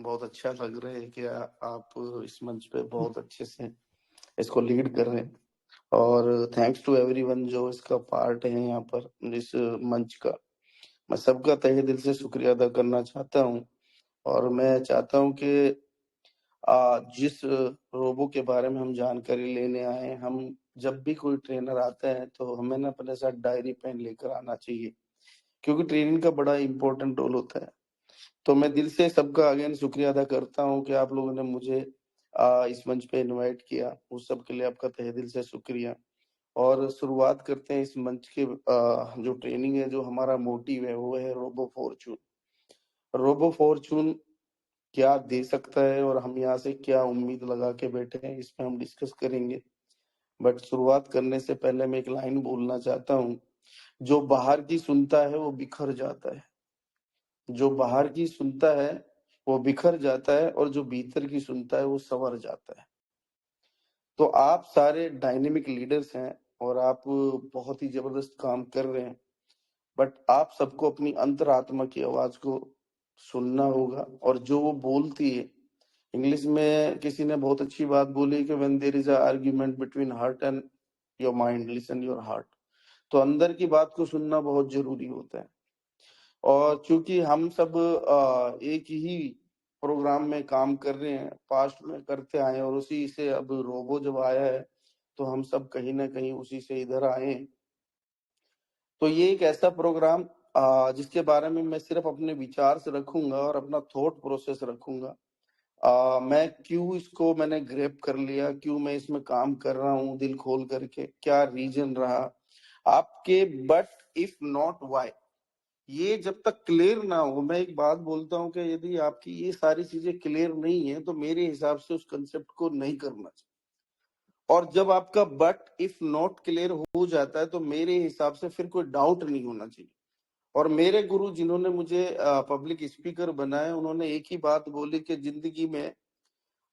बहुत अच्छा लग रहा है कि आप इस मंच पे बहुत अच्छे से इसको लीड कर रहे हैं और थैंक्स टू एवरीवन जो इसका पार्ट है यहाँ पर इस मंच का। मैं सबका तहे दिल से शुक्रिया अदा करना चाहता हूँ और मैं चाहता हूँ कि जिस रोबो के बारे में हम जानकारी लेने आए हैं, हम जब भी कोई ट्रेनर आता है तो हमें ना अपने साथ डायरी पेन लेकर आना चाहिए, क्योंकि ट्रेनिंग का बड़ा इम्पोर्टेंट रोल होता है। तो मैं दिल से सबका अगेन शुक्रिया अदा करता हूँ कि आप लोगों ने मुझे इस मंच पे इनवाइट किया। उस सब के लिए आपका तहे दिल से शुक्रिया। और शुरुआत करते हैं इस मंच के जो ट्रेनिंग है, जो हमारा मोटिव है वो है रोबो फॉर्चून। रोबो फॉर्चून क्या दे सकता है और हम यहाँ से क्या उम्मीद लगा के बैठे हैं, इस पे हम डिस्कस करेंगे। बट शुरुआत करने से पहले मैं एक लाइन बोलना चाहता हूँ, जो बाहर की सुनता है वो बिखर जाता है। जो बाहर की सुनता है वो बिखर जाता है और जो भीतर की सुनता है वो संवर जाता है। तो आप सारे डायनेमिक लीडर्स हैं और आप बहुत ही जबरदस्त काम कर रहे हैं, बट आप सबको अपनी अंतरात्मा की आवाज को सुनना होगा और जो वो बोलती है। इंग्लिश में किसी ने बहुत अच्छी बात बोली कि when there is a argument between heart and your mind, listen your heart. तो अंदर की बात को सुनना बहुत जरूरी होता है। और चूंकि हम सब एक ही प्रोग्राम में काम कर रहे हैं, पास्ट में करते आए हैं और उसी से अब रोबो जब आया है तो हम सब कहीं ना कहीं उसी से इधर आए हैं। तो ये एक ऐसा प्रोग्राम जिसके बारे में मैं सिर्फ अपने विचार से रखूंगा और अपना थॉट प्रोसेस रखूंगा। मैं क्यों इसको मैंने ग्रैब कर लिया, क्यों मैं इसमें काम कर रहा हूँ दिल खोल करके, क्या रीजन रहा आपके, बट इफ नॉट व्हाई। ये जब तक क्लियर ना हो, मैं एक बात बोलता हूँ कि यदि आपकी ये सारी चीजें क्लियर नहीं है तो मेरे हिसाब से उस कंसेप्ट को नहीं करना चाहिए। और जब आपका बट इफ नॉट क्लियर हो जाता है तो मेरे हिसाब से फिर कोई डाउट नहीं होना चाहिए। और मेरे गुरु जिन्होंने मुझे पब्लिक स्पीकर बनाया, उन्होंने एक ही बात बोली कि जिंदगी में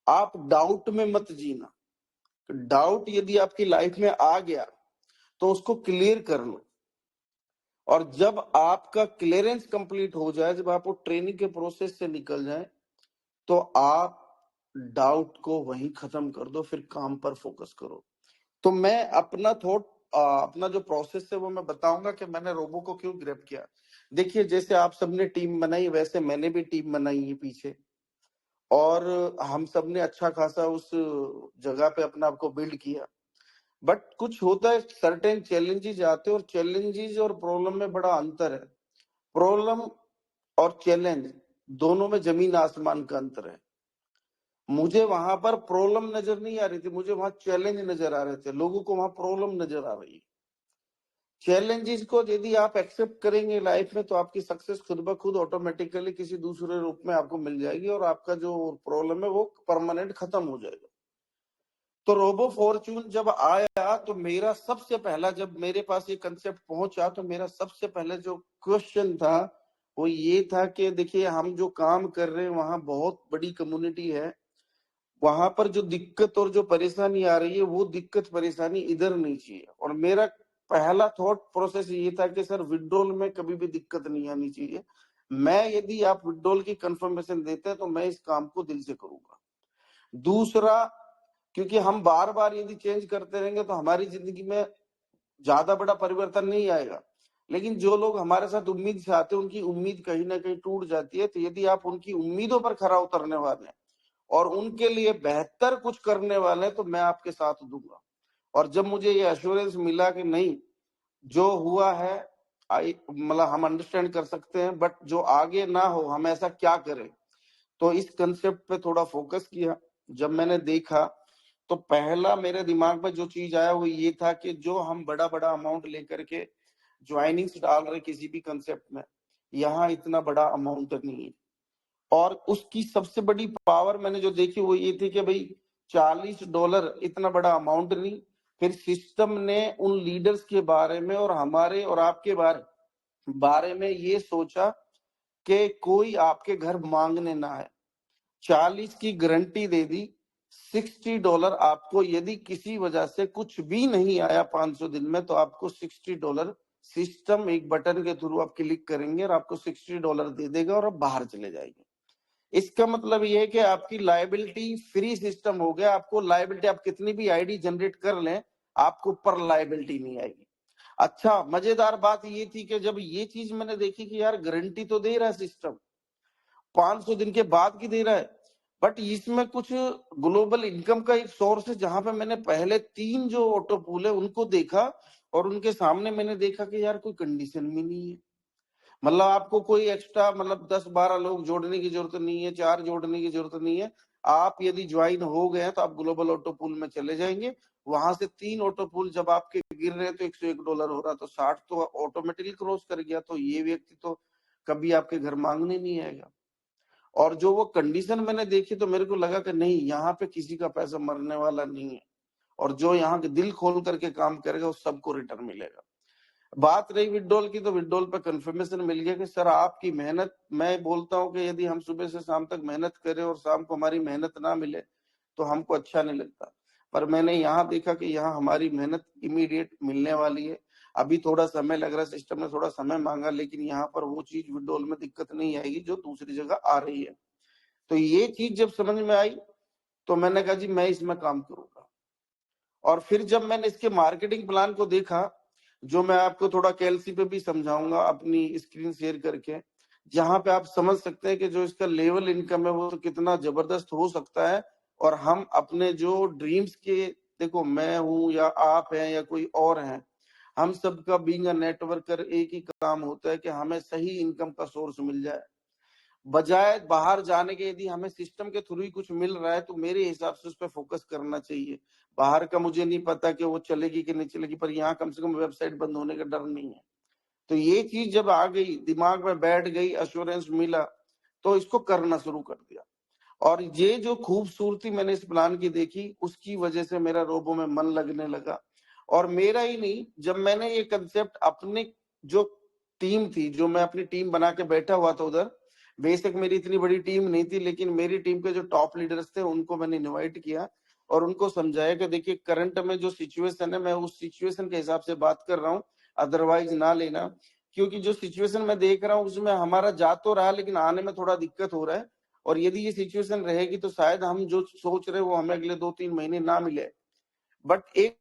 आप डाउट में मत जीना। डाउट यदि आपकी लाइफ में आ गया तो उसको क्लियर कर लो। और जब आपका क्लियरेंस कंप्लीट हो जाए, जब आप वो ट्रेनिंग के प्रोसेस से निकल जाए, तो आप डाउट को वहीं खत्म कर दो, फिर काम पर फोकस करो। तो मैं अपना थॉट, अपना जो प्रोसेस है वो मैं बताऊंगा कि मैंने रोबो को क्यों ग्रैब किया। देखिए, जैसे आप सबने टीम बनाई वैसे मैंने भी टीम बनाई है पीछे, और हम सब ने अच्छा खासा उस जगह पे अपना आपको बिल्ड किया। बट कुछ होता है, सर्टेन चैलेंजेस आते हैं और चैलेंजेस और प्रॉब्लम में बड़ा अंतर है। प्रॉब्लम और चैलेंज दोनों में जमीन आसमान का अंतर है। मुझे वहां पर प्रॉब्लम नजर नहीं आ रही थी, मुझे वहां चैलेंज नजर आ रहे थे। लोगों को वहां प्रॉब्लम नजर आ रही है। चैलेंजेस को यदि आप एक्सेप्ट करेंगे लाइफ में तो आपकी सक्सेस खुद ब खुद ऑटोमेटिकली किसी दूसरे रूप में आपको मिल जाएगी और आपका जो प्रॉब्लम है वो परमानेंट खत्म हो जाएगा। तो रोबो फॉर्चून जब आया तो मेरा सबसे पहला, जब मेरे पास ये कंसेप्ट पहुंचा तो मेरा सबसे पहले जो क्वेश्चन था वो ये था कि देखिए, हम जो काम कर रहे हैं वहां बहुत बड़ी कम्युनिटी है। वहां पर जो दिक्कत और जो परेशानी आ रही है वो दिक्कत परेशानी इधर नहीं चाहिए। और मेरा पहला थॉट प्रोसेस ये था कि सर, विड्रॉल में कभी भी दिक्कत नहीं आनी चाहिए। मैं, यदि आप विड्रॉल की कंफर्मेशन देते हैं तो मैं इस काम को दिल से करूंगा। दूसरा, क्योंकि हम बार बार यदि चेंज करते रहेंगे तो हमारी जिंदगी में ज्यादा बड़ा परिवर्तन नहीं आएगा। लेकिन जो लोग हमारे साथ उम्मीद से आते हैं उनकी उम्मीद कहीं ना कहीं टूट जाती है। तो यदि आप उनकी उम्मीदों पर खरा उतरने वाले हैं और उनके लिए बेहतर कुछ करने वाले हैं तो मैं आपके साथ दूंगा। और जब मुझे ये एश्योरेंस मिला कि नहीं, जो हुआ है मतलब हम अंडरस्टैंड कर सकते हैं, बट जो आगे ना हो हम ऐसा क्या करें, तो इस कंसेप्ट पे थोड़ा फोकस किया। जब मैंने देखा तो पहला मेरे दिमाग में जो चीज आया वो ये था कि जो हम बड़ा बड़ा अमाउंट लेकर के ज्वाइनिंग्स डाल रहे किसी भी कंसेप्ट में, यहाँ इतना बड़ा अमाउंट नहीं है। और उसकी सबसे बड़ी पावर मैंने जो देखी वो ये थी कि भाई, $40 इतना बड़ा अमाउंट नहीं। फिर सिस्टम ने उन लीडर्स के बारे में और हमारे और आपके बारे में ये सोचा कि कोई आपके घर मांगने ना आए। 40 की गारंटी दे दी। $60 आपको, यदि किसी वजह से कुछ भी नहीं आया 500 दिन में, तो आपको $60 सिस्टम एक बटन के थ्रू आप क्लिक करेंगे और आपको $60 दे देगा और आप बाहर चले जाएंगे। इसका मतलब ये है कि आपकी लायबिलिटी फ्री सिस्टम हो गया। आपको लायबिलिटी, आप कितनी भी आईडी जनरेट कर लें, आपको ऊपर लायबिलिटी नहीं आएगी। अच्छा, मजेदार बात ये थी कि जब ये चीज मैंने देखी कि यार गारंटी तो दे रहा है सिस्टम, 500 दिन के बाद की दे रहा है, बट इसमें कुछ ग्लोबल इनकम का एक सोर्स है। जहां पे मैंने पहले 3 जो ऑटो पूल है उनको देखा, और उनके सामने मैंने देखा कि यार कोई कंडीशन भी नहीं है। मतलब आपको कोई एक्स्ट्रा, मतलब 10-12 लोग जोड़ने की जरूरत नहीं है, 4 जोड़ने की जरूरत नहीं है। आप यदि ज्वाइन हो गए हैं तो आप ग्लोबल ऑटो पूल में चले जाएंगे। वहां से 3 ऑटो पूल जब आपके गिर रहे हैं तो $101 हो रहा, तो 60 तो ऑटोमेटिकली क्रॉस कर गया। तो ये व्यक्ति तो कभी आपके घर मांगने नहीं आएगा। और जो वो कंडीशन मैंने देखी तो मेरे को लगा कि नहीं, यहाँ पे किसी का पैसा मरने वाला नहीं है, और जो यहाँ के दिल खोल करके काम करेगा उस सबको रिटर्न मिलेगा। बात रही विड्रॉल की, तो विड्रॉल पे कंफर्मेशन मिल गया कि सर आपकी मेहनत, मैं बोलता हूँ कि यदि हम सुबह से शाम तक मेहनत करें और शाम को हमारी मेहनत ना मिले तो हमको अच्छा नहीं लगता। पर मैंने यहाँ देखा कि यहाँ हमारी मेहनत इमीडिएट मिलने वाली है। अभी थोड़ा समय लग रहा है, सिस्टम ने थोड़ा समय मांगा, लेकिन यहाँ पर वो चीज विड्रॉल में दिक्कत नहीं आएगी जो दूसरी जगह आ रही है। तो ये चीज जब समझ में आई तो मैंने कहा जी मैं इसमें काम करूंगा। और फिर जब मैंने इसके मार्केटिंग प्लान को देखा, जो मैं आपको थोड़ा कैलसी पे भी समझाऊंगा अपनी स्क्रीन शेयर करके, जहां पे आप समझ सकते हैं कि जो इसका लेवल इनकम है वो तो कितना जबरदस्त हो सकता है। और हम अपने जो ड्रीम्स के, देखो मैं हूं या आप हैं या कोई और है, हम सबका बीइंग अ नेटवर्कर एक ही काम होता है कि हमें सही इनकम का सोर्स मिल जाए। बजाय बाहर जाने के, यदि हमें सिस्टम के थ्रू ही कुछ मिल रहा है तो मेरे हिसाब से उस पर फोकस करना चाहिए। बाहर का मुझे नहीं पता कि वो चलेगी कि नहीं चलेगी, पर यहाँ कम से कम वेबसाइट बंद होने का डर नहीं है। तो ये चीज जब आ गई, दिमाग में बैठ गई, अश्योरेंस मिला, तो इसको करना शुरू कर दिया। और ये जो खूबसूरती मैंने इस प्लान की देखी, उसकी वजह से मेरा रोबो में मन लगने लगा। और मेरा ही नहीं, जब मैंने ये कंसेप्ट अपने जो टीम थी, जो मैं अपनी टीम बना के बैठा हुआ था उधर, बेशक मेरी इतनी बड़ी टीम नहीं थी, लेकिन मेरी टीम के जो टॉप लीडर्स थे उनको मैंने इनवाइट किया और उनको समझाया कि देखिए करंट में जो सिचुएशन है, मैं उस सिचुएशन के हिसाब से बात कर रहा हूँ, अदरवाइज ना लेना। क्योंकि जो सिचुएशन मैं देख रहा हूँ उसमें हमारा जा तो रहा है, लेकिन आने में थोड़ा दिक्कत हो रहा है। और यदि ये सिचुएशन रहेगी तो शायद हम जो सोच रहे हैं वो हमें अगले 2-3 महीने ना मिले। बट एक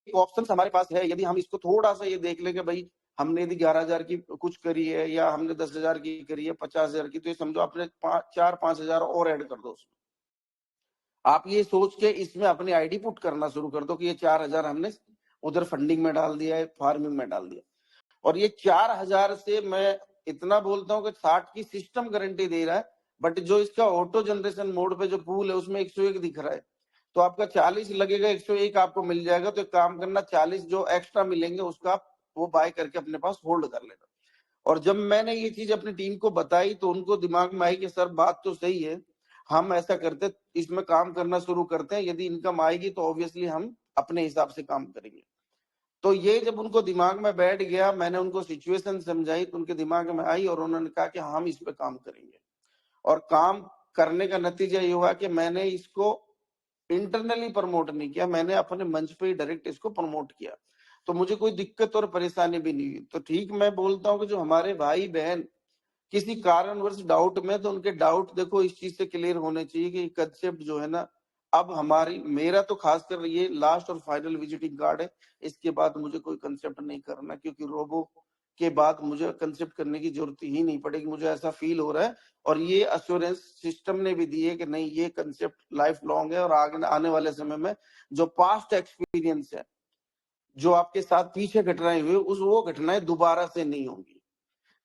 ऑप्शन हमारे पास है, यदि हम इसको थोड़ा सा ये देख लें कि भाई हमने यदि 11,000 की कुछ करी है या हमने 10,000 की करी है, 50,000 की, तो ये समझो आपने 4-5,000 और ऐड कर दो उसमें। आप ये सोच के इसमें अपनी आईडी पुट करना शुरू कर दो कि ये 4,000 हमने उधर फंडिंग में डाल दिया है, फार्मिंग में डाल दिया। और ये 4,000 से मैं इतना बोलता हूँ कि 60 की सिस्टम गारंटी दे रहा है, बट जो इसका ऑटो जनरेशन मोड पे जो पूल है उसमें 101 दिख रहा है। तो आपका 40 लगेगा, 101 आपको मिल जाएगा। तो एक काम करना, 40 जो एक्स्ट्रा मिलेंगे उसका आप वो बाय करके अपने पास होल्ड कर लेना। और जब मैंने ये चीज अपनी टीम को बताई तो उनको दिमाग में आई कि सर बात तो सही है, हम ऐसा करते, इसमें काम करना शुरू करते हैं, यदि इनकम आएगी तो ऑब्वियसली हम अपने हिसाब से काम करेंगे। तो ये जब उनको दिमाग में बैठ गया, मैंने उनको सिचुएशन समझाई तो उनके दिमाग में आई और उन्होंने कहा कि हम इस पे काम करेंगे। और काम करने का नतीजा ये हुआ कि मैंने इसको इंटरनली प्रमोट नहीं किया, मैंने अपने मंच पे ही डायरेक्ट इसको प्रमोट किया। तो मुझे कोई दिक्कत और परेशानी भी नहीं हुई। तो ठीक मैं बोलता हूँ कि जो हमारे भाई बहन किसी कारणवश डाउट में, तो उनके डाउट देखो इस चीज से क्लियर होने चाहिए कि कंसेप्ट जो है ना, अब हमारी, मेरा तो खासकर ये लास्ट और फाइनल विजिटिंग कार्ड है। इसके बाद मुझे कोई कंसेप्ट नहीं करना, क्योंकि रोबो के बाद मुझे कंसेप्ट करने की जरूरत ही नहीं पड़ेगी, मुझे ऐसा फील हो रहा है। और ये अश्योरेंस सिस्टम ने भी दी है कि नहीं, ये कंसेप्ट लाइफ लॉन्ग है और आगे आने वाले समय में जो पास्ट एक्सपीरियंस है, जो आपके साथ पीछे घटनाएं हुई, उस वो घटनाएं दोबारा से नहीं होंगी।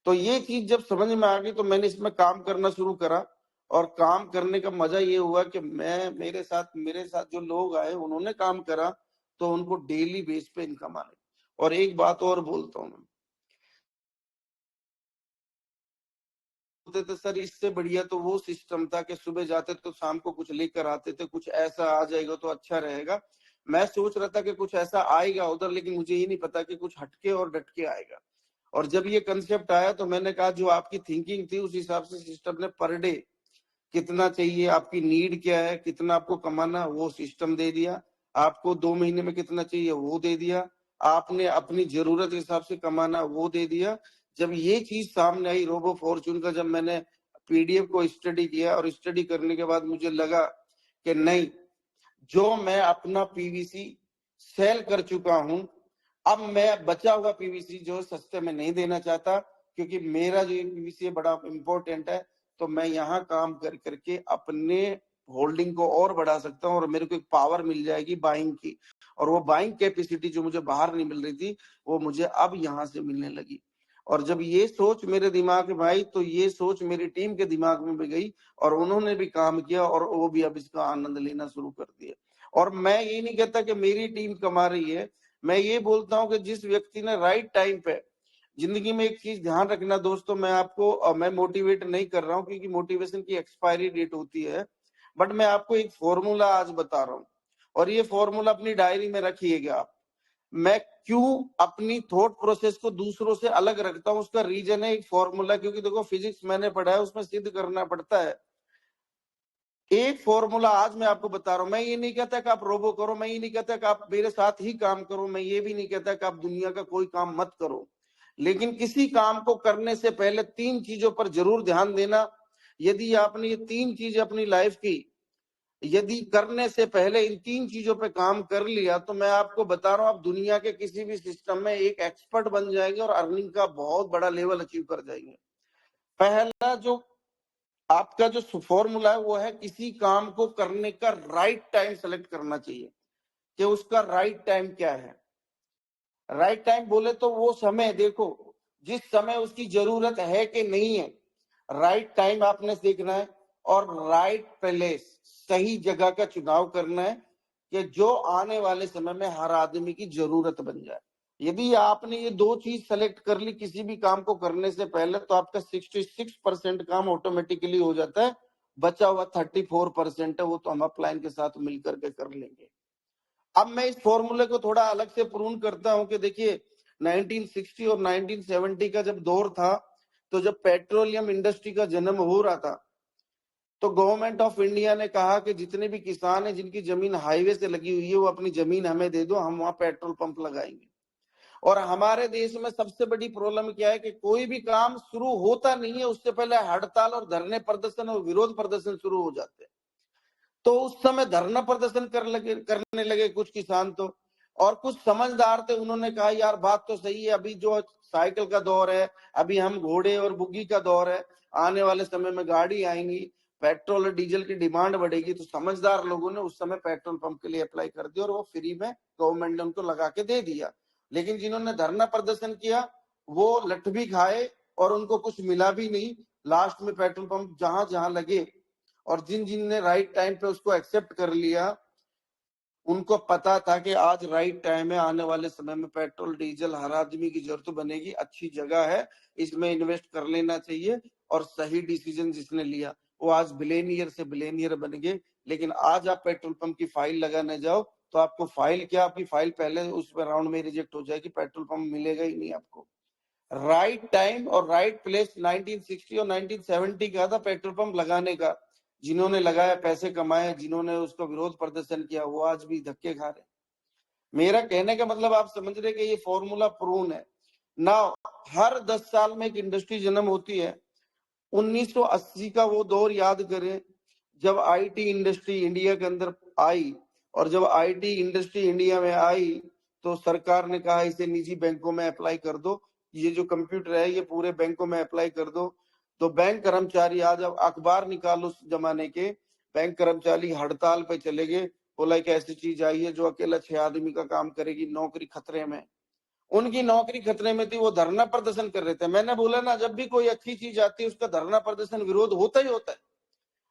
तो ये चीज जब समझ में आ गई तो मैंने इसमें काम करना शुरू करा। और काम करने का मजा ये हुआ कि मेरे साथ जो लोग आए उन्होंने काम करा, तो उनको डेली बेस पे इनकम आने। और एक बात और बोलता हूँ मैं, बोलते थे सर इससे बढ़िया तो वो सिस्टम था कि सुबह जाते तो शाम को कुछ लेकर आते थे, कुछ ऐसा आ जाएगा तो अच्छा रहेगा। मैं सोच रहा था कि कुछ ऐसा आएगा उधर, लेकिन मुझे ये नहीं पता कि कुछ हटके और डटके आएगा। और जब ये कंसेप्ट आया तो मैंने कहा जो आपकी थिंकिंग थी उस हिसाब से सिस्टम ने पर डे कितना चाहिए, आपकी नीड क्या है, कितना आपको कमाना, वो सिस्टम दे दिया। आपको 2 महीने में कितना चाहिए वो दे दिया। आपने अपनी जरूरत के हिसाब से कमाना वो दे दिया। जब ये चीज सामने आई रोबो फॉर्च्यून का, जब मैंने पीडीएफ को स्टडी किया और स्टडी करने के बाद मुझे लगा कि नहीं, जो मैं अपना पीवीसी सेल कर चुका हूं, अब मैं बचा हुआ पीवीसी जो सस्ते में नहीं देना चाहता, क्योंकि मेरा जो पीवीसी बड़ा इंपॉर्टेंट है। तो मैं यहाँ काम कर करके अपने होल्डिंग को और बढ़ा सकता हूँ और मेरे को एक पावर मिल जाएगी बाइंग की, और वो बाइंग कैपेसिटी जो मुझे बाहर नहीं मिल रही थी वो मुझे अब यहाँ से मिलने लगी। और जब ये सोच मेरे दिमाग में आई तो ये सोच मेरी टीम के दिमाग में भी गई और उन्होंने भी काम किया और वो भी अब इसका आनंद लेना शुरू कर दिया। और मैं ये नहीं कहता कि मेरी टीम कमा रही है, मैं ये बोलता हूँ कि जिस व्यक्ति ने राइट टाइम पे जिंदगी में एक चीज ध्यान रखना दोस्तों, मैं मोटिवेट नहीं कर रहा हूँ क्योंकि मोटिवेशन की एक्सपायरी डेट होती है, बट मैं आपको एक फॉर्मूला आज बता रहा हूँ और ये फॉर्मूला अपनी डायरी में रखिएगा आप। मैं क्यों अपनी थॉट प्रोसेस को दूसरों से अलग रखता हूँ, उसका रीजन है एक फॉर्मूला। क्योंकि देखो फिजिक्स मैंने पढ़ा है, उसमें सिद्ध करना पड़ता है। एक फॉर्मूला आज मैं आपको बता रहा हूं। मैं ये नहीं कहता कि आप रोबो करो, मैं ये नहीं कहता कि आप मेरे साथ ही काम करो, मैं ये भी नहीं कहता कि आप दुनिया का कोई काम मत करो, लेकिन किसी काम को करने से पहले 3 चीजों पर जरूर ध्यान देना। यदि आपने ये 3 चीजें अपनी लाइफ की यदि करने से पहले इन 3 चीजों पे काम कर लिया तो मैं आपको बता रहा हूं आप दुनिया के किसी भी सिस्टम में एक एक्सपर्ट बन जाएंगे और अर्निंग का बहुत बड़ा लेवल अचीव कर जाएंगे। पहला जो आपका जो फॉर्मूला है वो है किसी काम को करने का राइट टाइम सेलेक्ट करना चाहिए कि उसका राइट टाइम क्या है। राइट टाइम बोले तो वो समय, देखो जिस समय उसकी जरूरत है कि नहीं है, राइट टाइम आपने देखना है और राइट प्लेस, सही जगह का चुनाव करना है कि जो आने वाले समय में हर आदमी की जरूरत बन जाए। यदि आपने ये 2 चीज सेलेक्ट कर ली किसी भी काम को करने से पहले तो आपका 66% काम ऑटोमेटिकली हो जाता है। बचा हुआ 34% है वो तो हम अपलाइन के साथ मिलकर के कर लेंगे। अब मैं इस फॉर्मूले को थोड़ा अलग से प्रूव करता हूं कि देखिए 1960 और 1970 का जब दौर था, तो जब पेट्रोलियम इंडस्ट्री का जन्म हो रहा था तो गवर्नमेंट ऑफ इंडिया ने कहा कि जितने भी किसान हैं जिनकी जमीन हाईवे से लगी हुई है वो अपनी जमीन हमें दे दो, हम वहां पेट्रोल पंप लगाएंगे। और हमारे देश में सबसे बड़ी प्रॉब्लम क्या है कि कोई भी काम शुरू होता नहीं है उससे पहले हड़ताल और धरने प्रदर्शन और विरोध प्रदर्शन शुरू हो जाते हैं। तो उस समय धरना प्रदर्शन करने लगे कुछ किसान तो, और कुछ समझदार थे, उन्होंने कहा यार बात तो सही है, अभी जो साइकिल का दौर है, अभी हम घोड़े और बुग्गी का दौर है, आने वाले समय में गाड़ी आएंगी, पेट्रोल और डीजल की डिमांड बढ़ेगी। तो समझदार लोगों ने उस समय पेट्रोल पंप के लिए अप्लाई कर दिया और वो फ्री में गवर्नमेंट ने उनको लगा के दे दिया। लेकिन जिन्होंने धरना प्रदर्शन किया वो लठ भी खाए और उनको कुछ मिला भी नहीं। लास्ट में पेट्रोल पंप जहां जहां लगे और जिन जिन ने राइट टाइम पे उसको एक्सेप्ट कर लिया, उनको पता था कि आज राइट टाइम है, आने वाले समय में पेट्रोल डीजल हर आदमी की जरूरत बनेगी, अच्छी जगह है, इसमें इन्वेस्ट कर लेना चाहिए। और सही डिसीजन जिसने लिया वो आज बिलियनियर से बिलियनियर बन गए। लेकिन आज आप पेट्रोल पंप की फाइल लगाने जाओ तो आपको फाइल क्या, आपकी फाइल पहले उस राउंड में रिजेक्ट हो जाएगी, पेट्रोल पंप मिलेगा ही नहीं आपको। राइट टाइम और राइट प्लेस 1960 और 1970 का था पेट्रोल पंप लगाने का। जिन्होंने लगाया पैसे कमाए, जिन्होंने उसका विरोध प्रदर्शन किया वो आज भी धक्के खा रहे। मेरा कहने का मतलब आप समझ रहे कि ये फॉर्मूला प्रूव है ना। हर 10 साल में एक इंडस्ट्री जन्म होती है। 1980 का वो दौर याद करें जब आईटी इंडस्ट्री इंडिया के अंदर आई, और जब आईटी इंडस्ट्री इंडिया में आई तो सरकार ने कहा इसे निजी बैंकों में अप्लाई कर दो, ये जो कंप्यूटर है ये पूरे बैंकों में अप्लाई कर दो। तो बैंक कर्मचारी, आज अब अखबार निकालो उस जमाने के, बैंक कर्मचारी हड़ताल पे चले गए। बोला एक ऐसी चीज आई है जो अकेला 6 आदमी का काम करेगी, नौकरी खतरे में। उनकी नौकरी खतरे में थी, वो धरना प्रदर्शन कर रहे थे। मैंने बोला ना जब भी कोई अच्छी चीज आती है उसका धरना प्रदर्शन विरोध होता ही होता है,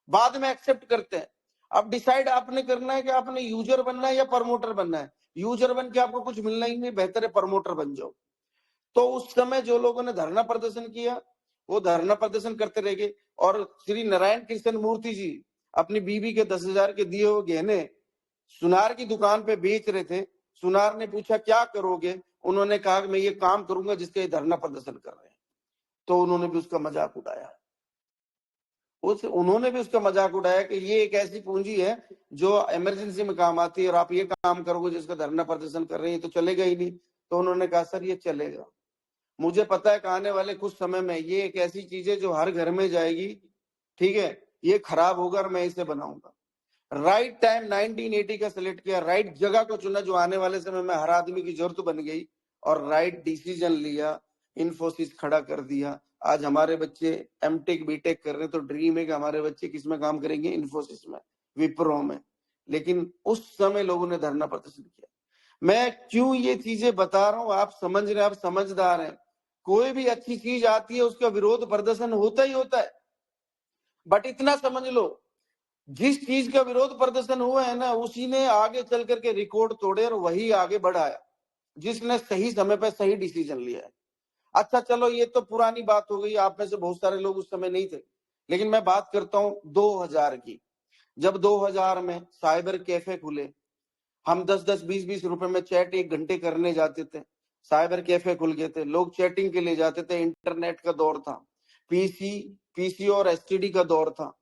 बाद में एक्सेप्ट करते हैं। अब डिसाइड आपने करना है कि आपने यूजर बनना है या प्रमोटर बनना है। यूजर बन के आपको कुछ मिलना ही नहीं, बेहतर है प्रमोटर बन जाओ। तो उस समय जो लोगों ने धरना प्रदर्शन किया वो धरना प्रदर्शन करते रह गए। और श्री नारायण कृष्ण मूर्ति जी अपनी बीवी के 10,000 के दिए हुए गहने सुनार की दुकान पे बेच रहे थे। सुनार ने पूछा क्या करोगे, उन्होंने कहा मैं ये काम करूंगा जिसके धरना प्रदर्शन कर रहे हैं। तो उन्होंने भी उसका मजाक उड़ाया, उन्होंने भी उसका मजाक उड़ाया कि ये एक ऐसी पूंजी है जो इमरजेंसी में काम आती है और आप ये काम करोगे जिसका धरना प्रदर्शन कर रहे हैं तो चलेगा ही नहीं। तो उन्होंने कहा सर ये चलेगा, मुझे पता है कि आने वाले कुछ समय में ये एक ऐसी चीज है जो हर घर में जाएगी ठीक है, ये खराब होगा और मैं इसे बनाऊंगा। राइट टाइम 1980 का सिलेक्ट किया, राइट जगह को चुना जो आने वाले समय में हर आदमी की जरूरत बन गई, और राइट डिसीजन लिया, इन्फोसिस खड़ा कर दिया। आज हमारे बच्चे एमटेक बीटेक कर रहे हैं, तो ड्रीम है कि हमारे बच्चे किसमें काम करेंगे, इन्फोसिस में, विप्रो में। लेकिन उस समय लोगों ने धरना प्रदर्शन किया। मैं क्यों ये चीजें बता रहा हूं, आप समझ रहे हैं, आप समझदार हैं। कोई भी अच्छी चीज आती है उसका विरोध प्रदर्शन होता ही होता है, बट इतना समझ लो, जिस चीज का विरोध प्रदर्शन हुआ है ना, उसी ने आगे चल करके रिकॉर्ड तोड़े और वही आगे बढ़ाया, जिसने सही समय पर सही डिसीजन लिया है। अच्छा चलो, ये तो पुरानी बात हो गई, आप में से बहुत सारे लोग उस समय नहीं थे, लेकिन मैं बात करता हूं 2000 की। जब 2000 में साइबर कैफे खुले, हम 10-10, 20-20 रुपए में चैट 1 घंटे करने जाते थे। साइबर कैफे खुल गए थे, लोग चैटिंग के लिए जाते थे, इंटरनेट का दौर था, पीसी और एसटीडी का दौर था।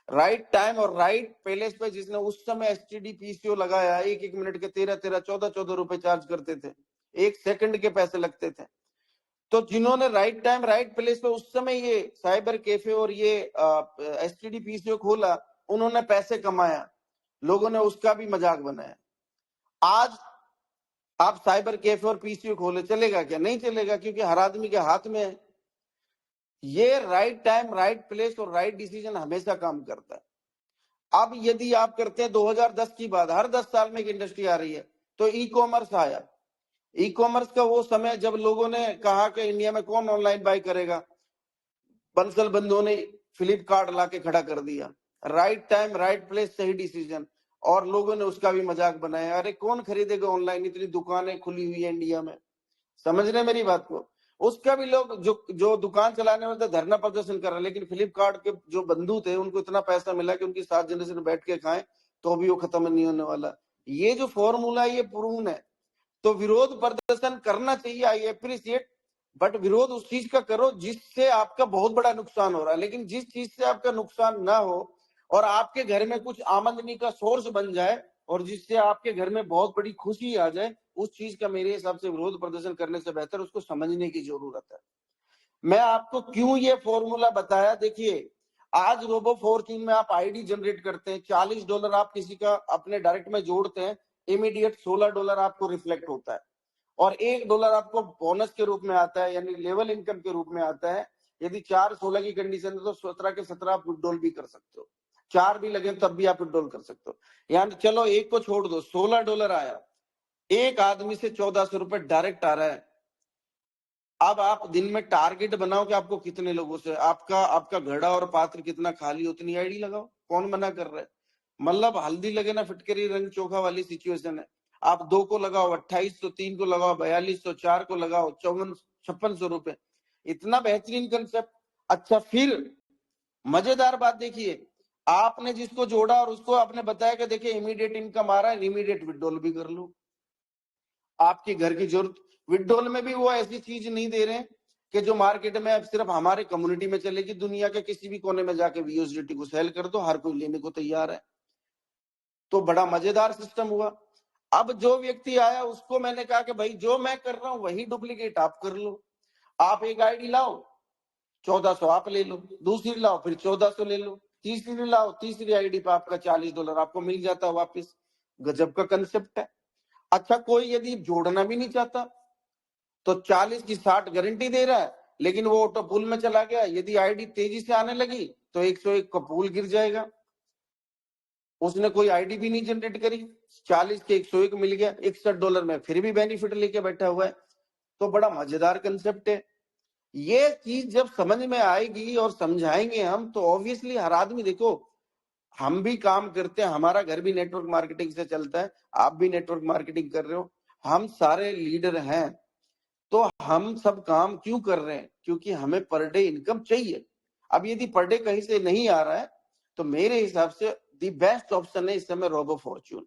राइट टाइम और राइट प्लेस पे जिसने उस समय एसटीडी पीसीओ लगाया, 1-1 मिनट के 13-13, 14-14 रुपए चार्ज करते थे, 1 सेकंड के पैसे लगते थे। तो जिन्होंने राइट टाइम राइट प्लेस पे उस समय ये साइबर कैफे और ये एसटीडी पीसीओ खोला, उन्होंने पैसे कमाया, लोगों ने उसका भी मजाक बनाया। आज आप साइबर कैफे और पीसीओ खोले, चलेगा क्या? नहीं चलेगा, क्योंकि हर आदमी के हाथ में है। ये राइट टाइम राइट प्लेस और राइट डिसीजन हमेशा काम करता है। अब यदि आप करते हैं 2010 की बात, हर 10 साल में एक इंडस्ट्री आ रही है, तो ई कॉमर्स आया। ई कॉमर्स का वो समय जब लोगों ने कहा कि इंडिया में कौन ऑनलाइन बाय करेगा, बंसल बंधुओं ने फ्लिपकार्ट लाके खड़ा कर दिया। राइट टाइम राइट प्लेस सही डिसीजन, और लोगों ने उसका भी मजाक बनाया, अरे कौन खरीदेगा ऑनलाइन, इतनी दुकानें खुली हुई है इंडिया में। समझ रहे मेरी बात को? उसका भी लोग जो दुकान चलाने वाले थे धरना प्रदर्शन कर रहे हैं, लेकिन फ्लिपकार्ट के जो बंधु थे उनको इतना पैसा मिला कि उनकी 7 जनरेशन बैठ के खाएं, तो भी वो खत्म नहीं होने वाला। ये जो फॉर्मूला ये प्रूवन है। तो विरोध प्रदर्शन करना चाहिए, आई एप्रिशिएट, बट विरोध उस चीज का करो जिससे आपका बहुत बड़ा नुकसान हो रहा है। लेकिन जिस चीज से आपका नुकसान ना हो और आपके घर में कुछ आमदनी का सोर्स बन जाए और जिससे आपके घर में बहुत बड़ी खुशी आ जाए, उस चीज का मेरे हिसाब से विरोध प्रदर्शन करने से बेहतर उसको समझने की जरूरत है। मैं आपको क्यों ये फॉर्मूला बताया, देखिए, आज रोबो फॉर्च्यून में आप आईडी जनरेट करते हैं, $40 आप किसी का अपने डायरेक्ट में जोड़ते हैं, इमीडिएट $16 आपको रिफ्लेक्ट होता है, और $1 आपको बोनस के रूप में आता है, यानी लेवल इनकम के रूप में आता है। यदि 4-16 की कंडीशन है तो 17 के 17 आप विड्रॉल भी कर सकते हो, 4 भी लगे तब भी आप विड्रॉल कर सकते हो। यानी चलो एक को छोड़ दो, $16 आया, एक आदमी से 1400 रुपए डायरेक्ट आ रहा है। अब आप दिन में टारगेट बनाओ कि आपको कितने लोगों से, आपका घड़ा और पात्र कितना खाली, उतनी आईडी लगाओ, कौन मना कर रहा है? मतलब हल्दी लगे ना फिटकरी रंग चोखा वाली सिचुएशन है। आप 2 को लगाओ 2800, 3 को लगाओ 4200, 4 को लगाओ 5600 रुपए, इतना बेहतरीन कंसेप्ट। अच्छा, फिर मजेदार बात देखिए, आपने जिसको जोड़ा और उसको आपने बताया कि देखिए इमीडिएट इनकम आ रहा है, इमीडिएट विड्रॉल भी कर लो, आपकी घर की जरूरत। विड्रॉल में भी वो ऐसी चीज नहीं दे रहे कि जो मार्केट में अब सिर्फ हमारे कम्युनिटी में चलेगी, दुनिया के किसी भी कोने में जाके वीयूएसडीटी को सेल कर दो, हर कोई लेने को तैयार है। तो बड़ा मजेदार सिस्टम हुआ। अब जो व्यक्ति आया उसको मैंने कहा कि भाई जो मैं कर रहा हूं वही डुप्लीकेट आप कर लो। आप एक आईडी लाओ, 1400 आप ले लो, दूसरी लाओ फिर 1400 ले लो, तीसरी लाओ, तीसरी आईडी पे आपका $40 आपको मिल जाता है वापस। गजब का कंसेप्ट है। अच्छा, कोई यदि जोड़ना भी नहीं चाहता तो 40 की 60 गारंटी दे रहा है, लेकिन वो ऑटो पूल में चला गया, यदि आईडी तेजी से आने लगी तो 101 का पूल गिर जाएगा। उसने कोई आईडी भी नहीं जनरेट करी, 40 के 101 मिल गया, $61 में फिर भी बेनिफिट लेके बैठा हुआ है। तो बड़ा मजेदार कंसेप्ट है। ये चीज जब समझ में आएगी और समझाएंगे हम, तो ऑब्वियसली हर आदमी, देखो हम भी काम करते हैं, हमारा घर भी नेटवर्क मार्केटिंग से चलता है, आप भी नेटवर्क मार्केटिंग कर रहे हो, हम सारे लीडर हैं। तो हम सब काम क्यों कर रहे हैं? क्योंकि हमें पर डे इनकम चाहिए। अब यदि पर डे कहीं से नहीं आ रहा है तो मेरे हिसाब से दी बेस्ट ऑप्शन है इस समय रोबो फॉर्च्यून।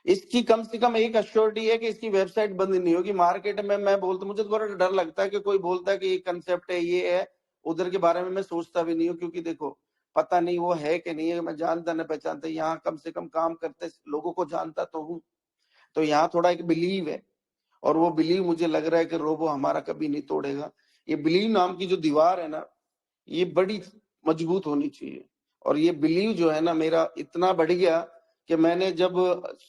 इसकी कम से कम एक अश्योरिटी है कि इसकी वेबसाइट बंद नहीं होगी। मार्केट में मैं बोलता, मुझे थोड़ा डर लगता है कि कोई बोलता है कि ये कंसेप्ट है, ये है, उधर के बारे में मैं सोचता भी नहीं हूँ, क्योंकि देखो पता नहीं वो है कि नहीं है, मैं जानता न पहचानता, यहाँ कम से कम काम करते लोगों को जानता तो हूँ। तो यहाँ थोड़ा एक बिलीव है, और वो बिलीव मुझे लग रहा है कि रोबो हमारा कभी नहीं तोड़ेगा। ये बिलीव नाम की जो दीवार है ना, ये बड़ी मजबूत होनी चाहिए। और ये बिलीव जो है ना मेरा इतना बढ़ गया कि मैंने जब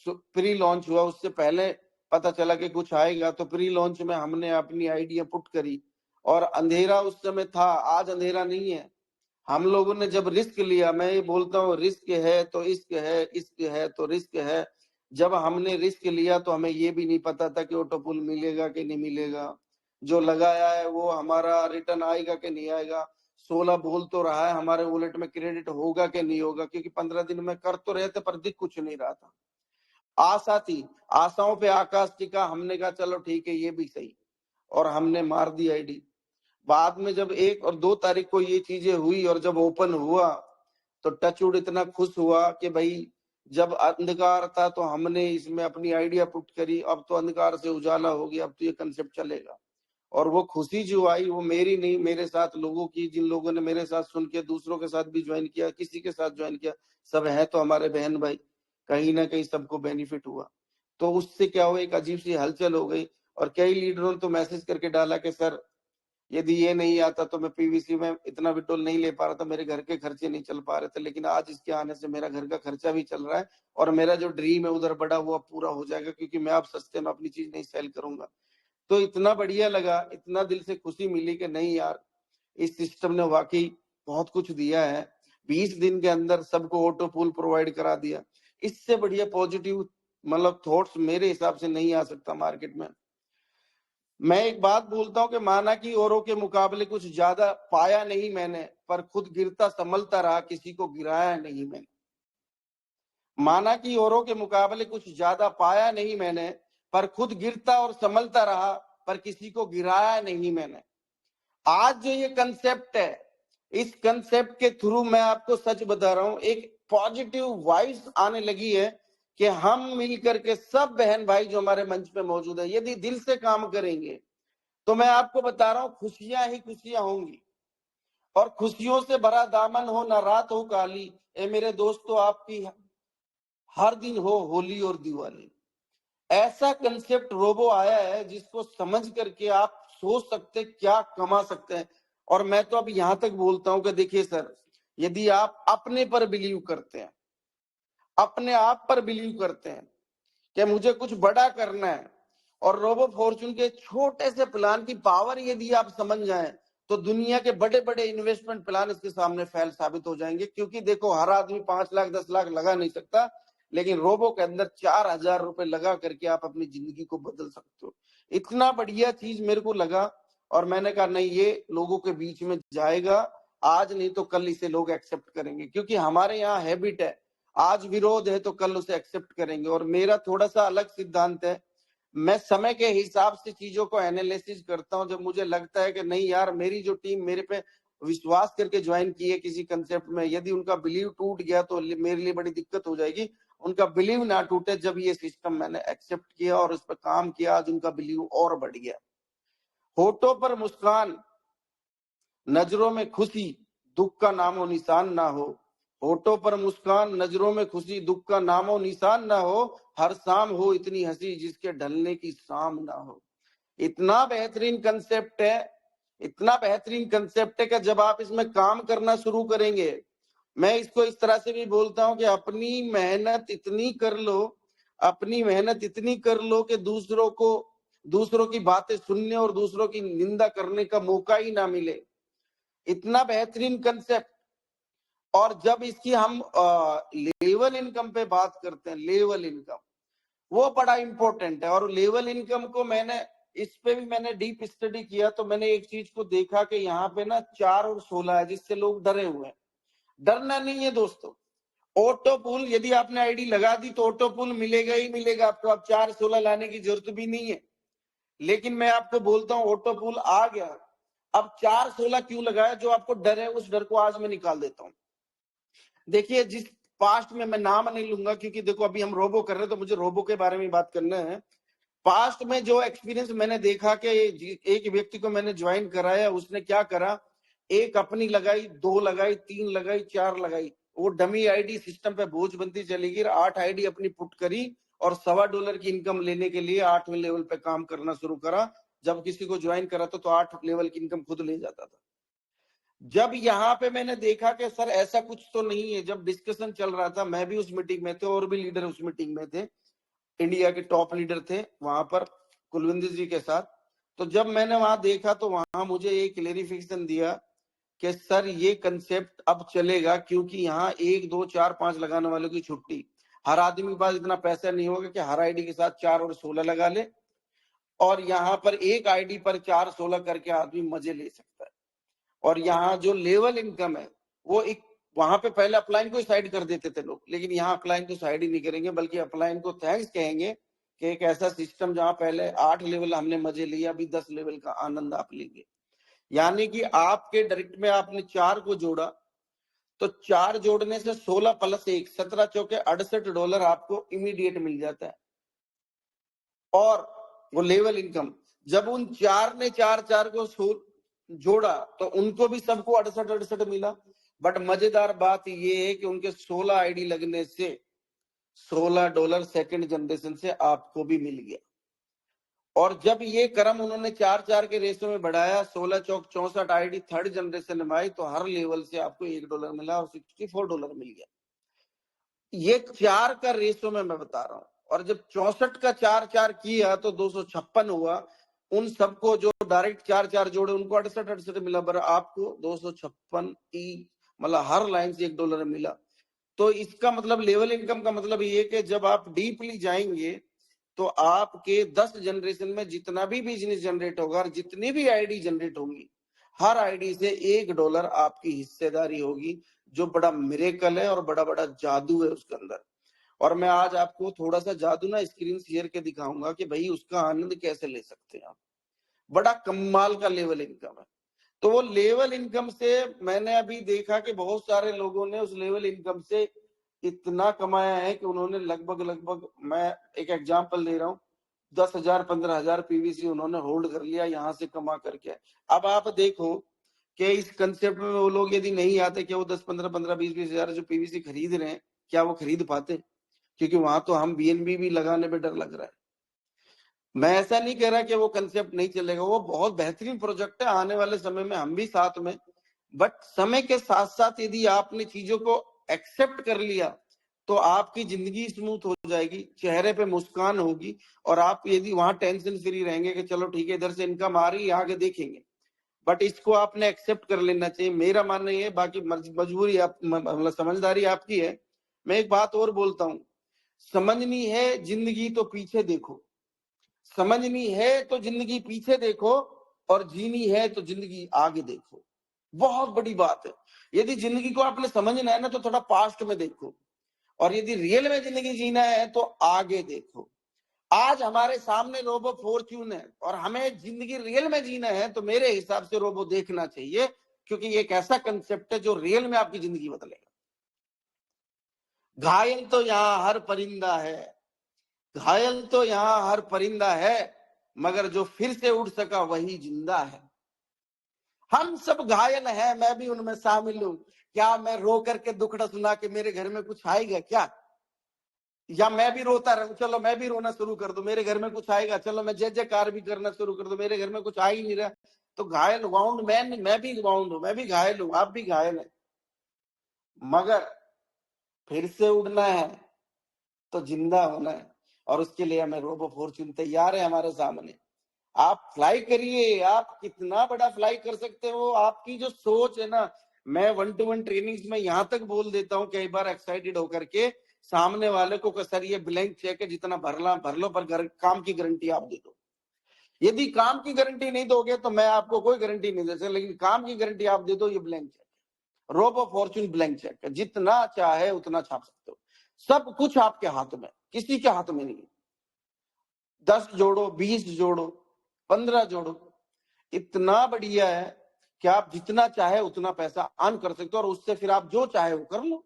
प्री लॉन्च हुआ उससे पहले पता चला कि कुछ आएगा, तो प्री लॉन्च में हमने अपनी आइडिया पुट करी और अंधेरा उस समय था, आज अंधेरा नहीं है। हम लोगों ने जब रिस्क लिया, मैं ये बोलता हूँ रिस्क है तो इश्क है, इश्क है तो रिस्क है। जब हमने रिस्क लिया तो हमें ये भी नहीं पता था कि ऑटो पुल मिलेगा कि नहीं मिलेगा, जो लगाया है वो हमारा रिटर्न आएगा कि नहीं आएगा। 16 बोल तो रहा है, हमारे वॉलेट में क्रेडिट होगा कि नहीं होगा, क्योंकि 15 दिन में कर तो रहे थे पर दिख कुछ नहीं रहा था। आशा थी, आशाओं पे आकाश टिका, हमने कहा चलो ठीक है ये भी सही, और हमने मार दी आईडी। बाद में जब 1 और 2 तारीख को ये चीजें हुई और जब ओपन हुआ तो टचवुड इतना खुश हुआ कि भाई जब अंधकार था तो हमने इसमें अपनी आइडिया पुट करी, अब तो अंधकार से उजाला हो गया, अब तो ये कंसेप्ट चलेगा। और वो खुशी जो आई वो मेरी नहीं, मेरे साथ लोगों की, जिन लोगों ने मेरे साथ सुन के दूसरों के साथ भी ज्वाइन किया, किसी के साथ ज्वाइन किया, सब है तो हमारे बहन भाई, कहीं ना कहीं सबको बेनिफिट हुआ। तो उससे क्या हुआ, एक अजीब सी हलचल हो गई और कई लीडरों ने तो मैसेज करके डाला कि सर यदि ये नहीं आता तो मैं पीवीसी में इतना विड्रॉल नहीं ले पा रहा था, मेरे घर के खर्चे नहीं चल पा रहे थे, लेकिन आज इसके आने से मेरा घर का खर्चा भी चल रहा है और मेरा जो ड्रीम है उधर बड़ा हुआ पूरा हो जाएगा, क्योंकि मैं अब सस्ते में अपनी चीज नहीं सेल करूंगा। तो इतना बढ़िया लगा, इतना दिल से खुशी मिली कि नहीं यार, इस सिस्टम ने वाकई बहुत कुछ दिया है। 20 दिन के अंदर सबको ऑटो पूल प्रोवाइड करा दिया। इससे बढ़िया पॉजिटिव मतलब थॉट्स मेरे हिसाब से नहीं आ सकता मार्केट में। मैं एक बात बोलता हूँ कि माना कि औरों के मुकाबले कुछ ज्यादा पाया नहीं मैंने, पर खुद गिरता संभलता रहा, किसी को गिराया नहीं मैंने। माना कि औरों के मुकाबले कुछ ज्यादा पाया नहीं मैंने, पर खुद गिरता और संभलता रहा, पर किसी को गिराया नहीं मैंने। आज जो ये कंसेप्ट है, इस कंसेप्ट के थ्रू मैं आपको सच बता रहा हूं, एक पॉजिटिव वाइब्स आने लगी है कि हम मिलकर के सब बहन भाई जो हमारे मंच पे मौजूद है, यदि दिल से काम करेंगे तो मैं आपको बता रहा हूं खुशियां ही खुशियां होंगी। और खुशियों से भरा दामन हो, ना रात हो काली, ए मेरे दोस्तों आपकी हर दिन हो होली और दिवाली। ऐसा कंसेप्ट रोबो आया है जिसको समझ करके आप सोच सकते क्या कमा सकते हैं। और मैं तो अब यहां तक बोलता हूं कि देखिए सर, यदि आप अपने पर बिलीव करते हैं, अपने आप पर बिलीव करते हैं कि मुझे कुछ बड़ा करना है, और रोबो फॉर्चून के छोटे से प्लान की पावर यदि आप समझ जाएं तो दुनिया के बड़े बड़े इन्वेस्टमेंट प्लान इसके सामने फेल साबित हो जाएंगे। क्योंकि देखो हर आदमी 5 लाख 10 लाख लगा नहीं सकता, लेकिन रोबो के अंदर 4000 रुपए लगा करके आप अपनी जिंदगी को बदल सकते हो। इतना बढ़िया चीज मेरे को लगा और मैंने कहा नहीं, ये लोगों के बीच में जाएगा, आज नहीं तो कल इसे लोग एक्सेप्ट करेंगे। क्योंकि हमारे यहाँ हैबिट है, आज विरोध है तो कल उसे एक्सेप्ट करेंगे। और मेरा थोड़ा सा अलग सिद्धांत है, मैं समय के हिसाब से चीजों को एनालिसिस करता हूं। जब मुझे लगता है कि नहीं यार, मेरी जो टीम मेरे पे विश्वास करके ज्वाइन की है किसी कंसेप्ट में, यदि उनका बिलीव टूट गया तो मेरे लिए बड़ी दिक्कत हो जाएगी। उनका बिलीव ना टूटे, जब ये सिस्टम मैंने एक्सेप्ट किया और उस पर काम किया, आज उनका बिलीव और बढ़ गया। होठों पर मुस्कान, नजरों में खुशी, दुख का नामो निशान ना हो। होठों पर मुस्कान, नजरों में खुशी, दुख का नामो निशान ना हो। हर शाम हो इतनी हंसी जिसके ढलने की शाम ना हो। इतना बेहतरीन कंसेप्ट है, इतना बेहतरीन कंसेप्ट है कि जब आप इसमें काम करना शुरू करेंगे, मैं इसको इस तरह से भी बोलता हूं कि अपनी मेहनत इतनी कर लो, अपनी मेहनत इतनी कर लो कि दूसरों की बातें सुनने और दूसरों की निंदा करने का मौका ही ना मिले। इतना बेहतरीन कंसेप्ट। और जब इसकी हम लेवल इनकम पे बात करते हैं, लेवल इनकम वो बड़ा इंपॉर्टेंट है। और लेवल इनकम को मैंने इस पे भी मैंने डीप स्टडी किया, तो मैंने एक चीज को देखा कि यहाँ पे ना 4 और 16 है, जिससे लोग डरे हुए हैं। डरना नहीं है दोस्तों, ऑटो पूल यदि आपने आईडी लगा दी तो ऑटो पूल मिलेगा ही मिलेगा आपको। अब 4-16 लाने की जरूरत भी नहीं है। लेकिन मैं आपको बोलता हूँ ऑटो पूल आ गया, अब 4-16 क्यों लगाया? जो आपको डर है उस डर को आज मैं निकाल देता हूँ। देखिए, जिस पास्ट में मैं नाम नहीं लूंगा क्योंकि देखो अभी हम रोबो कर रहे हैं तो मुझे रोबो के बारे में बात करना है। पास्ट में जो एक्सपीरियंस मैंने देखा कि एक व्यक्ति को मैंने ज्वाइन कराया, उसने क्या करा, एक अपनी लगाई, 2 लगाई, 3 लगाई, 4 लगाई, वो डमी आईडी सिस्टम पे बोझ बनती चली गई। 8 आईडी अपनी पुट करी और $1.25 की इनकम लेने के लिए 8वें लेवल पे काम करना शुरू करा। जब किसी को ज्वाइन करा तो 8 लेवल की इनकम खुद ले जाता था। जब यहाँ पे मैंने देखा कि सर ऐसा कुछ तो नहीं है, जब डिस्कशन चल रहा था, मैं भी उस मीटिंग में थे और भी लीडर उस मीटिंग में थे, इंडिया के टॉप लीडर थे वहां पर कुलविंदर जी के साथ। तो जब मैंने वहां देखा तो वहां मुझे ये क्लेरिफिकेशन दिया कि सर ये कंसेप्ट अब चलेगा, क्योंकि यहाँ 1 2 4 5 लगाने वालों की छुट्टी, हर आदमी के पास इतना पैसा नहीं होगा कि हर आईडी के साथ 4 और 16 लगा ले, और यहाँ पर एक आईडी पर 4 16 करके आदमी मजे ले सकता है। और यहाँ जो लेवल इनकम है वो एक, वहां पे पहले अपलाइन को साइड कर देते थे लोग, लेकिन यहाँ अपलाइन को साइड ही नहीं करेंगे, बल्कि अपलाइन को थैंक्स कहेंगे कि एक ऐसा सिस्टम जहां पहले 8 लेवल हमने मजे लिए, अभी 10 लेवल का आनंद आप लेंगे। यानी कि आपके डायरेक्ट में आपने 4 को जोड़ा, तो 4 जोड़ने से 16 + 1 17 चौके $68 आपको इमीडिएट मिल जाता है। और वो लेवल इनकम, जब उन 4 ने 4 को जोड़ा तो उनको भी सबको 68 मिला। बट मजेदार बात ये है कि उनके 16 आईडी लगने से $16 सेकंड जनरेशन से आपको भी मिल गया। और जब ये क्रम उन्होंने 4 के रेशो में बढ़ाया, 16 चौक 64 आईडी थर्ड जनरेशन में आई, तो हर लेवल से आपको $1 मिला और $64 मिल गया। ये 4 का रेशो में मैं बता रहा हूं। और जब 64 का 4 किया तो 256 हुआ। उन सबको जो डायरेक्ट 4 जोड़े उनको 68 मिला, पर आपको 256 मतलब हर लाइन से $1 मिला। तो इसका मतलब लेवल इनकम का मतलब ये कि जब आप डीपली जाएंगे तो आपके 10 जनरेशन में जितना भी बिजनेस जनरेट होगा और जितनी भी आईडी जनरेट होंगी, हर आईडी से $1 आपकी हिस्सेदारी होगी, जो बड़ा मिरेकल है और बड़ा बड़ा जादू है उसके अंदर। और मैं आज आपको थोड़ा सा जादू ना स्क्रीन शेयर के दिखाऊंगा कि भाई उसका आनंद कैसे ले सकते हैं आप। बड़ा कमाल का लेवल इनकम है। तो वो लेवल इनकम से मैंने अभी देखा कि बहुत सारे लोगों ने उस लेवल इनकम से इतना कमाया है कि उन्होंने लगभग, मैं एक एग्जांपल दे रहा हूँ, 10,000 15,000 पीवीसी उन्होंने होल्ड कर लिया यहाँ से कमा करके। अब आप देखो कि इस कंसेप्ट में वो लोग यदि नहीं आते, क्या वो 10 15 15 20 हजार जो पीवीसी खरीद रहे हैं, क्या वो खरीद पाते? क्योंकि वहां तो हम बीएनबी भी लगाने में डर लग रहा है। मैं ऐसा नहीं कह रहा कि वो कंसेप्ट नहीं चलेगा, वो बहुत बेहतरीन प्रोजेक्ट है, आने वाले समय में हम भी साथ में। बट समय के साथ साथ यदि आपने चीजों को एक्सेप्ट कर लिया तो आपकी जिंदगी स्मूथ हो जाएगी, चेहरे पे मुस्कान होगी, और आप यदि वहां टेंशन फ्री रहेंगे कि चलो ठीक है इधर से इनकम आ रही है आगे देखेंगे। बट इसको आपने एक्सेप्ट कर लेना चाहिए, मेरा मानना ये। बाकी मजबूरी आप मतलब समझदारी आपकी है। मैं एक बात और बोलता हूँ, समझनी है जिंदगी तो पीछे देखो, समझनी है तो जिंदगी पीछे देखो, और जीनी है तो जिंदगी आगे देखो। बहुत बड़ी बात है। यदि जिंदगी को आपने समझना है ना तो थोड़ा पास्ट में देखो, और यदि रियल में जिंदगी जीना है तो आगे देखो। आज हमारे सामने रोबो फॉर्च्यून है और हमें जिंदगी रियल में जीना है, तो मेरे हिसाब से रोबो देखना चाहिए, क्योंकि ये एक ऐसा कंसेप्ट है जो रियल में आपकी जिंदगी बदलेगा। घायल तो यहाँ हर परिंदा है, घायल तो यहाँ हर परिंदा है, मगर जो फिर से उड़ सका वही जिंदा है। हम सब घायल हैं, मैं भी उनमें शामिल हूं। क्या मैं रो करके दुखड़ा सुना के मेरे घर में कुछ आएगा क्या? या मैं भी रोता रहूं, चलो मैं भी रोना शुरू कर दूं, मेरे घर में कुछ आएगा? चलो मैं जय जयकार भी करना शुरू कर दूं, मेरे घर में कुछ आ ही नहीं रहा। तो घायल वाउंड मैन, मैं भी वाउंड हूं, मैं भी घायल हूं, आप भी घायल हैं। मगर फिर से उड़ना है तो जिंदा होना है, और उसके लिए हमें रोबो फॉर्च्यून तैयार है हमारे सामने। आप फ्लाई करिए, आप कितना बड़ा फ्लाई कर सकते हो, आपकी जो सोच है ना। मैं 1-to-1 ट्रेनिंग्स में यहां तक बोल देता हूं कई बार एक्साइटेड होकर के सामने वाले को, सर ये ब्लैंक चेक है, जितना भर लो, पर काम की गारंटी आप दे दो। यदि काम की गारंटी नहीं दोगे तो मैं आपको कोई गारंटी नहीं दे सकता, लेकिन काम की गारंटी आप दे दो, ये ब्लैंक चेक है। रोबो फॉर्च्यून ब्लैंक चेक है, जितना चाहे उतना छाप सकते हो, सब कुछ आपके हाथ में, किसी के हाथ में नहीं। 10 जोड़ो, 20 जोड़ो, 15 जोड़ो, इतना बढ़िया है कि आप जितना चाहे उतना पैसा अर्न कर सकते हो, और उससे फिर आप जो चाहे वो कर लो।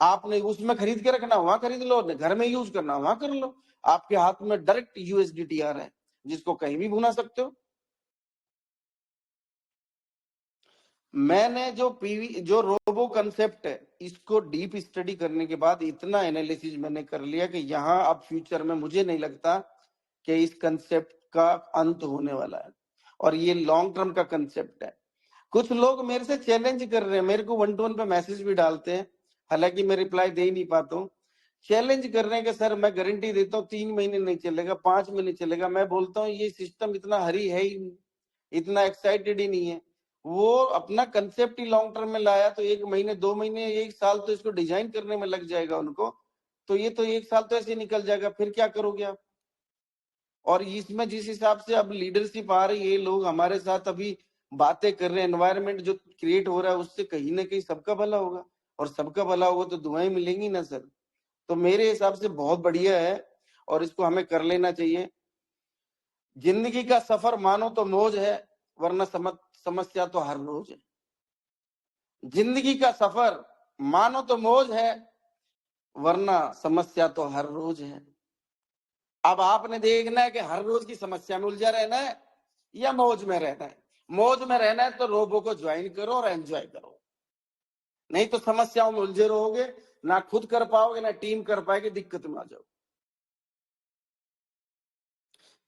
आपने उसमें खरीद के रखना वहां खरीद लो, घर में यूज करना वहां कर लो। आपके हाथ में डायरेक्ट यूएसडीटी आ रहा है, जिसको कहीं भी भुना सकते हो। मैंने जो रोबो कंसेप्ट है, इसको डीप स्टडी करने के बाद इतना एनालिसिस मैंने कर लिया कि यहाँ अब फ्यूचर में मुझे नहीं लगता कि इस कंसेप्ट का अंत होने वाला है, और ये लॉन्ग टर्म का कंसेप्ट है। कुछ लोग मेरे से चैलेंज कर रहे हैं, मेरे को 1 to 1 पे मैसेज भी डालते हैं, हालांकि मैं रिप्लाई दे ही नहीं पाता हूँ। चैलेंज कर रहे हैं कि सर मैं गारंटी देता हूँ 3 महीने नहीं चलेगा, 5 महीने चलेगा। मैं बोलता हूँ ये सिस्टम इतना हरी है ही, इतना एक्साइटेड ही नहीं है। वो अपना कंसेप्ट ही लॉन्ग टर्म में लाया तो 1 महीने 2 महीने 1 साल तो इसको डिजाइन करने में लग जाएगा उनको, तो ये तो 1 साल तो ऐसे निकल जाएगा, फिर क्या करोगे आप? और इसमें जिस हिसाब से अब लीडरशिप आ रही है, लोग हमारे साथ अभी बातें कर रहे हैं, एनवायरनमेंट जो क्रिएट हो रहा है उससे कहीं ना कहीं सबका भला होगा, और सबका भला होगा तो दुआएं मिलेंगी ना सर। तो मेरे हिसाब से बहुत बढ़िया है और इसको हमें कर लेना चाहिए। जिंदगी का सफर मानो तो मौज है, वरना समस्या तो हर रोज है। जिंदगी का सफर मानो तो मौज है, वरना समस्या तो हर रोज है। अब आपने देखना है कि हर रोज की समस्या में उलझा रहना है या मौज में रहना है। मौज में रहना है तो रोबो को ज्वाइन करो और एंजॉय करो, नहीं तो समस्याओं में उलझे रहोगे, ना खुद कर पाओगे ना टीम कर पाएगी, दिक्कत में आ जाओ।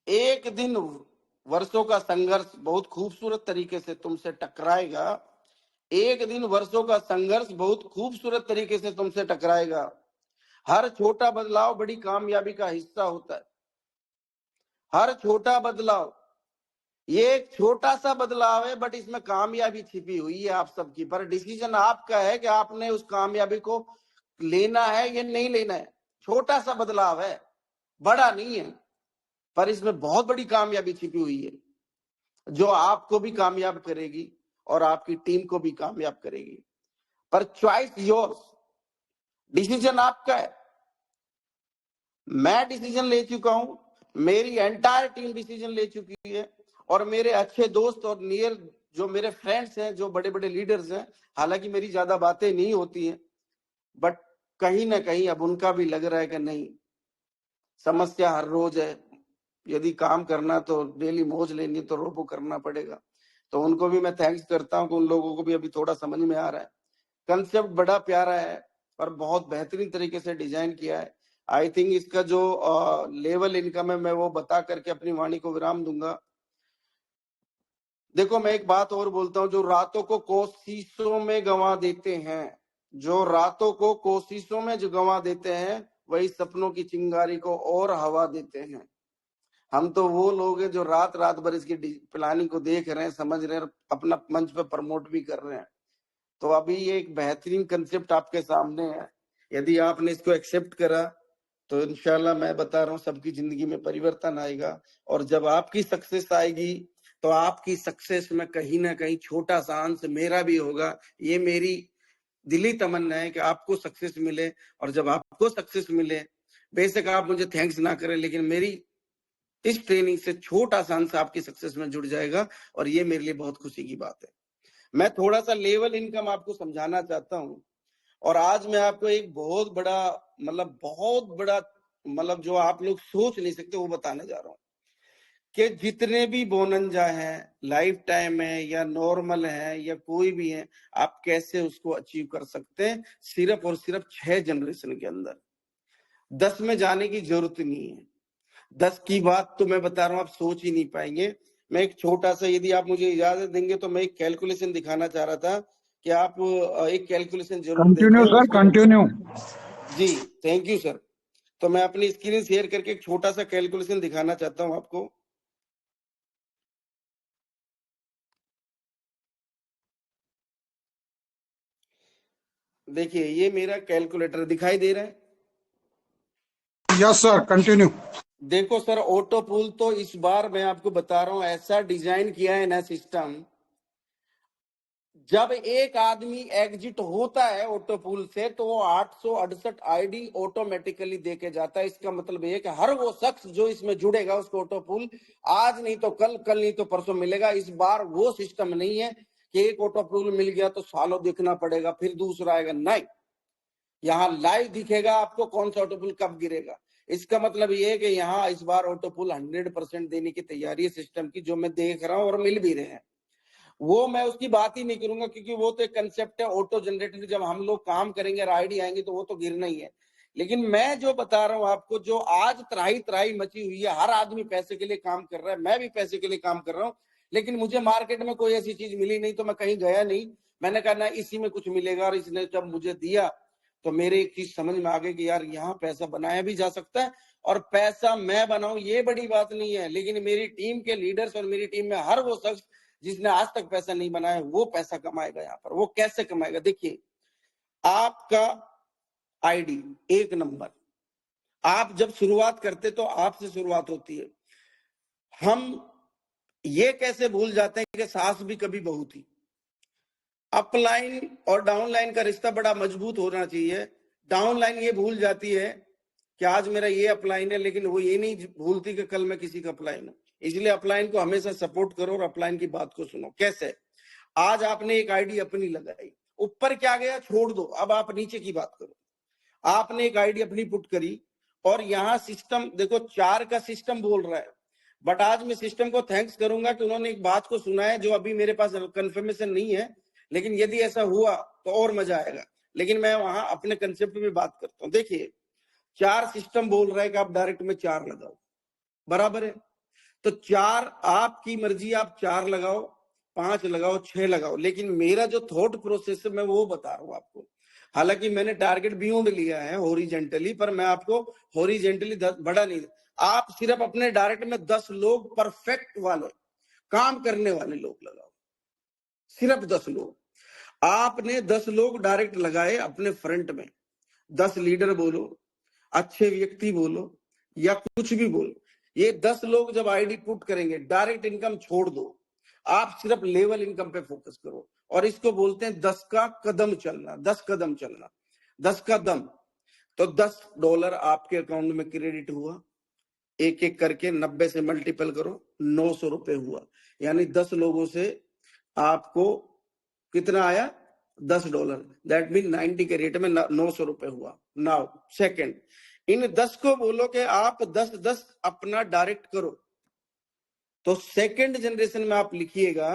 एक दिन वर्षों का संघर्ष बहुत खूबसूरत तरीके से तुमसे टकराएगा। एक दिन वर्षों का संघर्ष बहुत खूबसूरत तरीके से तुमसे टकराएगा। हर छोटा बदलाव बड़ी कामयाबी का हिस्सा होता है। हर छोटा बदलाव, ये एक छोटा सा बदलाव है बट इसमें कामयाबी छिपी हुई है आप सबकी, पर डिसीजन आपका है कि आपने उस कामयाबी को लेना है या नहीं लेना है। छोटा सा बदलाव है, बड़ा नहीं है, पर इसमें बहुत बड़ी कामयाबी छिपी हुई है जो आपको भी कामयाब करेगी और आपकी टीम को भी कामयाब करेगी। पर चॉइस योर्स, डिसीजन आपका है। मैं डिसीजन ले चुका हूं, मेरी एंटायर टीम डिसीजन ले चुकी है, और मेरे अच्छे दोस्त और नियर जो मेरे फ्रेंड्स हैं, जो बड़े बड़े लीडर्स हैं, हालांकि मेरी ज्यादा बातें नहीं होती हैं, बट कहीं ना कहीं अब उनका भी लग रहा है कि नहीं, समस्या हर रोज है, यदि काम करना तो डेली मौज लेनी तो रोबो करना पड़ेगा। तो उनको भी मैं थैंक्स करता हूं कि उन लोगों को भी अभी थोड़ा समझ में आ रहा है। कंसेप्ट बड़ा प्यारा है और बहुत बेहतरीन तरीके से डिजाइन किया है। आई थिंक इसका जो लेवल इनकम है मैं वो बता करके अपनी वाणी को विराम दूंगा। देखो मैं एक बात और बोलता हूँ, जो रातों को कोशिशों में गंवा देते हैं, जो रातों को कोशिशों में जो गंवा देते हैं, वही सपनों की चिंगारी को और हवा देते हैं। हम तो वो लोग हैं जो रात रात भर इसकी प्लानिंग को देख रहे हैं, समझ रहे हैं, अपना मंच पे प्रमोट भी कर रहे हैं। तो अभी ये एक बेहतरीन कंसेप्ट आपके सामने है, यदि आपने इसको एक्सेप्ट करा तो इंशाल्लाह मैं बता रहा हूँ सबकी जिंदगी में परिवर्तन आएगा। और जब आपकी सक्सेस आएगी तो आपकी सक्सेस में कहीं ना कहीं छोटा सा अंश मेरा भी होगा। ये मेरी दिली तमन्ना है कि आपको सक्सेस मिले, और जब आपको सक्सेस मिले, बेशक आप मुझे थैंक्स ना करें, लेकिन मेरी इस ट्रेनिंग से छोटा सा अंश आपकी सक्सेस में जुड़ जाएगा, और ये मेरे लिए बहुत खुशी की बात है। मैं थोड़ा सा लेवल इनकम आपको समझाना चाहता हूँ, और आज मैं आपको एक बहुत बड़ा जो आप लोग सोच नहीं सकते वो बताने जा रहा हूँ कि जितने भी बोनंजा हैं, लाइफ टाइम है या नॉर्मल है या कोई भी है, आप कैसे उसको अचीव कर सकते हैं सिर्फ और सिर्फ 6 जनरेशन के अंदर। 10 में जाने की जरूरत नहीं है। 10 की बात तो मैं बता रहा हूँ, आप सोच ही नहीं पाएंगे। मैं एक छोटा सा, यदि आप मुझे इजाजत देंगे तो मैं एक कैलकुलेशन दिखाना चाह रहा था कि आप एक कैलकुलेशन जरूर कंटिन्यू देखें। Sir, continue. जी थैंक यू सर। तो मैं अपनी स्क्रीन शेयर करके एक छोटा सा कैलकुलेशन दिखाना चाहता हूं आपको। देखिए ये मेरा कैलकुलेटर दिखाई दे रहा है। Yes sir, continue. देखो सर, ऑटो पूल तो इस बार मैं आपको बता रहा हूं ऐसा डिजाइन किया है ना सिस्टम, जब एक आदमी एग्जिट होता है ऑटो पूल से तो वो 868 आईडी ऑटोमेटिकली देके जाता है। इसका मतलब ये कि हर वो शख्स जो इसमें जुड़ेगा उसको ऑटो पूल आज नहीं तो कल, कल नहीं तो परसों मिलेगा। इस बार वो सिस्टम नहीं है कि एक ऑटो पूल मिल गया तो सालों देखना पड़ेगा फिर दूसरा आएगा, नहीं, यहाँ लाइव दिखेगा आपको कौन सा ऑटो पुल कब गिरेगा। इसका मतलब ये है कि यहाँ इस बार ऑटो पुल 100% देने की तैयारी है सिस्टम की, जो मैं देख रहा हूँ और मिल भी रहे हैं। वो मैं उसकी बात ही नहीं करूंगा क्योंकि वो तो एक कंसेप्ट है ऑटो जनरेटेड, जब हम लोग काम करेंगे और आईडी आएंगे तो वो तो गिरना ही है। लेकिन मैं जो बता रहा हूँ आपको, जो आज त्राही त्राही मची हुई है, हर आदमी पैसे के लिए काम कर रहा है, मैं भी पैसे के लिए काम कर रहा हूँ, लेकिन मुझे मार्केट में कोई ऐसी चीज मिली नहीं तो मैं कहीं गया नहीं। मैंने कहा ना इसी में कुछ मिलेगा, और इसने जब मुझे दिया तो मेरे एक चीज समझ में आ गई कि यार यहाँ पैसा बनाया भी जा सकता है, और पैसा मैं बनाऊं ये बड़ी बात नहीं है, लेकिन मेरी टीम के लीडर्स और मेरी टीम में हर वो शख्स जिसने आज तक पैसा नहीं बनाया वो पैसा कमाएगा यहाँ पर। वो कैसे कमाएगा? देखिए, आपका आईडी एक नंबर, आप जब शुरुआत करते तो आपसे शुरुआत होती है। हम ये कैसे भूल जाते हैं कि सास भी कभी बहू थी। अपलाइन और डाउनलाइन का रिश्ता बड़ा मजबूत होना चाहिए। डाउनलाइन ये भूल जाती है कि आज मेरा ये अपलाइन है, लेकिन वो ये नहीं भूलती कि कल मैं किसी का अपलाइन हूं। इसलिए अपलाइन को हमेशा सपोर्ट करो और अपलाइन की बात को सुनो। कैसे? आज आपने एक आईडी अपनी लगाई, ऊपर क्या गया छोड़ दो, अब आप नीचे की बात करो। आपने एक आईडी अपनी पुट करी और यहाँ सिस्टम देखो 4 का सिस्टम बोल रहा है, बट आज मैं सिस्टम को थैंक्स करूंगा कि उन्होंने एक बात को सुना है जो अभी मेरे पास कंफर्मेशन नहीं है, लेकिन यदि ऐसा हुआ तो और मजा आएगा। लेकिन मैं वहां अपने कंसेप्ट में बात करता हूँ। देखिए, 4 सिस्टम बोल रहा है कि आप डायरेक्ट में 4 लगाओ, बराबर है? तो 4 आपकी मर्जी, आप 4 लगाओ, 5 लगाओ, 6 लगाओ, लेकिन मेरा जो थॉट प्रोसेस है मैं वो बता रहा हूं आपको। हालांकि मैंने टारगेट बियॉन्ड लिया है हॉरिजेंटली, पर मैं आपको हॉरिजेंटली बड़ा नहीं। आप सिर्फ अपने डायरेक्ट में 10 लोग परफेक्ट वाले काम करने वाले लोग लगाओ, सिर्फ 10 लोग। आपने 10 लोग डायरेक्ट लगाए अपने फ्रंट में, 10 लीडर बोलो, अच्छे व्यक्ति बोलो या कुछ भी बोलो, ये 10 लोग जब आईडी पुट करेंगे, डायरेक्ट इनकम छोड़ दो, आप सिर्फ लेवल इनकम पे फोकस करो। और इसको बोलते हैं 10 का कदम चलना, 10 कदम चलना, 10 का दम। तो $10 आपके अकाउंट में क्रेडिट हुआ, एक एक करके 90 से मल्टीपल करो, $900 हुआ। यानी 10 लोगों से आपको कितना आया? $10। दैट मीन 90 के रेट में $900 हुआ। नाउ सेकंड, इन 10 को बोलो कि आप 10-10 अपना डायरेक्ट करो। तो सेकंड जनरेशन में आप लिखिएगा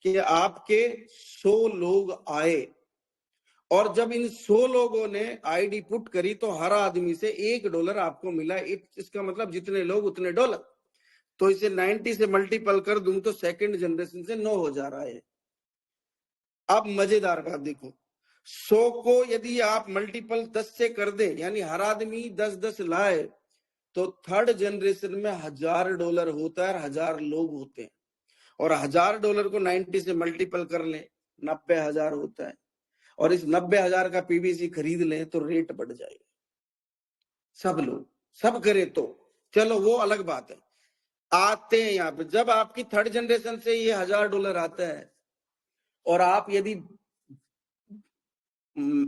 कि आपके 100 लोग आए, और जब इन 100 लोगों ने आईडी पुट करी तो हर आदमी से $1 आपको मिला। इसका मतलब जितने लोग उतने डॉलर। तो इसे 90 से मल्टीपल कर दूं तो सेकंड जनरेशन से 9 हो जा रहा है। अब मजेदार बात देखो, 100 को यदि आप मल्टीपल 10 से कर दे, यानी हर आदमी 10-10 लाए, तो थर्ड जनरेशन में $1000 होता है, 1000 लोग होते हैं। और $1000 को 90 से मल्टीपल कर लें, 90,000 होता है। और इस 90,000 का पीबीसी खरीद लें तो रेट बढ़ जाएगा। सब लोग सब करे तो चलो वो अलग बात है। आते हैं यहाँ पे, जब आपकी थर्ड जनरेशन से ये $1000 आता है, और आप यदि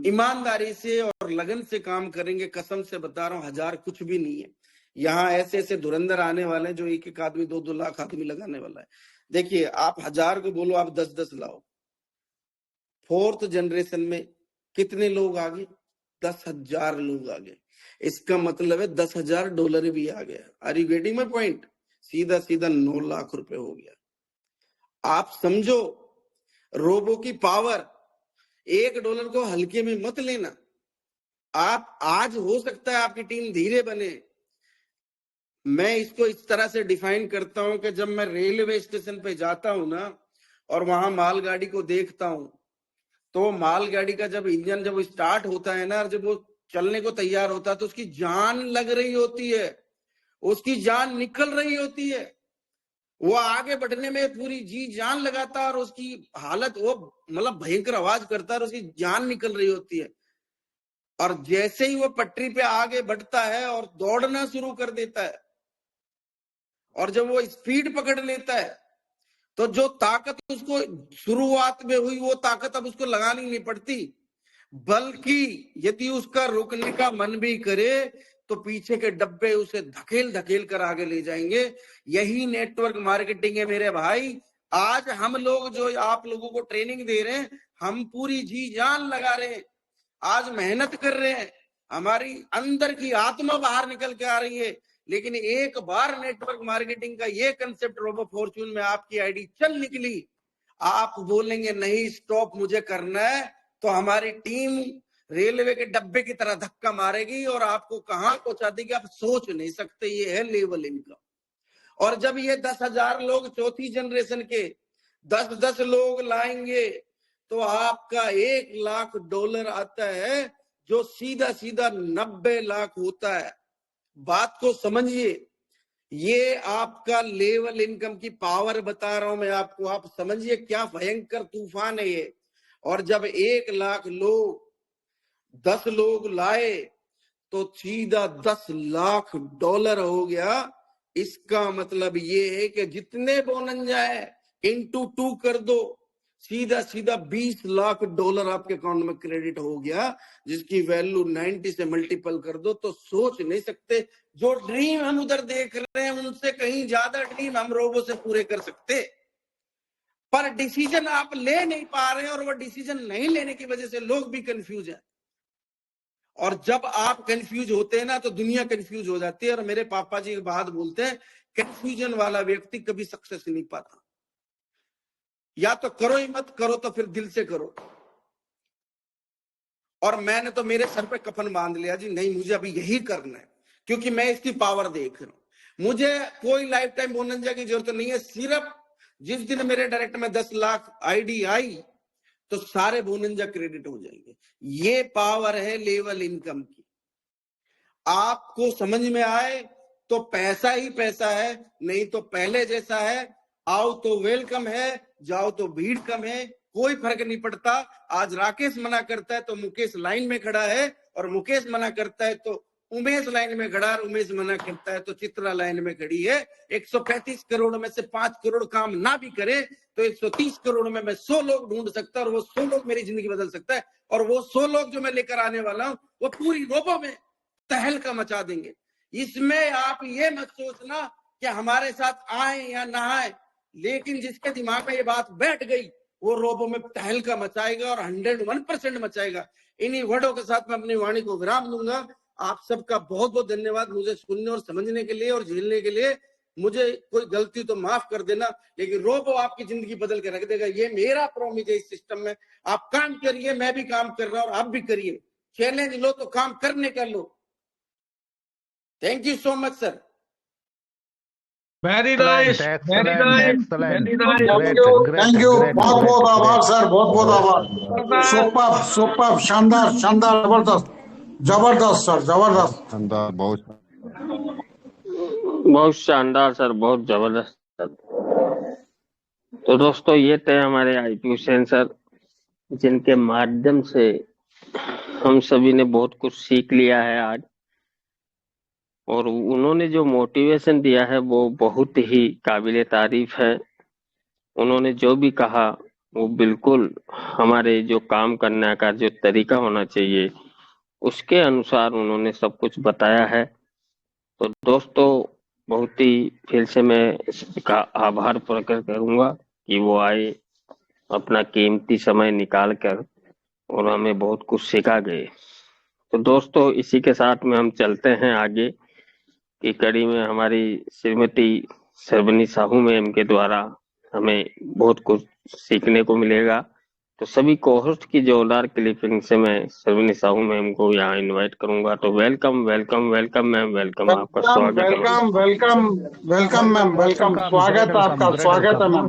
ईमानदारी से और लगन से काम करेंगे, कसम से बता रहा हूं, 1000 कुछ भी नहीं है। यहाँ ऐसे ऐसे धुरंधर आने वाले हैं जो एक एक आदमी 2-2 लाख आदमी लगाने वाला है। देखिए, आप 1000 को बोलो आप 10-10 लाओ, फोर्थ जनरेशन में कितने लोग आ गए? 10,000 लोग आ गए। इसका मतलब है $10,000 भी आ गया। Are you getting my point? सीधा सीधा 9 लाख रुपए हो गया। आप समझो रोबो की पावर। $1 को हल्के में मत लेना। आप आज हो सकता है आपकी टीम धीरे बने। मैं इसको इस तरह से डिफाइन करता हूं कि जब मैं रेलवे स्टेशन पे जाता हूं ना, और वहां मालगाड़ी को देखता हूं, तो मालगाड़ी का जब इंजन जब स्टार्ट होता है ना, और जब वो चलने को तैयार होता है, तो उसकी जान लग रही होती है, उसकी जान निकल रही होती है, वो आगे बढ़ने में पूरी जी जान लगाता है, और उसकी हालत वो मतलब भयंकर आवाज करता है और उसकी जान निकल रही होती है। और जैसे ही वो पटरी पे आगे बढ़ता है और दौड़ना शुरू कर देता है, और जब वो स्पीड पकड़ लेता है, तो जो ताकत उसको शुरुआत में हुई वो ताकत अब उसको लगानी नहीं पड़ती, बल्कि यदि उसका रुकने का मन भी करे तो पीछे के डब्बे उसे धकेल धकेल कर आगे ले जाएंगे। यही नेटवर्क मार्केटिंग है मेरे भाई। आज हम लोग जो आप लोगों को ट्रेनिंग दे रहे हैं, हम पूरी जी जान लगा रहे हैं, आज मेहनत कर रहे हैं, हमारी अंदर की आत्मा बाहर निकल के आ रही है। लेकिन एक बार नेटवर्क मार्केटिंग का ये कंसेप्ट रोबो फॉर्च्यून में आपकी आईडी चल निकली, आप बोलेंगे नहीं स्टॉप मुझे करना है, तो हमारी टीम रेलवे के डब्बे की तरह धक्का मारेगी और आपको कहां पहुंचा देगी आप सोच नहीं सकते। ये है लेवल इनकम। और जब ये 10,000 लोग चौथी जनरेशन के 10-10 लोग लाएंगे तो आपका $1 लाख आता है, जो सीधा सीधा 90 लाख होता है। बात को समझिए, ये आपका लेवल इनकम की पावर बता रहा हूं मैं आपको, आप समझिए क्या भयंकर तूफान है ये। और जब 1 लाख लोग 10 लोग लाए तो सीधा $10 लाख हो गया। इसका मतलब ये है कि जितने बोनंजा है इंटू 2 कर दो, सीधा सीधा $20 लाख आपके अकाउंट में क्रेडिट हो गया, जिसकी वैल्यू 90 से मल्टीपल कर दो तो सोच नहीं सकते। जो ड्रीम हम उधर देख रहे हैं उनसे कहीं ज्यादा ड्रीम हम रोबो से पूरे कर सकते, पर डिसीजन आप ले नहीं पा रहे हैं, और वो डिसीजन नहीं लेने की वजह से लोग भी कंफ्यूज हैं। और जब आप कंफ्यूज होते हैं ना तो दुनिया कंफ्यूज हो जाती है। और मेरे पापा जी एक बात बोलते हैं, कंफ्यूजन वाला व्यक्ति कभी सक्सेस नहीं पाता। या तो करो ही मत, करो तो फिर दिल से करो। और मैंने तो मेरे सर पे कफन बांध लिया जी, नहीं मुझे अभी यही करना है, क्योंकि मैं इसकी पावर देख रहा हूं। मुझे कोई लाइफ टाइम बोनंजा की जरूरत नहीं है, सिर्फ जिस दिन मेरे डायरेक्ट में 10 लाख आईडी आई तो सारे बोनंजा क्रेडिट हो जाएंगे। ये पावर है लेवल इनकम की। आपको समझ में आए तो पैसा ही पैसा है, नहीं तो पहले जैसा है। आओ तो वेलकम है, जाओ तो भीड़ कम है, कोई फर्क नहीं पड़ता। आज राकेश मना करता है तो मुकेश लाइन में खड़ा है, और मुकेश मना करता है तो उमेश लाइन में खड़ा है, और उमेश मना करता है तो चित्रा लाइन में खड़ी है। 135 करोड़ में से 5 करोड़ काम ना भी करे तो 130 करोड़ में मैं 100 लोग ढूंढ सकता, और वो 100 लोग मेरी जिंदगी बदल सकता है। और वो 100 लोग जो मैं लेकर आने वाला हूं वो पूरी रोबो में तहलका मचा देंगे। इसमें आप ये मत सोचना कि हमारे साथ आए या ना आए, लेकिन जिसके दिमाग में ये बात बैठ गई वो रोबो में तहलका मचाएगा, और 101% मचाएगा। इन्हीं वर्डों के साथ मैं अपनी वाणी को विराम दूंगा। आप सबका बहुत बहुत धन्यवाद मुझे सुनने और समझने के लिए और झेलने के लिए। मुझे कोई गलती तो माफ कर देना, लेकिन रोबो आपकी जिंदगी बदल के रख देगा, ये मेरा प्रॉमिस है। इस सिस्टम में आप काम करिए, मैं भी काम कर रहा हूं और आप भी करिए। चैलेंज लो तो काम करने का लो। Thank you so much sir. Very nice, very nice, very nice. Thank you, बहुत बहुत आभार सर, बहुत बहुत आभार। सुपर सुपर, शानदार शानदार, जबरदस्त जबरदस्त सर, जबरदस्त। शानदार, बहुत शानदार सर, बहुत जबरदस्त सर। तो दोस्तों ये थे हमारे आईपीयू सेन सर, जिनके माध्यम से हम सभी ने बहुत कुछ सीख लिया है आज। और उन्होंने जो मोटिवेशन दिया है वो बहुत ही काबिले तारीफ है। उन्होंने जो भी कहा वो बिल्कुल हमारे जो काम करने का जो तरीका होना चाहिए उसके अनुसार उन्होंने सब कुछ बताया है। तो दोस्तों बहुत ही फिर से मैं इसका आभार प्रकट करूंगा कि वो आए, अपना कीमती समय निकाल कर, और हमें बहुत कुछ सिखा गए। तो दोस्तों इसी के साथ में हम चलते हैं आगे की कड़ी में। हमारी श्रीमती सर्वनी साहू मैम के द्वारा हमें बहुत कुछ सीखने को मिलेगा। तो सभी कोहोस्ट की जोरदार क्लिपिंग से मैं सर्वनी साहू मैम को यहाँ इनवाइट करूंगा। तो welcome welcome welcome ma'am, welcome, आपका स्वागत है। Welcome welcome welcome ma'am, welcome, स्वागत है आपका, स्वागत है ma'am.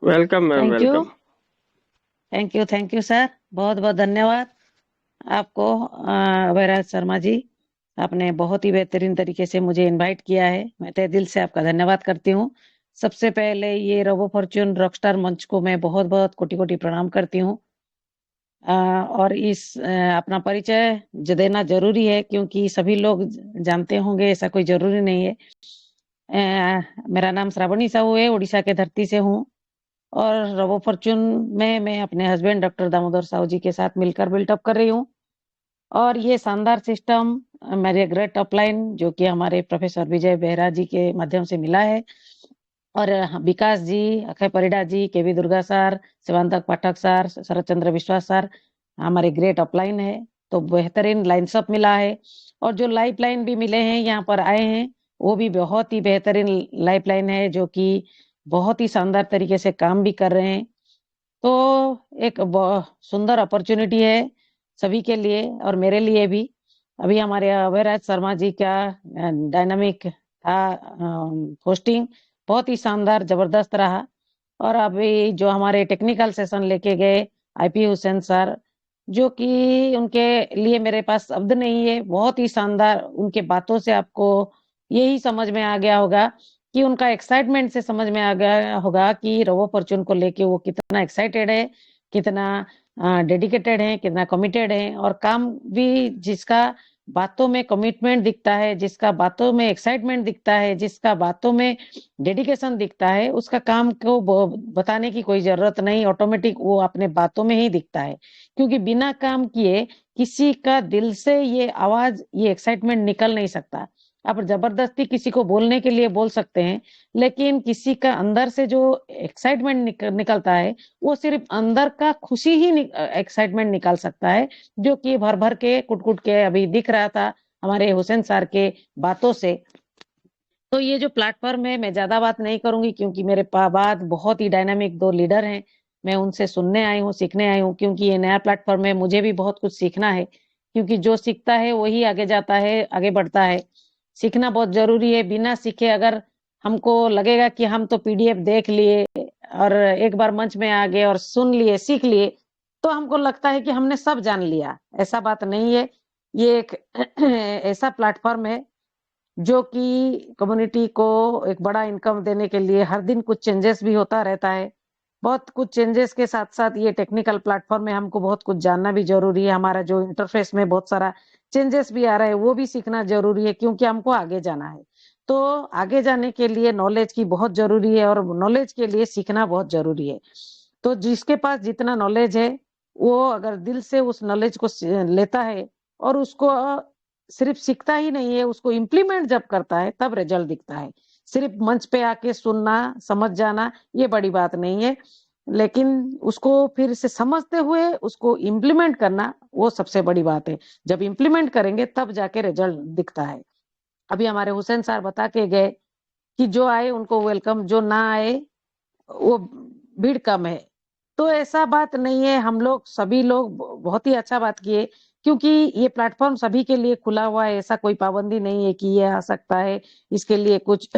Welcome ma'am, welcome. Thank you sir, बहुत बहुत धन्यवाद आपको अभयराज शर्मा जी। आपने बहुत ही बेहतरीन तरीके से मुझे इनवाइट किया है, मैं तहे दिल से आपका धन्यवाद करती हूँ। सबसे पहले ये रोबो फॉर्च्यून रॉकस्टार मंच को मैं बहुत बहुत कोटि कोटि प्रणाम करती हूँ। और इस अपना परिचय देना जरूरी है, क्योंकि सभी लोग जानते होंगे ऐसा कोई जरूरी नहीं है। मेरा नाम श्रावणी साहू है, उड़ीसा के धरती से हूँ, और रोबो फॉर्च्यून में मैं अपने हस्बैंड डॉक्टर दामोदर साहू जी के साथ मिलकर बिल्टअप कर रही हूँ। और ये शानदार सिस्टम मेरे ग्रेट अपलाइन जो कि हमारे प्रोफेसर विजय बेहरा जी के माध्यम से मिला है, और विकास जी, अक्षय परिडा जी, केवी दुर्गा सर, शिवांतक पाठक सर, शरद चंद्र विश्वास सर हमारे ग्रेट अपलाइन है। तो बेहतरीन लाइनसअप मिला है, और जो लाइफ लाइन भी मिले हैं यहाँ पर आए हैं वो भी बहुत ही बेहतरीन लाइफ लाइन है, जो कि बहुत ही शानदार तरीके से काम भी कर रहे हैं। तो एक सुंदर अपॉर्चुनिटी है सभी के लिए और मेरे लिए भी। अभी हमारे अभयराज शर्मा जी का डायनामिक था होस्टिंग, बहुत ही शानदार जबरदस्त रहा। और अभी जो हमारे टेक्निकल सेशन लेके गए आईपी हुसैन सर, जो कि उनके लिए मेरे पास शब्द नहीं है, बहुत ही शानदार। उनके बातों से आपको यही समझ में आ गया होगा कि उनका एक्साइटमेंट से समझ में आ गया होगा कि रोबो फॉर्च्यून को लेके वो कितना एक्साइटेड है, कितना डेडिकेटेड है, कितना कमिटेड है। और काम भी जिसका बातों में कमिटमेंट दिखता है, जिसका बातों में एक्साइटमेंट दिखता है, जिसका बातों में डेडिकेशन दिखता है, उसका काम को बताने की कोई जरूरत नहीं, ऑटोमेटिक वो अपने बातों में ही दिखता है। क्योंकि बिना काम किए किसी का दिल से ये आवाज, ये एक्साइटमेंट निकल नहीं सकता। आप जबरदस्ती किसी को बोलने के लिए बोल सकते हैं, लेकिन किसी का अंदर से जो एक्साइटमेंट निकलता है, वो सिर्फ अंदर का खुशी ही एक्साइटमेंट निकाल सकता है, जो कि भर भर के कुट कुट के अभी दिख रहा था हमारे हुसैन सर के बातों से। तो ये जो प्लेटफॉर्म है, मैं ज्यादा बात नहीं करूंगी क्योंकि मेरे बाद बहुत ही डायनामिक 2 लीडर हैं। मैं उनसे सुनने आई हूँ, सीखने आई हूँ, क्योंकि ये नया प्लेटफॉर्म है, मुझे भी बहुत कुछ सीखना है। क्योंकि जो सीखता है वही आगे जाता है, आगे बढ़ता है। सीखना बहुत जरूरी है। बिना सीखे अगर हमको लगेगा कि हम तो पीडीएफ देख लिए और एक बार मंच में आ गए और सुन लिए, सीख लिए, तो हमको लगता है कि हमने सब जान लिया। ऐसा बात नहीं है। ये एक ऐसा प्लेटफॉर्म है जो कि कम्युनिटी को एक बड़ा इनकम देने के लिए हर दिन कुछ चेंजेस भी होता रहता है। बहुत कुछ चेंजेस के साथ साथ ये टेक्निकल प्लेटफॉर्म में हमको बहुत कुछ जानना भी जरूरी है। हमारा जो इंटरफेस में बहुत सारा चेंजेस भी आ रहा है, वो भी सीखना जरूरी है, क्योंकि हमको आगे जाना है। तो आगे जाने के लिए नॉलेज की बहुत जरूरी है, और नॉलेज के लिए सीखना बहुत जरूरी है। तो जिसके पास जितना नॉलेज है, वो अगर दिल से उस नॉलेज को लेता है और उसको सिर्फ सीखता ही नहीं है, उसको इम्प्लीमेंट जब करता है तब रिजल्ट दिखता है। सिर्फ मंच पे आके सुनना, समझ जाना, ये बड़ी बात नहीं है, लेकिन उसको फिर से समझते हुए उसको इम्प्लीमेंट करना, वो सबसे बड़ी बात है। जब इम्प्लीमेंट करेंगे तब जाके रिजल्ट दिखता है। अभी हमारे हुसैन सर बता के गए कि जो आए उनको वेलकम, जो ना आए वो भीड़ कम है। तो ऐसा बात नहीं है। हम लोग सभी लोग बहुत ही अच्छा बात किए, क्योंकि ये प्लेटफॉर्म सभी के लिए खुला हुआ है। ऐसा कोई पाबंदी नहीं है कि ये आ सकता है, इसके लिए कुछ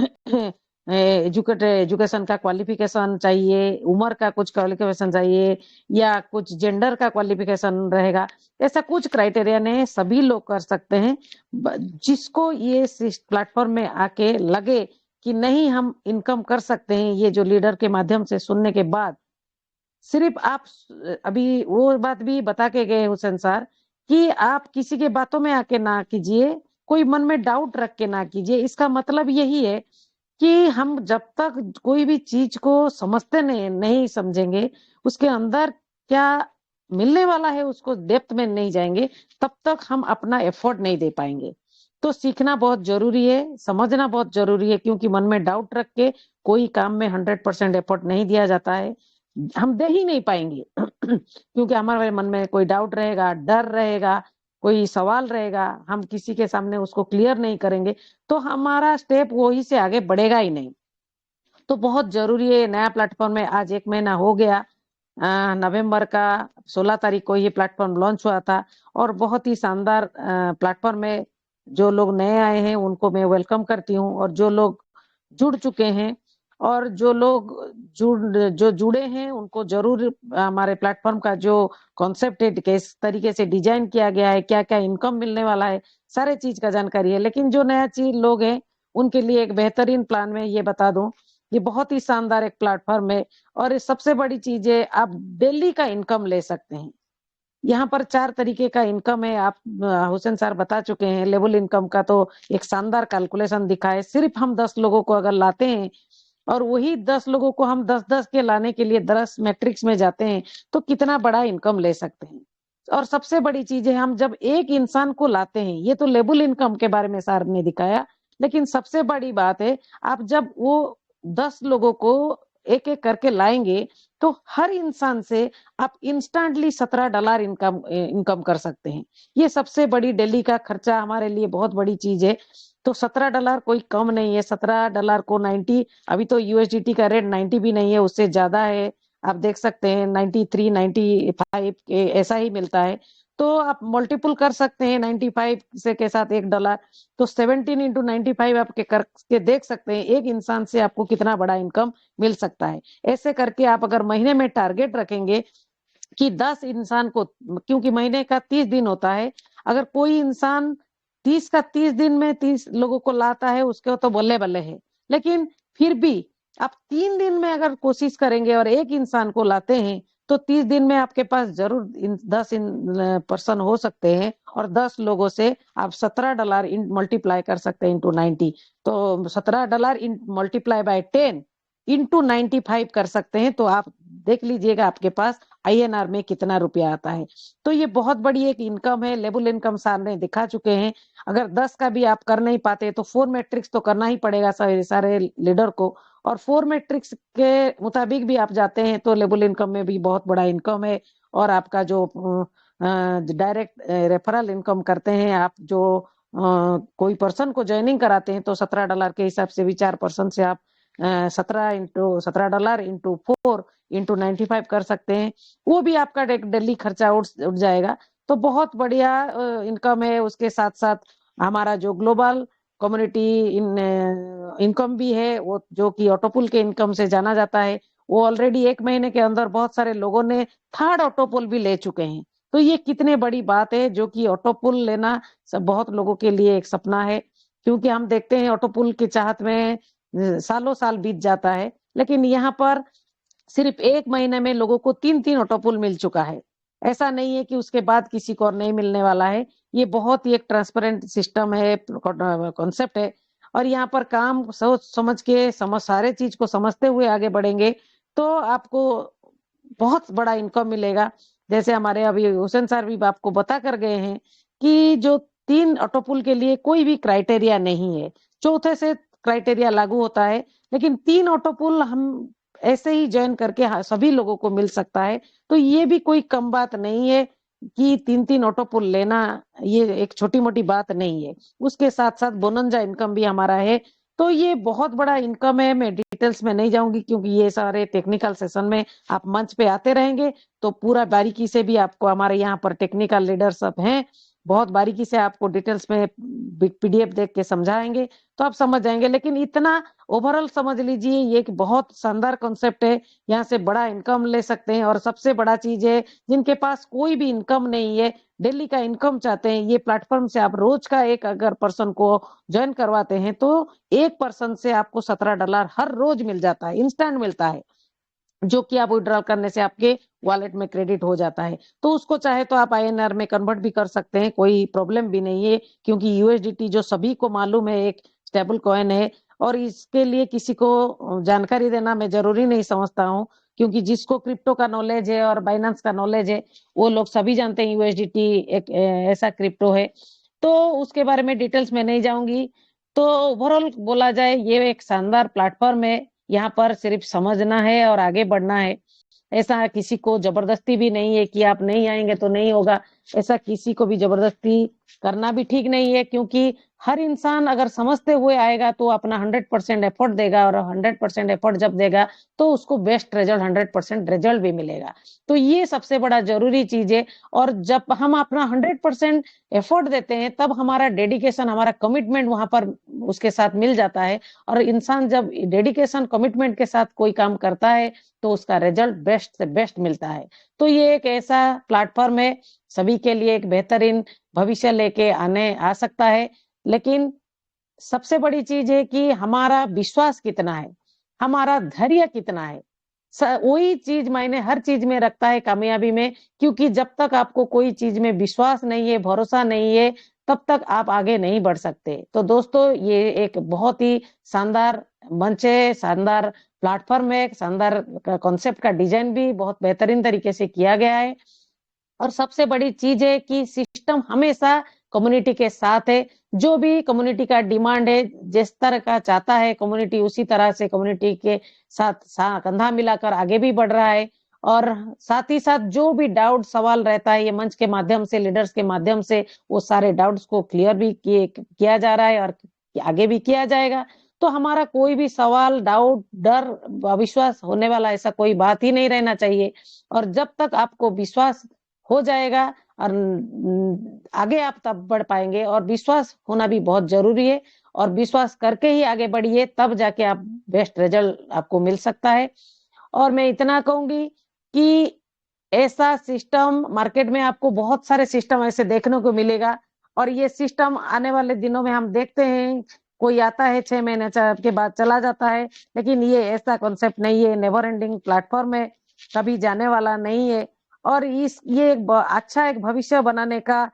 एजुकेशन का क्वालिफिकेशन चाहिए, उम्र का कुछ क्वालिफिकेशन चाहिए, या कुछ जेंडर का क्वालिफिकेशन रहेगा। ऐसा कुछ क्राइटेरिया नहीं, सभी लोग कर सकते हैं। जिसको ये प्लेटफॉर्म में आके लगे कि नहीं हम इनकम कर सकते हैं ये जो लीडर के माध्यम से सुनने के बाद, सिर्फ आप अभी वो बात भी बता के गए हुसैन सर कि आप किसी के बातों में आके ना कीजिए, कोई मन में डाउट रख के ना कीजिए। इसका मतलब यही है कि हम जब तक कोई भी चीज को समझते नहीं समझेंगे, उसके अंदर क्या मिलने वाला है उसको डेप्थ में नहीं जाएंगे, तब तक हम अपना एफर्ट नहीं दे पाएंगे। तो सीखना बहुत जरूरी है, समझना बहुत जरूरी है, क्योंकि मन में डाउट रख के कोई काम में 100% एफर्ट नहीं दिया जाता है। हम दे ही नहीं पाएंगे क्योंकि हमारे मन में कोई डाउट रहेगा, डर रहेगा, कोई सवाल रहेगा, हम किसी के सामने उसको क्लियर नहीं करेंगे, तो हमारा स्टेप वही से आगे बढ़ेगा ही नहीं। तो बहुत जरूरी है। नया प्लेटफॉर्म में आज 1 महीना हो गया। नवंबर का 16 तारीख को ये प्लेटफॉर्म लॉन्च हुआ था, और बहुत ही शानदार प्लेटफॉर्म है। जो लोग नए आए हैं उनको मैं वेलकम करती हूँ, और जो लोग जुड़ चुके हैं और जो लोग जुड़े हैं उनको जरूर हमारे प्लेटफॉर्म का जो कॉन्सेप्ट है, किस तरीके से डिजाइन किया गया है, क्या क्या इनकम मिलने वाला है, सारे चीज का जानकारी है। लेकिन जो नया चीज लोग हैं उनके लिए एक बेहतरीन प्लान में ये बता दूं, ये बहुत ही शानदार एक प्लेटफॉर्म है। और सबसे बड़ी चीज है, आप डेली का इनकम ले सकते हैं। यहाँ पर 4 तरीके का इनकम है। आप हुसैन सर बता चुके हैं। लेवल इनकम का तो एक शानदार कैलकुलेशन दिखा है। सिर्फ हम 10 लोगों को अगर लाते हैं, और वही 10 लोगों को हम 10-10 के लाने के लिए 10 मैट्रिक्स में जाते हैं, तो कितना बड़ा इनकम ले सकते हैं। और सबसे बड़ी चीज है, हम जब एक इंसान को लाते हैं, ये तो लेवल इनकम के बारे में सर ने दिखाया, लेकिन सबसे बड़ी बात है, आप जब वो 10 लोगों को एक एक करके लाएंगे, तो हर इंसान से आप इंस्टेंटली $17 इनकम कर सकते हैं। ये सबसे बड़ी डेली का खर्चा हमारे लिए बहुत बड़ी चीज है। तो $17 कोई कम नहीं है। $17 को 90, अभी तो यूएसडीटी का रेट 90 भी नहीं है, उससे ज्यादा है। आप देख सकते हैं 93, 95 ऐसा ही मिलता है। तो आप मल्टीपल कर सकते हैं 95 से के साथ $1, तो 17 into 95 आप करके देख सकते हैं एक इंसान से आपको कितना बड़ा इनकम मिल सकता है। ऐसे करके आप अगर महीने में टारगेट रखेंगे कि 10 इंसान को, क्योंकि महीने का 30 दिन होता है, अगर कोई इंसान 30 का 30 दिन में 30 लोगों को लाता है उसके तो बल्ले बल्ले है, लेकिन फिर भी आप 3 दिन में अगर कोशिश करेंगे और एक इंसान को लाते हैं तो 30 दिन में आपके पास जरूर 10 पर्सन हो सकते हैं और 10 लोगों से आप $17 मल्टीप्लाई कर सकते हैं इंटू 90, तो $17 मल्टीप्लाई बाय 10 इंटू 95 कर सकते हैं, तो आप देख लीजिएगा आपके पास INR में कितना रुपया आता है। तो ये बहुत बड़ी एक इनकम है, लेवल इनकम सार ने दिखा चुके हैं। अगर 10 का भी आप कर नहीं पाते तो 4 मैट्रिक्स तो करना ही पड़ेगा सारे लीडर को, और 4 मैट्रिक्स के मुताबिक भी आप जाते हैं तो लेवल इनकम में भी बहुत बड़ा इनकम है। और आपका जो डायरेक्ट रेफरल इनकम करते हैं आप, जो कोई पर्सन को ज्वाइनिंग कराते हैं तो $17 के हिसाब से भी 4 पर्सन से आप $17 इंटू 4 इंटू 95 कर सकते हैं, वो भी आपका डेली खर्चा उठ जाएगा। तो बहुत बढ़िया इनकम है। उसके साथ साथ हमारा जो ग्लोबल कम्युनिटी इनकम भी है, वो जो कि ऑटोपुल के इनकम से जाना जाता है, वो ऑलरेडी 1 महीने के अंदर बहुत सारे लोगों ने 3rd ऑटोपुल भी ले चुके हैं। तो ये कितने बड़ी बात है, जो कि ऑटोपुल लेना बहुत लोगों के लिए एक सपना है, क्योंकि हम देखते हैं ऑटोपुल की चाहत में सालों साल बीत जाता है, लेकिन यहाँ पर सिर्फ 1 महीने में लोगों को 3 ऑटोपुल मिल चुका है। ऐसा नहीं है कि उसके बाद किसी को और नहीं मिलने वाला है। ये बहुत ही एक ट्रांसपेरेंट सिस्टम है, कॉन्सेप्ट है, और यहाँ पर काम सोच समझ के सारे चीज को समझते हुए आगे बढ़ेंगे तो आपको बहुत बड़ा इनकम मिलेगा। जैसे हमारे अभी हुसैन सर भी आपको बता कर गए हैं कि जो 3 ऑटोपुल के लिए कोई भी क्राइटेरिया नहीं है, चौथे से क्राइटेरिया लागू होता है, लेकिन 3 ऑटोपुल हम ऐसे ही ज्वाइन करके सभी लोगों को मिल सकता है। तो ये भी कोई कम बात नहीं है कि 3 ऑटोपुल लेना, ये एक छोटी मोटी बात नहीं है। उसके साथ साथ बोनंजा इनकम भी हमारा है, तो ये बहुत बड़ा इनकम है। मैं डिटेल्स में नहीं जाऊंगी क्योंकि ये सारे टेक्निकल सेशन में आप मंच पे आते रहेंगे तो पूरा बारीकी से भी आपको, हमारे यहाँ पर टेक्निकल लीडर सब हैं, बहुत बारीकी से आपको डिटेल्स में PDF देख के समझाएंगे तो आप समझ जाएंगे। लेकिन इतना ओवरऑल समझ लीजिए, ये एक बहुत शानदार कॉन्सेप्ट है, यहाँ से बड़ा इनकम ले सकते हैं। और सबसे बड़ा चीज है, जिनके पास कोई भी इनकम नहीं है, डेली का इनकम चाहते हैं, ये प्लेटफॉर्म से आप रोज का एक अगर पर्सन को ज्वाइन करवाते हैं तो एक पर्सन से आपको $17 हर रोज मिल जाता है, इंस्टेंट मिलता है, जो कि आप विड्रॉल करने से आपके वॉलेट में क्रेडिट हो जाता है। तो उसको चाहे तो आप INR में कन्वर्ट भी कर सकते हैं, कोई प्रॉब्लम भी नहीं है, क्योंकि USDT जो सभी को मालूम है एक स्टेबल कॉइन है, और इसके लिए किसी को जानकारी देना मैं जरूरी नहीं समझता हूँ, क्योंकि जिसको क्रिप्टो का नॉलेज है और बाइनेंस का नॉलेज है वो लोग सभी जानते हैं USDT एक ऐसा क्रिप्टो है। तो उसके बारे में डिटेल्स में नहीं जाऊंगी। तो ओवरऑल बोला जाए, ये एक शानदार प्लेटफॉर्म है, यहाँ पर सिर्फ समझना है और आगे बढ़ना है। ऐसा किसी को जबरदस्ती भी नहीं है कि आप नहीं आएंगे तो नहीं होगा, ऐसा किसी को भी जबरदस्ती करना भी ठीक नहीं है, क्योंकि हर इंसान अगर समझते हुए आएगा तो अपना 100% एफर्ट देगा, और 100% एफर्ट जब देगा तो उसको बेस्ट रिजल्ट 100% रिजल्ट भी मिलेगा। तो ये सबसे बड़ा जरूरी चीज है। और जब हम अपना 100% एफर्ट देते हैं तब हमारा डेडिकेशन, हमारा कमिटमेंट वहां पर उसके साथ मिल जाता है। और इंसान जब डेडिकेशन कमिटमेंट के साथ कोई काम करता है तो उसका रिजल्ट बेस्ट से बेस्ट मिलता है। तो ये एक ऐसा प्लेटफॉर्म है, सभी के लिए एक बेहतरीन भविष्य लेके आ सकता है। लेकिन सबसे बड़ी चीज है कि हमारा विश्वास कितना है, हमारा धैर्य कितना है, वही चीज मायने हर चीज में रखता है कामयाबी में। क्योंकि जब तक आपको कोई चीज में विश्वास नहीं है, भरोसा नहीं है, तब तक आप आगे नहीं बढ़ सकते। तो दोस्तों, ये एक बहुत ही शानदार मंच है, शानदार प्लेटफॉर्म है, शानदार कॉन्सेप्ट का डिजाइन भी बहुत बेहतरीन तरीके से किया गया है। और सबसे बड़ी चीज है कि सिस्टम हमेशा कम्युनिटी के साथ है। जो भी कम्युनिटी का डिमांड है, जिस तरह का चाहता है कम्युनिटी, उसी तरह से कम्युनिटी के साथ कंधा मिलाकर आगे भी बढ़ रहा है। और साथ ही साथ जो भी डाउट सवाल रहता है, ये मंच के माध्यम से, लीडर्स के माध्यम से वो सारे डाउट्स को क्लियर भी किया जा रहा है और आगे भी किया जाएगा। तो हमारा कोई भी सवाल, डाउट, डर, अविश्वास होने वाला ऐसा कोई बात ही नहीं रहना चाहिए। और जब तक आपको विश्वास हो जाएगा, और आगे आप तब बढ़ पाएंगे। और विश्वास होना भी बहुत जरूरी है, और विश्वास करके ही आगे बढ़िए, तब जाके आप बेस्ट रिजल्ट आपको मिल सकता है। और मैं इतना कहूंगी कि ऐसा सिस्टम मार्केट में आपको बहुत सारे सिस्टम ऐसे देखने को मिलेगा, और ये सिस्टम आने वाले दिनों में हम देखते हैं, कोई आता है 6 महीने के बाद चला जाता है, लेकिन ये ऐसा कॉन्सेप्ट नहीं है, नेवर एंडिंग प्लेटफॉर्म है, कभी जाने वाला नहीं है। और ये एक अच्छा एक भविष्य बनाने का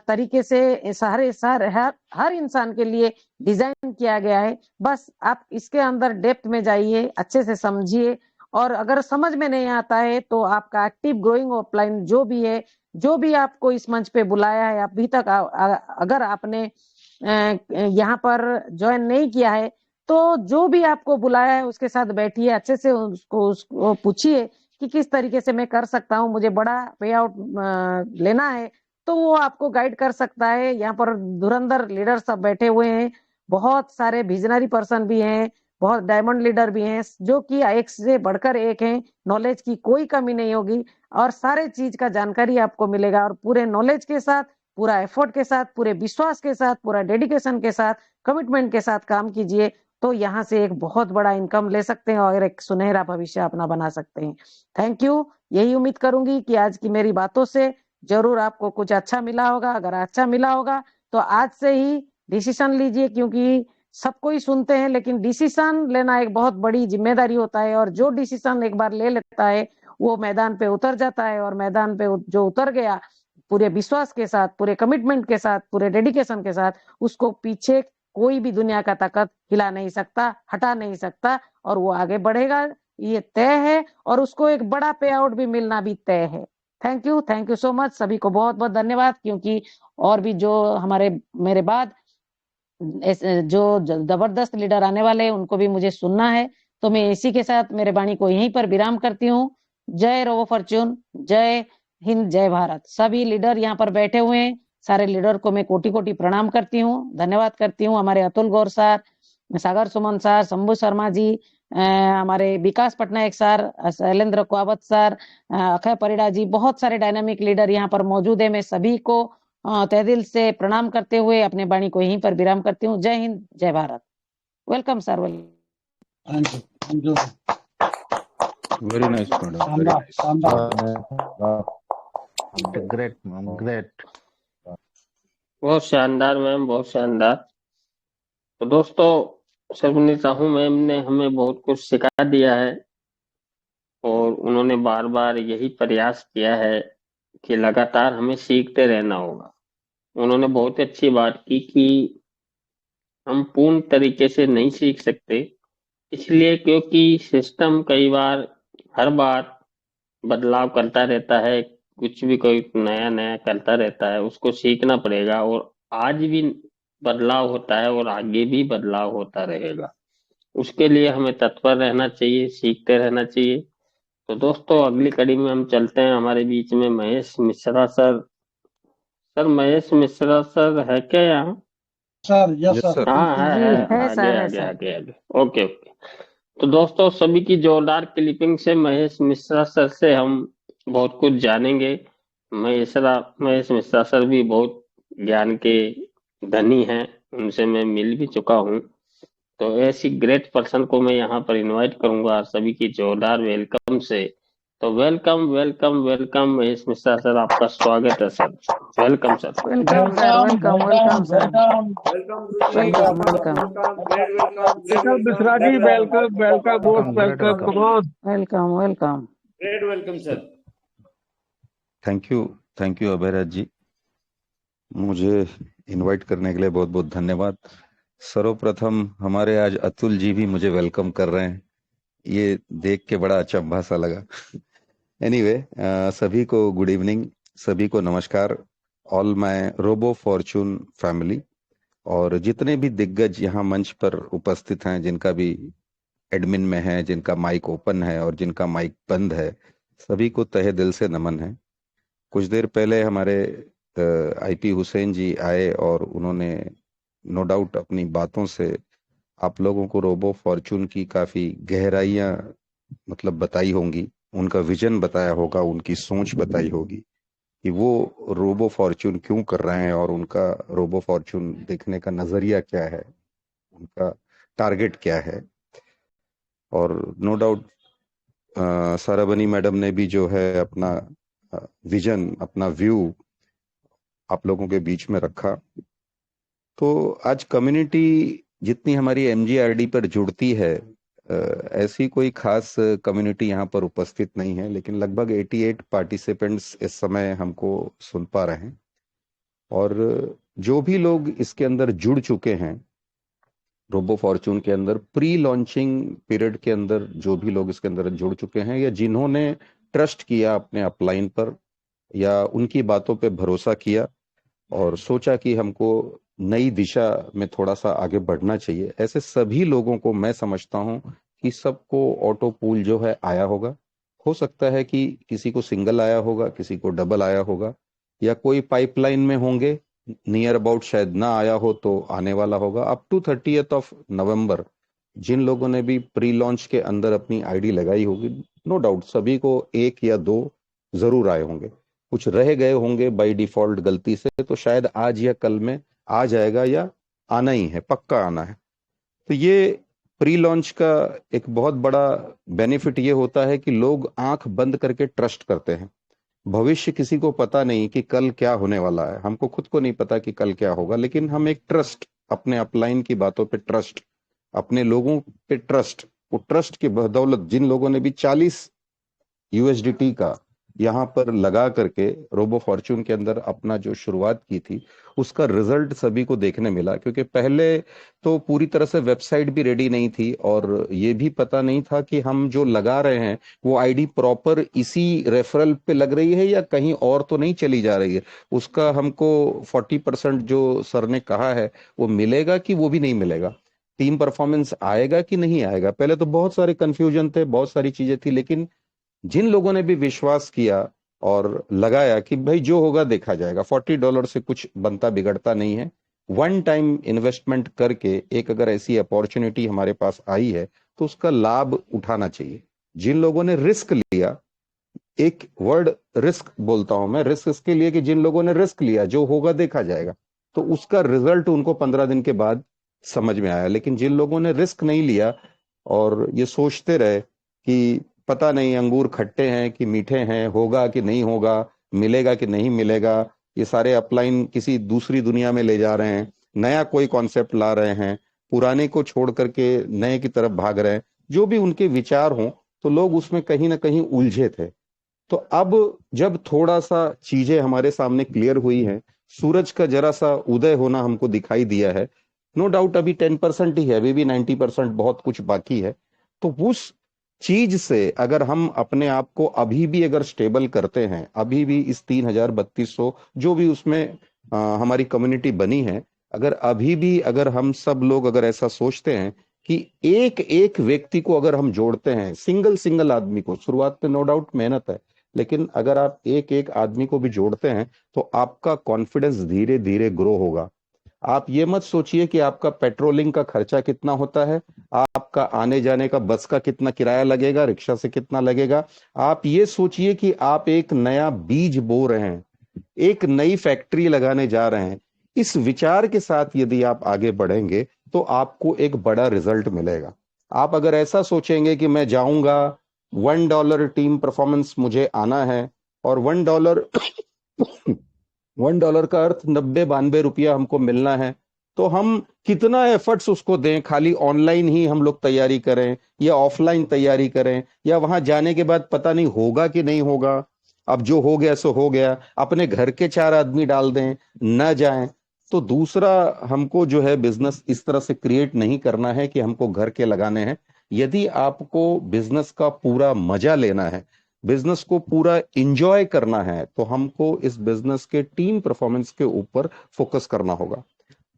तरीके से हर इंसान के लिए डिजाइन किया गया है। बस आप इसके अंदर डेप्थ में जाइए, अच्छे से समझिए, और अगर समझ में नहीं आता है तो आपका एक्टिव ग्रोइंग ऑफलाइन जो भी है, जो भी आपको इस मंच पे बुलाया है अभी तक, अगर आपने यहाँ पर ज्वाइन नहीं किया है, तो जो भी आपको बुलाया है उसके साथ बैठिए, अच्छे से उसको पूछिए कि किस तरीके से मैं कर सकता हूँ, मुझे बड़ा पे आउट लेना है, तो वो आपको गाइड कर सकता है। यहाँ पर धुरंधर लीडर सब बैठे हुए हैं, बहुत सारे विजनरी पर्सन भी हैं, बहुत डायमंड लीडर भी हैं, जो कि एक से बढ़कर एक हैं। नॉलेज की कोई कमी नहीं होगी, और सारे चीज का जानकारी आपको मिलेगा, और पूरे नॉलेज के साथ, पूरा एफर्ट के साथ, पूरे विश्वास के साथ, पूरा डेडिकेशन के साथ, कमिटमेंट के साथ काम कीजिए, तो यहाँ से एक बहुत बड़ा इनकम ले सकते हैं और एक सुनहरा भविष्य अपना बना सकते हैं। Thank you. यही उम्मीद करूंगी कि आज की मेरी बातों से जरूर आपको कुछ अच्छा मिला होगा। अगर अच्छा मिला होगा तो आज से ही डिसीजन लीजिए, क्योंकि सबको ही सुनते हैं, लेकिन डिसीजन लेना एक बहुत बड़ी जिम्मेदारी होता है, और जो डिसीजन एक बार ले लेता है वो मैदान पे उतर जाता है, और मैदान पे जो उतर गया पूरे विश्वास के साथ, पूरे कमिटमेंट के साथ, पूरे डेडिकेशन के साथ, उसको पीछे कोई भी दुनिया का ताकत हिला नहीं सकता, हटा नहीं सकता, और वो आगे बढ़ेगा, ये तय है, और उसको एक बड़ा पे आउट भी मिलना भी तय है। Thank you so much. सभी को बहुत बहुत धन्यवाद, क्योंकि और भी जो मेरे बाद जो जबरदस्त लीडर आने वाले हैं उनको भी मुझे सुनना है। तो मैं इसी के साथ मेरे वाणी को यहीं पर विराम करती हूँ। जय रोबो फॉर्च्यून, जय हिंद, जय भारत। सभी लीडर यहाँ पर बैठे हुए हैं, सारे लीडर को मैं कोटि कोटि प्रणाम करती हूँ, धन्यवाद करती हूँ। हमारे अतुल गौर सर, सागर सुमन सर, शंभू शर्मा जी, हमारे विकास पटनायक सर, शैलेंद्र कुआवत सर, अक्षय परिड़ा जी, बहुत सारे डायनामिक लीडर यहाँ पर मौजूद है। मैं सभी को तहे दिल से प्रणाम करते हुए अपने वाणी को यहीं पर विराम करती हूँ। जय हिंद, जय Bharat. Welcome sir, welcome. Thank you. Very nice, madam. Very शानदार nice. शानदार। Great, ma'am. Great. बहुत शानदार मैम, बहुत शानदार। तो दोस्तों, सबने चाहूँ मैम ने हमें बहुत कुछ सिखा दिया है, और उन्होंने बार बार यही प्रयास किया है कि लगातार हमें सीखते रहना होगा। उन्होंने बहुत अच्छी बात की कि हम पूर्ण तरीके से नहीं सीख सकते, इसलिए क्योंकि सिस्टम कई बार हर बार बदलाव करता रहता है, कुछ भी कोई नया नया करता रहता है, उसको सीखना पड़ेगा। और आज भी बदलाव होता है और आगे भी बदलाव होता रहेगा, उसके लिए हमें तत्पर रहना चाहिए, सीखते रहना चाहिए। तो दोस्तों, अगली कड़ी में हम चलते हैं। हमारे बीच में Mahesh Mishra sir. Sir, Mahesh Mishra sir है क्या यहाँ? Sir, yes Yes, sir. sir. हाँ, जी है। है आगे सर, है आगे सर। आगे आगे। Okay okay. तो दोस्तों, सभी की जोरदार क्लिपिंग से महेश मिश्रा सर से हम बहुत कुछ जानेंगे। महेश मिश्रा सर भी बहुत ज्ञान के धनी हैं, उनसे मैं मिल भी चुका हूँ। तो ऐसी ग्रेट पर्सन को मैं यहाँ पर इनवाइट करूंगा सभी की जोरदार वेलकम से। तो welcome welcome welcome Mahesh Mishra sir, आपका स्वागत है sir. Welcome sir. Welcome sir, welcome, welcome sir, welcome गुरु जी, welcome, welcome, welcome, great welcome, great welcome Mishra ji, welcome welcome most Welcome, great welcome, welcome. Come on. Welcome, welcome. Great welcome sir. Thank you Abhayraj ji, मुझे invite करने के लिए बहुत बहुत धन्यवाद। सर्वप्रथम हमारे आज अतुल जी भी मुझे वेलकम कर रहे हैं, ये देख के बड़ा अचंभा सा लगा। एनीवे, सभी को गुड इवनिंग, सभी को नमस्कार। All my Robo Fortune family, और जितने भी दिग्गज यहाँ मंच पर उपस्थित हैं, जिनका भी एडमिन में है, जिनका माइक ओपन है और जिनका माइक बंद है, सभी को तहे दिल से नमन है। कुछ देर पहले हमारे आईपी हुसैन जी आए और उन्होंने नो डाउट अपनी बातों से आप लोगों को रोबो फॉर्च्यून की काफी गहराइयां मतलब बताई होंगी, उनका विजन बताया होगा, उनकी सोच बताई होगी। कि वो रोबो फॉर्च्यून क्यों कर रहे हैं और उनका रोबो फॉर्च्यून देखने का नजरिया क्या है, उनका टारगेट क्या है। और नो डाउट साराबनी मैडम ने भी जो है अपना विजन, अपना व्यू आप लोगों के बीच में रखा। तो आज कम्युनिटी जितनी हमारी MGRD पर जुड़ती है, ऐसी कोई खास कम्युनिटी यहाँ पर उपस्थित नहीं है, लेकिन लगभग 88 पार्टिसिपेंट्स इस समय हमको सुन पा रहे हैं। और जो भी लोग इसके अंदर जुड़ चुके हैं रोबो फॉर्च्यून के अंदर, प्री लॉन्चिंग पीरियड के अंदर जो भी लोग इसके अंदर जुड़ चुके हैं, या जिन्होंने ट्रस्ट किया अपने अपलाइन पर, या उनकी बातों पे भरोसा किया और सोचा कि हमको नई दिशा में थोड़ा सा आगे बढ़ना चाहिए, ऐसे सभी लोगों को मैं समझता हूं कि सबको ऑटो पूल जो है आया होगा। हो सकता है कि किसी को सिंगल आया होगा, किसी को डबल आया होगा, या कोई पाइपलाइन में होंगे, नियर अबाउट शायद ना आया हो तो आने वाला होगा। अप टू 30 नवंबर जिन लोगों ने भी प्री लॉन्च के अंदर अपनी आईडी लगाई होगी, नो डाउट सभी को 1 या 2 जरूर आए होंगे। कुछ रह गए होंगे बाय डिफॉल्ट गलती से, तो शायद आज या कल में आ जाएगा, या आना ही है, पक्का आना है। तो ये प्री लॉन्च का एक बहुत बड़ा बेनिफिट ये होता है कि लोग आंख बंद करके ट्रस्ट करते हैं। भविष्य किसी को पता नहीं कि कल क्या होने वाला है, हमको खुद को नहीं पता कि कल क्या होगा, लेकिन हम एक ट्रस्ट, अपने अपलाइन की बातों पे ट्रस्ट, अपने लोगों पे ट्रस्ट, वो ट्रस्ट की बदौलत जिन लोगों ने भी 40 USDT का यहाँ पर लगा करके रोबो फॉर्च्यून के अंदर अपना जो शुरुआत की थी, उसका रिजल्ट सभी को देखने मिला। क्योंकि पहले तो पूरी तरह से वेबसाइट भी रेडी नहीं थी और ये भी पता नहीं था कि हम जो लगा रहे हैं वो आईडी प्रॉपर इसी रेफरल पे लग रही है या कहीं और तो नहीं चली जा रही है। उसका हमको 40% जो सर ने कहा है वो मिलेगा कि वो भी नहीं मिलेगा, टीम परफॉर्मेंस आएगा कि नहीं आएगा। पहले तो बहुत सारे कंफ्यूजन थे, बहुत सारी चीजें थी, लेकिन जिन लोगों ने भी विश्वास किया और लगाया कि भाई जो होगा देखा जाएगा, $40 से कुछ बनता बिगड़ता नहीं है, वन टाइम इन्वेस्टमेंट करके एक अगर ऐसी अपॉर्चुनिटी हमारे पास आई है तो उसका लाभ उठाना चाहिए। जिन लोगों ने रिस्क लिया, एक वर्ड रिस्क बोलता हूं मैं, रिस्क इसके लिए कि जिन लोगों ने रिस्क लिया, जो होगा देखा जाएगा, तो उसका रिजल्ट उनको 15 दिन के बाद समझ में आया। लेकिन जिन लोगों ने रिस्क नहीं लिया और ये सोचते रहे कि पता नहीं अंगूर खट्टे हैं कि मीठे हैं, होगा कि नहीं होगा, मिलेगा कि नहीं मिलेगा, ये सारे अपलाइन किसी दूसरी दुनिया में ले जा रहे हैं, नया कोई कॉन्सेप्ट ला रहे हैं, पुराने को छोड़ करके नए की तरफ भाग रहे हैं, जो भी उनके विचार हों, तो लोग उसमें कहीं ना कहीं उलझे थे। तो अब जब थोड़ा सा चीजें हमारे सामने क्लियर हुई हैं, सूरज का जरा सा उदय होना हमको दिखाई दिया है, नो डाउट अभी 10% ही है, अभी भी 90% बहुत कुछ बाकी है। तो उस चीज से अगर हम अपने आप को अभी भी अगर स्टेबल करते हैं, अभी भी इस 3000-3200 जो भी उसमें हमारी कम्युनिटी बनी है, अगर अभी भी अगर हम सब लोग अगर ऐसा सोचते हैं कि एक एक व्यक्ति को अगर हम जोड़ते हैं, सिंगल सिंगल आदमी को, शुरुआत में नो डाउट मेहनत है, लेकिन अगर आप एक एक आदमी को भी जोड़ते हैं तो आपका कॉन्फिडेंस धीरे धीरे ग्रो होगा। आप ये मत सोचिए कि आपका पेट्रोलिंग का खर्चा कितना होता है, आपका आने जाने का बस का कितना किराया लगेगा, रिक्शा से कितना लगेगा। आप ये सोचिए कि आप एक नया बीज बो रहे हैं, एक नई फैक्ट्री लगाने जा रहे हैं। इस विचार के साथ यदि आप आगे बढ़ेंगे तो आपको एक बड़ा रिजल्ट मिलेगा। आप अगर ऐसा सोचेंगे कि मैं जाऊंगा, $1 टीम परफॉर्मेंस मुझे आना है, और $1 $1 का अर्थ 90-92 रुपया हमको मिलना है, तो हम कितना एफर्ट्स उसको दें, खाली ऑनलाइन ही हम लोग तैयारी करें या ऑफलाइन तैयारी करें, या वहां जाने के बाद पता नहीं होगा कि नहीं होगा, अब जो हो गया सो हो गया, अपने घर के 4 आदमी डाल दें, न जाएं। तो दूसरा, हमको जो है बिजनेस इस तरह से क्रिएट नहीं करना है कि हमको घर के लगाने हैं। यदि आपको बिजनेस का पूरा मजा लेना है, बिजनेस को पूरा इंजॉय करना है, तो हमको इस बिजनेस के टीम परफॉर्मेंस के ऊपर फोकस करना होगा।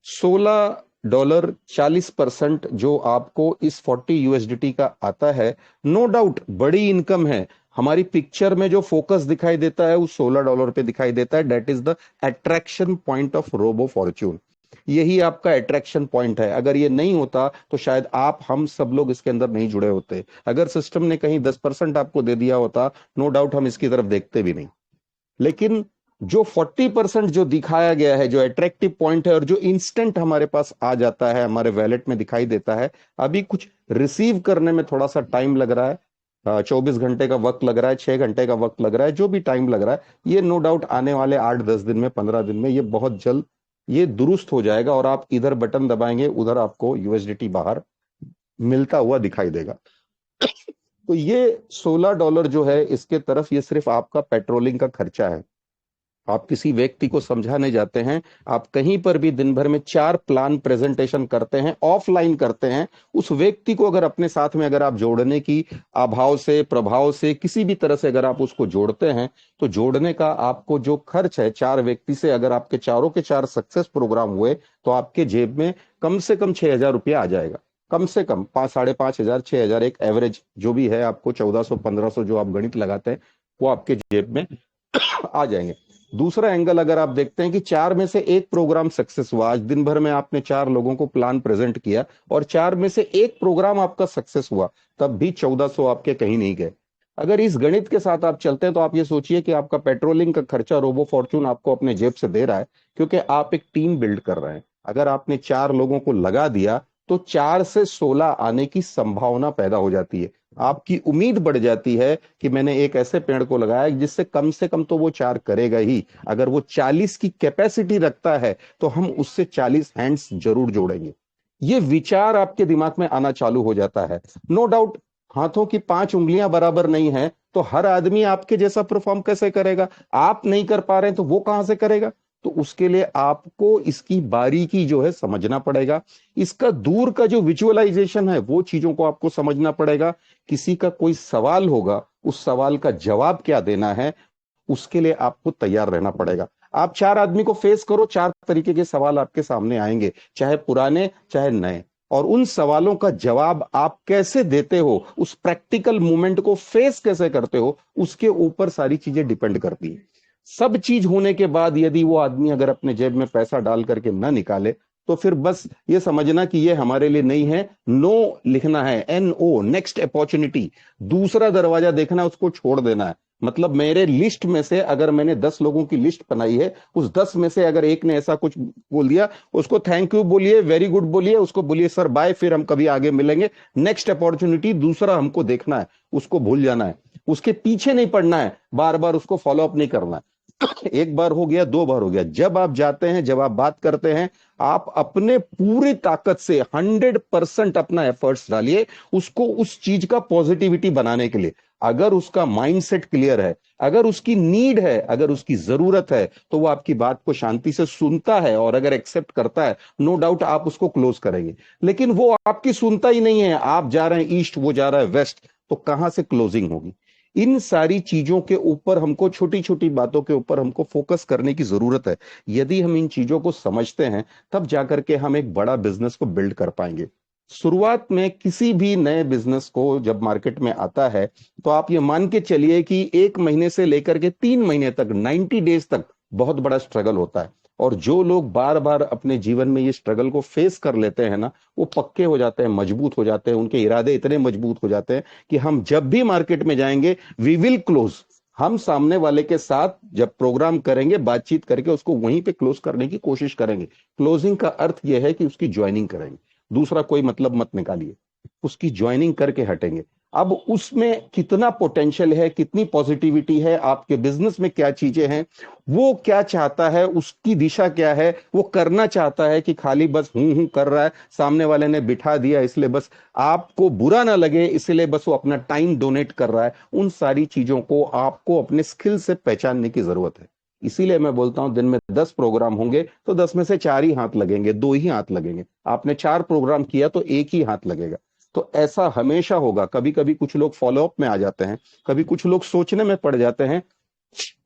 $16 40% जो आपको इस 40 USDT का आता है, नो डाउट बड़ी इनकम है। हमारी पिक्चर में जो फोकस दिखाई देता है वो $16 पे दिखाई देता है। That is the attraction point of Robo Fortune. यही आपका अट्रैक्शन पॉइंट है। अगर ये नहीं होता तो शायद आप, हम सब लोग इसके अंदर नहीं जुड़े होते। अगर सिस्टम ने कहीं 10% आपको दे दिया होता, नो डाउट हम इसकी तरफ देखते भी नहीं। लेकिन जो 40% जो दिखाया गया है, जो अट्रैक्टिव पॉइंट है और जो इंस्टेंट हमारे पास आ जाता है, हमारे वैलेट में दिखाई देता है, अभी कुछ रिसीव करने में थोड़ा सा टाइम लग रहा है। 24 घंटे का वक्त लग रहा है, 6 घंटे का वक्त लग रहा है, जो भी टाइम लग रहा है, ये नो डाउट आने वाले 8-10 दिन में, 15 दिन में ये बहुत जल्द ये दुरुस्त हो जाएगा और आप इधर बटन दबाएंगे, उधर आपको यूएसडीटी बाहर मिलता हुआ दिखाई देगा। तो ये $16 जो है, इसके तरफ ये सिर्फ आपका पेट्रोलिंग का खर्चा है। आप किसी व्यक्ति को समझाने जाते हैं, आप कहीं पर भी दिन भर में 4 प्लान प्रेजेंटेशन करते हैं, ऑफलाइन करते हैं, उस व्यक्ति को अगर अपने साथ में अगर आप जोड़ने की अभाव से, प्रभाव से, किसी भी तरह से अगर आप उसको जोड़ते हैं, तो जोड़ने का आपको जो खर्च है 4 व्यक्ति से, अगर आपके चारों के 4 सक्सेस प्रोग्राम हुए, तो आपके जेब में कम से कम 6,000 रुपया आ जाएगा। कम से कम 5,500, 6,000, एक एवरेज जो भी है आपको 1,400, 1,500 जो आप गणित लगाते हैं, वो आपके जेब में आ जाएंगे। दूसरा एंगल अगर आप देखते हैं कि 4 में से 1 प्रोग्राम सक्सेस हुआ, आज दिन भर में आपने 4 लोगों को प्लान प्रेजेंट किया और 4 में से 1 प्रोग्राम आपका सक्सेस हुआ, तब भी 1,400 आपके कहीं नहीं गए। अगर इस गणित के साथ आप चलते हैं तो आप ये सोचिए कि आपका पेट्रोलिंग का खर्चा रोबो फॉर्च्यून आपको अपने जेब से दे रहा है, क्योंकि आप एक टीम बिल्ड कर रहे हैं। अगर आपने 4 लोगों को लगा दिया तो 4 से 16 आने की संभावना पैदा हो जाती है। आपकी उम्मीद बढ़ जाती है कि मैंने एक ऐसे पेड़ को लगाया जिससे कम से कम तो वो 4 करेगा ही। अगर वो 40 की कैपेसिटी रखता है तो हम उससे 40 हैंड्स जरूर जोड़ेंगे। ये विचार आपके दिमाग में आना चालू हो जाता है। नो डाउट हाथों की 5 उंगलियां बराबर नहीं है, तो हर आदमी आपके जैसा परफॉर्म कैसे करेगा? आप नहीं कर पा रहे हैं तो वो कहां से करेगा? तो उसके लिए आपको इसकी बारीकी जो है समझना पड़ेगा। इसका दूर का जो विजुअलाइजेशन है, वो चीजों को आपको समझना पड़ेगा। किसी का कोई सवाल होगा, उस सवाल का जवाब क्या देना है, उसके लिए आपको तैयार रहना पड़ेगा। आप 4 आदमी को फेस करो, 4 तरीके के सवाल आपके सामने आएंगे, चाहे पुराने चाहे नए, और उन सवालों का जवाब आप कैसे देते हो, उस प्रैक्टिकल मूवमेंट को फेस कैसे करते हो, उसके ऊपर सारी चीजें डिपेंड करती है। सब चीज होने के बाद यदि वो आदमी अगर अपने जेब में पैसा डाल करके ना निकाले, तो फिर बस ये समझना कि ये हमारे लिए नहीं है। नो लिखना है, NO, नेक्स्ट अपॉर्चुनिटी, दूसरा दरवाजा देखना है, उसको छोड़ देना है। मतलब मेरे लिस्ट में से अगर मैंने 10 लोगों की लिस्ट बनाई है, उस 10 में से अगर एक ने ऐसा कुछ बोल दिया, उसको थैंक यू बोलिए, वेरी गुड बोलिए, उसको बोलिए सर बाय, फिर हम कभी आगे मिलेंगे। नेक्स्ट अपॉर्चुनिटी दूसरा हमको देखना है, उसको भूल जाना है, उसके पीछे नहीं पड़ना है, बार बार उसको फॉलो अप नहीं करना है। एक बार हो गया, 2 बार हो गया, जब आप जाते हैं, जब आप बात करते हैं, आप अपने पूरी ताकत से 100% अपना एफर्ट्स डालिए उसको उस चीज का पॉजिटिविटी बनाने के लिए। अगर उसका माइंडसेट क्लियर है, अगर उसकी नीड है, अगर उसकी जरूरत है, तो वो आपकी बात को शांति से सुनता है, और अगर एक्सेप्ट करता है, नो डाउट आप उसको क्लोज करेंगे। लेकिन वो आपकी सुनता ही नहीं है, आप जा रहे हैं ईस्ट, वो जा रहा है वेस्ट, तो कहां से क्लोजिंग होगी? इन सारी चीजों के ऊपर हमको, छोटी छोटी बातों के ऊपर हमको फोकस करने की जरूरत है। यदि हम इन चीजों को समझते हैं, तब जाकर के हम एक बड़ा बिजनेस को बिल्ड कर पाएंगे। शुरुआत में किसी भी नए बिजनेस को जब मार्केट में आता है, तो आप ये मान के चलिए कि 1 महीने से लेकर के 3 महीने तक, 90 डेज तक बहुत बड़ा स्ट्रगल होता है। और जो लोग बार बार अपने जीवन में ये स्ट्रगल को फेस कर लेते हैं ना, वो पक्के हो जाते हैं, मजबूत हो जाते हैं, उनके इरादे इतने मजबूत हो जाते हैं कि हम जब भी मार्केट में जाएंगे, वी विल क्लोज। हम सामने वाले के साथ जब प्रोग्राम करेंगे, बातचीत करके उसको वहीं पे क्लोज करने की कोशिश करेंगे। क्लोजिंग का अर्थ यह है कि उसकी ज्वाइनिंग करेंगे, दूसरा कोई मतलब मत निकालिए, उसकी ज्वाइनिंग करके हटेंगे। अब उसमें कितना पोटेंशियल है, कितनी पॉजिटिविटी है, आपके बिजनेस में क्या चीजें हैं, वो क्या चाहता है, उसकी दिशा क्या है, वो करना चाहता है कि खाली बस हूं कर रहा है, सामने वाले ने बिठा दिया इसलिए बस आपको बुरा ना लगे इसलिए बस वो अपना टाइम डोनेट कर रहा है। उन सारी चीजों को आपको अपने स्किल से पहचानने की जरूरत है। इसीलिए मैं बोलता हूं दिन में 10 प्रोग्राम होंगे तो 10 में से 4 ही हाथ लगेंगे, 2 ही हाथ लगेंगे। आपने 4 प्रोग्राम किया तो 1 ही हाथ लगेगा। तो ऐसा हमेशा होगा। कभी कभी कुछ लोग फॉलोअप में आ जाते हैं, कभी कुछ लोग सोचने में पड़ जाते हैं,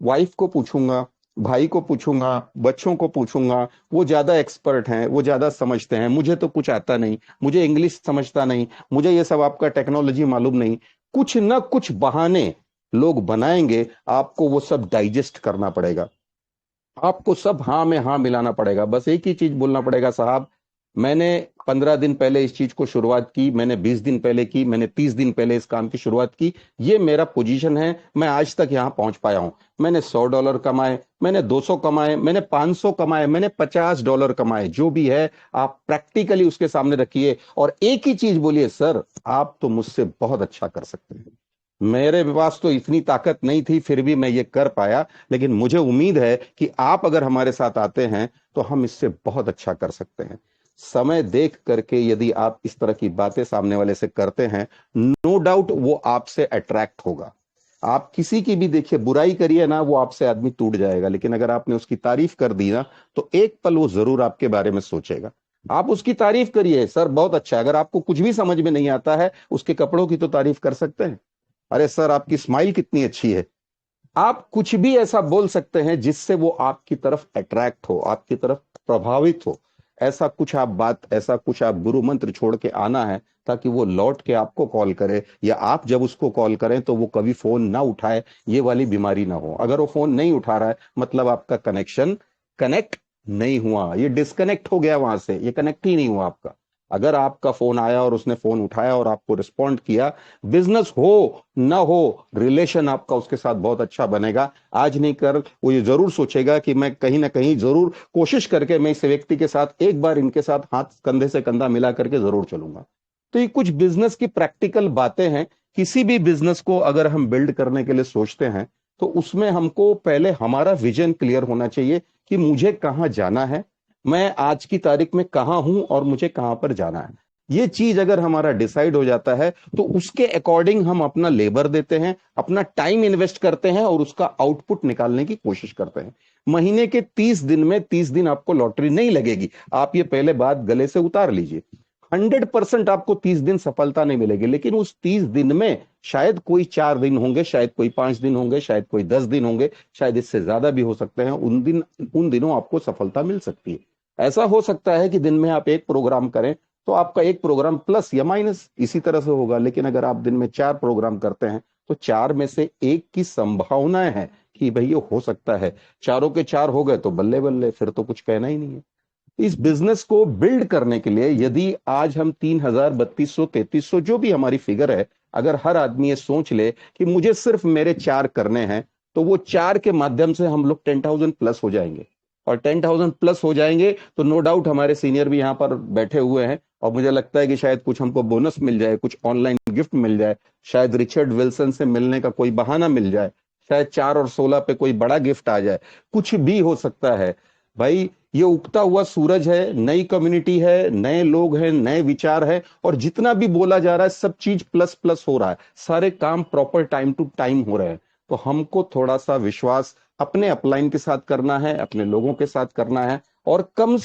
वाइफ को पूछूंगा, भाई को पूछूंगा, बच्चों को पूछूंगा, वो ज्यादा एक्सपर्ट हैं, वो ज्यादा समझते हैं, मुझे तो कुछ आता नहीं, मुझे इंग्लिश समझता नहीं, मुझे ये सब आपका टेक्नोलॉजी मालूम नहीं। कुछ ना कुछ बहाने लोग बनाएंगे, आपको वो सब डाइजेस्ट करना पड़ेगा, आपको सब हाँ में हाँ मिलाना पड़ेगा। बस एक ही चीज बोलना पड़ेगा, साहब मैंने 15 दिन पहले इस चीज को शुरुआत की, मैंने 20 दिन पहले की, मैंने 30 दिन पहले इस काम की शुरुआत की। ये मेरा पोजीशन है, मैं आज तक यहाँ पहुंच पाया हूं। मैंने $100 कमाए, मैंने 200 कमाए, मैंने 500 कमाए, मैंने $50 कमाए। जो भी है आप प्रैक्टिकली उसके सामने रखिए और एक ही चीज बोलिए, सर आप तो मुझसे बहुत अच्छा कर सकते हैं। मेरे पास तो इतनी ताकत नहीं थी, फिर भी मैं ये कर पाया, लेकिन मुझे उम्मीद है कि आप अगर हमारे साथ आते हैं तो हम इससे बहुत अच्छा कर सकते हैं। समय देख करके यदि आप इस तरह की बातें सामने वाले से करते हैं, नो डाउट वो आपसे अट्रैक्ट होगा। आप किसी की भी देखिए बुराई करिए ना, वो आपसे आदमी टूट जाएगा, लेकिन अगर आपने उसकी तारीफ कर दी ना, तो एक पल वो जरूर आपके बारे में सोचेगा। आप उसकी तारीफ करिए, सर बहुत अच्छा है। अगर आपको कुछ भी समझ में नहीं आता है, उसके कपड़ों की तो तारीफ कर सकते हैं। अरे सर आपकी स्माइल कितनी अच्छी है। आप कुछ भी ऐसा बोल सकते हैं जिससे वो आपकी तरफ अट्रैक्ट हो, आपकी तरफ प्रभावित हो। ऐसा कुछ आप बात, ऐसा कुछ आप गुरु मंत्र छोड़ के आना है, ताकि वो लौट के आपको कॉल करे, या आप जब उसको कॉल करें तो वो कभी फोन ना उठाए, ये वाली बीमारी ना हो। अगर वो फोन नहीं उठा रहा है, मतलब आपका कनेक्शन कनेक्ट नहीं हुआ, ये डिस्कनेक्ट हो गया वहां से, ये कनेक्ट ही नहीं हुआ आपका। अगर आपका फोन आया और उसने फोन उठाया और आपको रिस्पॉन्ड किया, बिजनेस हो ना हो, रिलेशन आपका उसके साथ बहुत अच्छा बनेगा। आज नहीं कर वो ये जरूर सोचेगा कि मैं कहीं ना कहीं जरूर कोशिश करके मैं इस व्यक्ति के साथ एक बार इनके साथ हाथ कंधे से कंधा मिला करके जरूर चलूंगा। तो ये कुछ बिजनेस की प्रैक्टिकल बातें हैं। किसी भी बिजनेस को अगर हम बिल्ड करने के लिए सोचते हैं, तो उसमें हमको पहले हमारा विजन क्लियर होना चाहिए कि मुझे कहाँ जाना है, मैं आज की तारीख में कहाँ हूं और मुझे कहां पर जाना है। ये चीज अगर हमारा डिसाइड हो जाता है, तो उसके अकॉर्डिंग हम अपना लेबर देते हैं, अपना टाइम इन्वेस्ट करते हैं और उसका आउटपुट निकालने की कोशिश करते हैं। महीने के 30 दिन में 30 दिन आपको लॉटरी नहीं लगेगी। आप ये पहले बात गले से उतार लीजिए। 100% आपको 30 दिन सफलता नहीं मिलेगी, लेकिन उस 30 दिन में शायद कोई 4 दिन होंगे, शायद कोई 5 दिन होंगे, शायद कोई 10 दिन होंगे, शायद इससे ज्यादा भी हो सकते हैं। उन दिनों आपको सफलता मिल सकती है। ऐसा हो सकता है कि दिन में आप एक प्रोग्राम करें तो आपका एक प्रोग्राम प्लस या माइनस इसी तरह से होगा, लेकिन अगर आप दिन में 4 प्रोग्राम करते हैं तो 4 में से एक की संभावना है कि भाई ये हो सकता है। चारों के 4 हो गए तो बल्ले बल्ले, फिर तो कुछ कहना ही नहीं है। इस बिजनेस को बिल्ड करने के लिए यदि आज हम 3000, 3200, 3300 जो भी हमारी फिगर है, अगर हर आदमी ये सोच ले कि मुझे सिर्फ मेरे 4 करने हैं, तो वो 4 के माध्यम से हम लोग 10,000 प्लस हो जाएंगे। और 10,000 प्लस हो जाएंगे तो नो डाउट हमारे सीनियर भी यहाँ पर बैठे हुए हैं, और मुझे लगता है कि शायद कुछ हमको बोनस मिल जाए, कुछ ऑनलाइन गिफ्ट मिल जाए, शायद रिचर्ड विल्सन से मिलने का कोई बहाना मिल जाए, शायद 4 और 16 पे कोई बड़ा गिफ्ट आ जाए, कुछ भी हो सकता है। भाई ये उगता हुआ सूरज है, नई कम्युनिटी है, नए लोग हैं, नए विचार है, और जितना भी बोला जा रहा है सब चीज प्लस प्लस हो रहा है, सारे काम प्रॉपर टाइम टू टाइम हो रहे हैं। तो हमको थोड़ा सा विश्वास अपने अपलाइन के साथ करना है, अपने लोगों के साथ करना है, और कम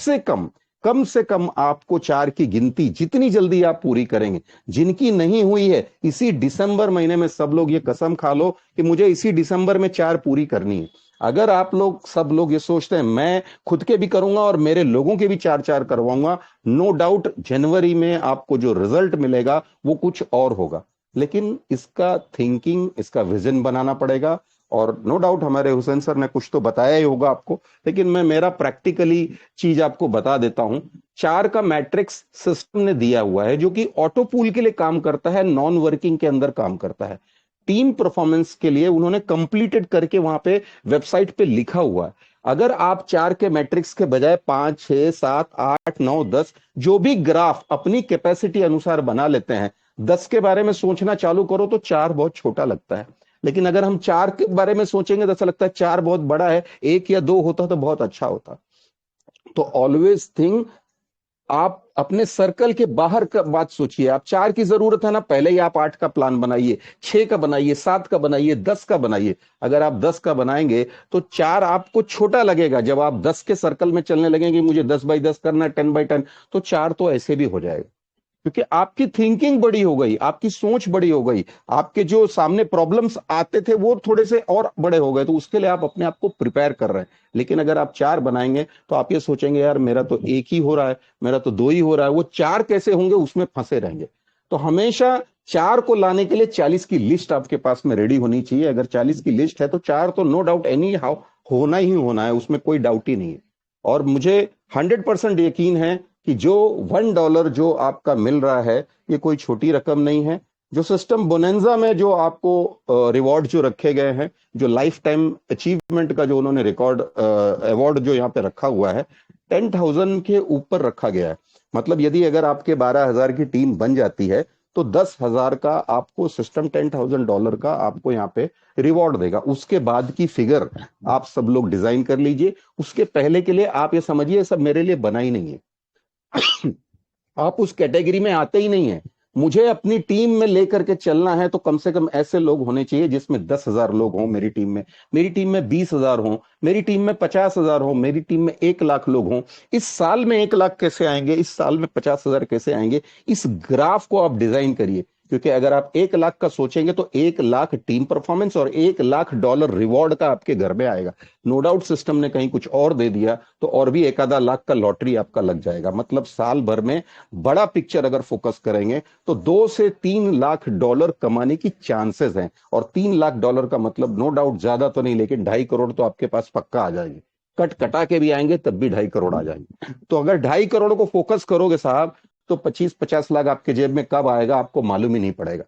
से कम आपको 4 की गिनती जितनी जल्दी आप पूरी करेंगे, जिनकी नहीं हुई है, इसी दिसंबर महीने में सब लोग ये कसम खा लो कि मुझे इसी दिसंबर में 4 पूरी करनी है। अगर आप लोग सब लोग ये सोचते हैं मैं खुद के भी करूंगा और मेरे लोगों के भी 4-4 करवाऊंगा, नो डाउट जनवरी में आपको जो रिजल्ट मिलेगा वो कुछ और होगा। लेकिन इसका थिंकिंग, इसका विजन बनाना पड़ेगा। और नो डाउट हमारे हुसैन सर ने कुछ तो बताया ही होगा आपको, लेकिन मैं मेरा प्रैक्टिकली चीज आपको बता देता हूं। 4 का मैट्रिक्स सिस्टम ने दिया हुआ है, जो कि ऑटो पूल के लिए काम करता है, नॉन वर्किंग के अंदर काम करता है। टीम परफॉर्मेंस के लिए उन्होंने कंप्लीटेड करके वहां पे वेबसाइट पे लिखा हुआ है। अगर आप 4 के मैट्रिक्स के बजाय 5, 6, 7, 8, 9, 10 जो भी ग्राफ अपनी कैपेसिटी अनुसार बना लेते हैं, 10 के बारे में सोचना चालू करो तो 4 बहुत छोटा लगता है। लेकिन अगर हम 4 के बारे में सोचेंगे तो ऐसा लगता है 4 बहुत बड़ा है, 1 या 2 होता तो बहुत अच्छा होता। तो ऑलवेज थिंक, आप अपने सर्कल के बाहर का बात सोचिए। आप 4 की जरूरत है ना, पहले ही आप 8 का प्लान बनाइए, 6 का बनाइए, 7 का बनाइए, 10 का बनाइए। अगर आप 10 का बनाएंगे तो 4 आपको छोटा लगेगा। जब आप 10 के सर्कल में चलने लगेंगे, मुझे 10x10 करना है, 10x10, तो 4 तो ऐसे भी हो जाएगा, क्योंकि आपकी थिंकिंग बड़ी हो गई, आपकी सोच बड़ी हो गई, आपके जो सामने प्रॉब्लम्स आते थे वो थोड़े से और बड़े हो गए, तो उसके लिए आप अपने आप को प्रिपेयर कर रहे हैं। लेकिन अगर आप 4 बनाएंगे तो आप ये सोचेंगे यार मेरा तो 1 ही हो रहा है, मेरा तो 2 ही हो रहा है, वो 4 कैसे होंगे, उसमें फंसे रहेंगे। तो हमेशा 4 को लाने के लिए 40 की लिस्ट आपके पास में रेडी होनी चाहिए। अगर 40 की लिस्ट है तो 4 तो नो डाउट एनी हाउ होना ही होना है, उसमें कोई डाउट ही नहीं है। और मुझे 100% यकीन है कि जो $1 जो आपका मिल रहा है ये कोई छोटी रकम नहीं है। जो सिस्टम बोनेंजा में जो आपको रिवॉर्ड जो रखे गए हैं, जो लाइफ टाइम अचीवमेंट का जो उन्होंने रिकॉर्ड अवार्ड जो यहाँ पे रखा हुआ है 10,000 के ऊपर रखा गया है। मतलब यदि अगर आपके 12,000 की टीम बन जाती है तो 10,000 का आपको सिस्टम $10,000 का आपको यहाँ पे रिवॉर्ड देगा। उसके बाद की फिगर आप सब लोग डिजाइन कर लीजिए। उसके पहले के लिए आप ये समझिए सब मेरे लिए बना ही नहीं है। आप उस कैटेगरी में आते ही नहीं है। मुझे अपनी टीम में लेकर के चलना है तो कम से कम ऐसे लोग होने चाहिए जिसमें 10,000 लोग हों मेरी टीम में 20,000 हों, मेरी टीम में 50,000 हों, मेरी टीम में 1,00,000 लोग हों। इस साल में 1,00,000 कैसे आएंगे, इस साल में 50,000 कैसे आएंगे, इस ग्राफ को आप डिजाइन करिए। क्योंकि अगर आप 1,00,000 का सोचेंगे तो 1,00,000 टीम परफॉर्मेंस और $1,00,000 रिवॉर्ड का आपके घर में आएगा। नो डाउट सिस्टम ने कहीं कुछ और दे दिया तो और भी 1,000 लाख का लॉटरी आपका लग जाएगा। मतलब साल भर में बड़ा पिक्चर अगर फोकस करेंगे तो $2 से $3,00,000 कमाने की चांसेस हैं। और $3,00,000 का मतलब नो डाउट ज्यादा तो नहीं, लेकिन 2.5 करोड़ तो आपके पास पक्का आ जाएंगे। कट कटा के भी आएंगे तब भी 2.5 करोड़ आ जाएंगे। तो अगर 2.5 करोड़ को फोकस करोगे साहब तो 25-50 लाख आपके जेब में कब आएगा आपको मालूम ही नहीं पड़ेगा।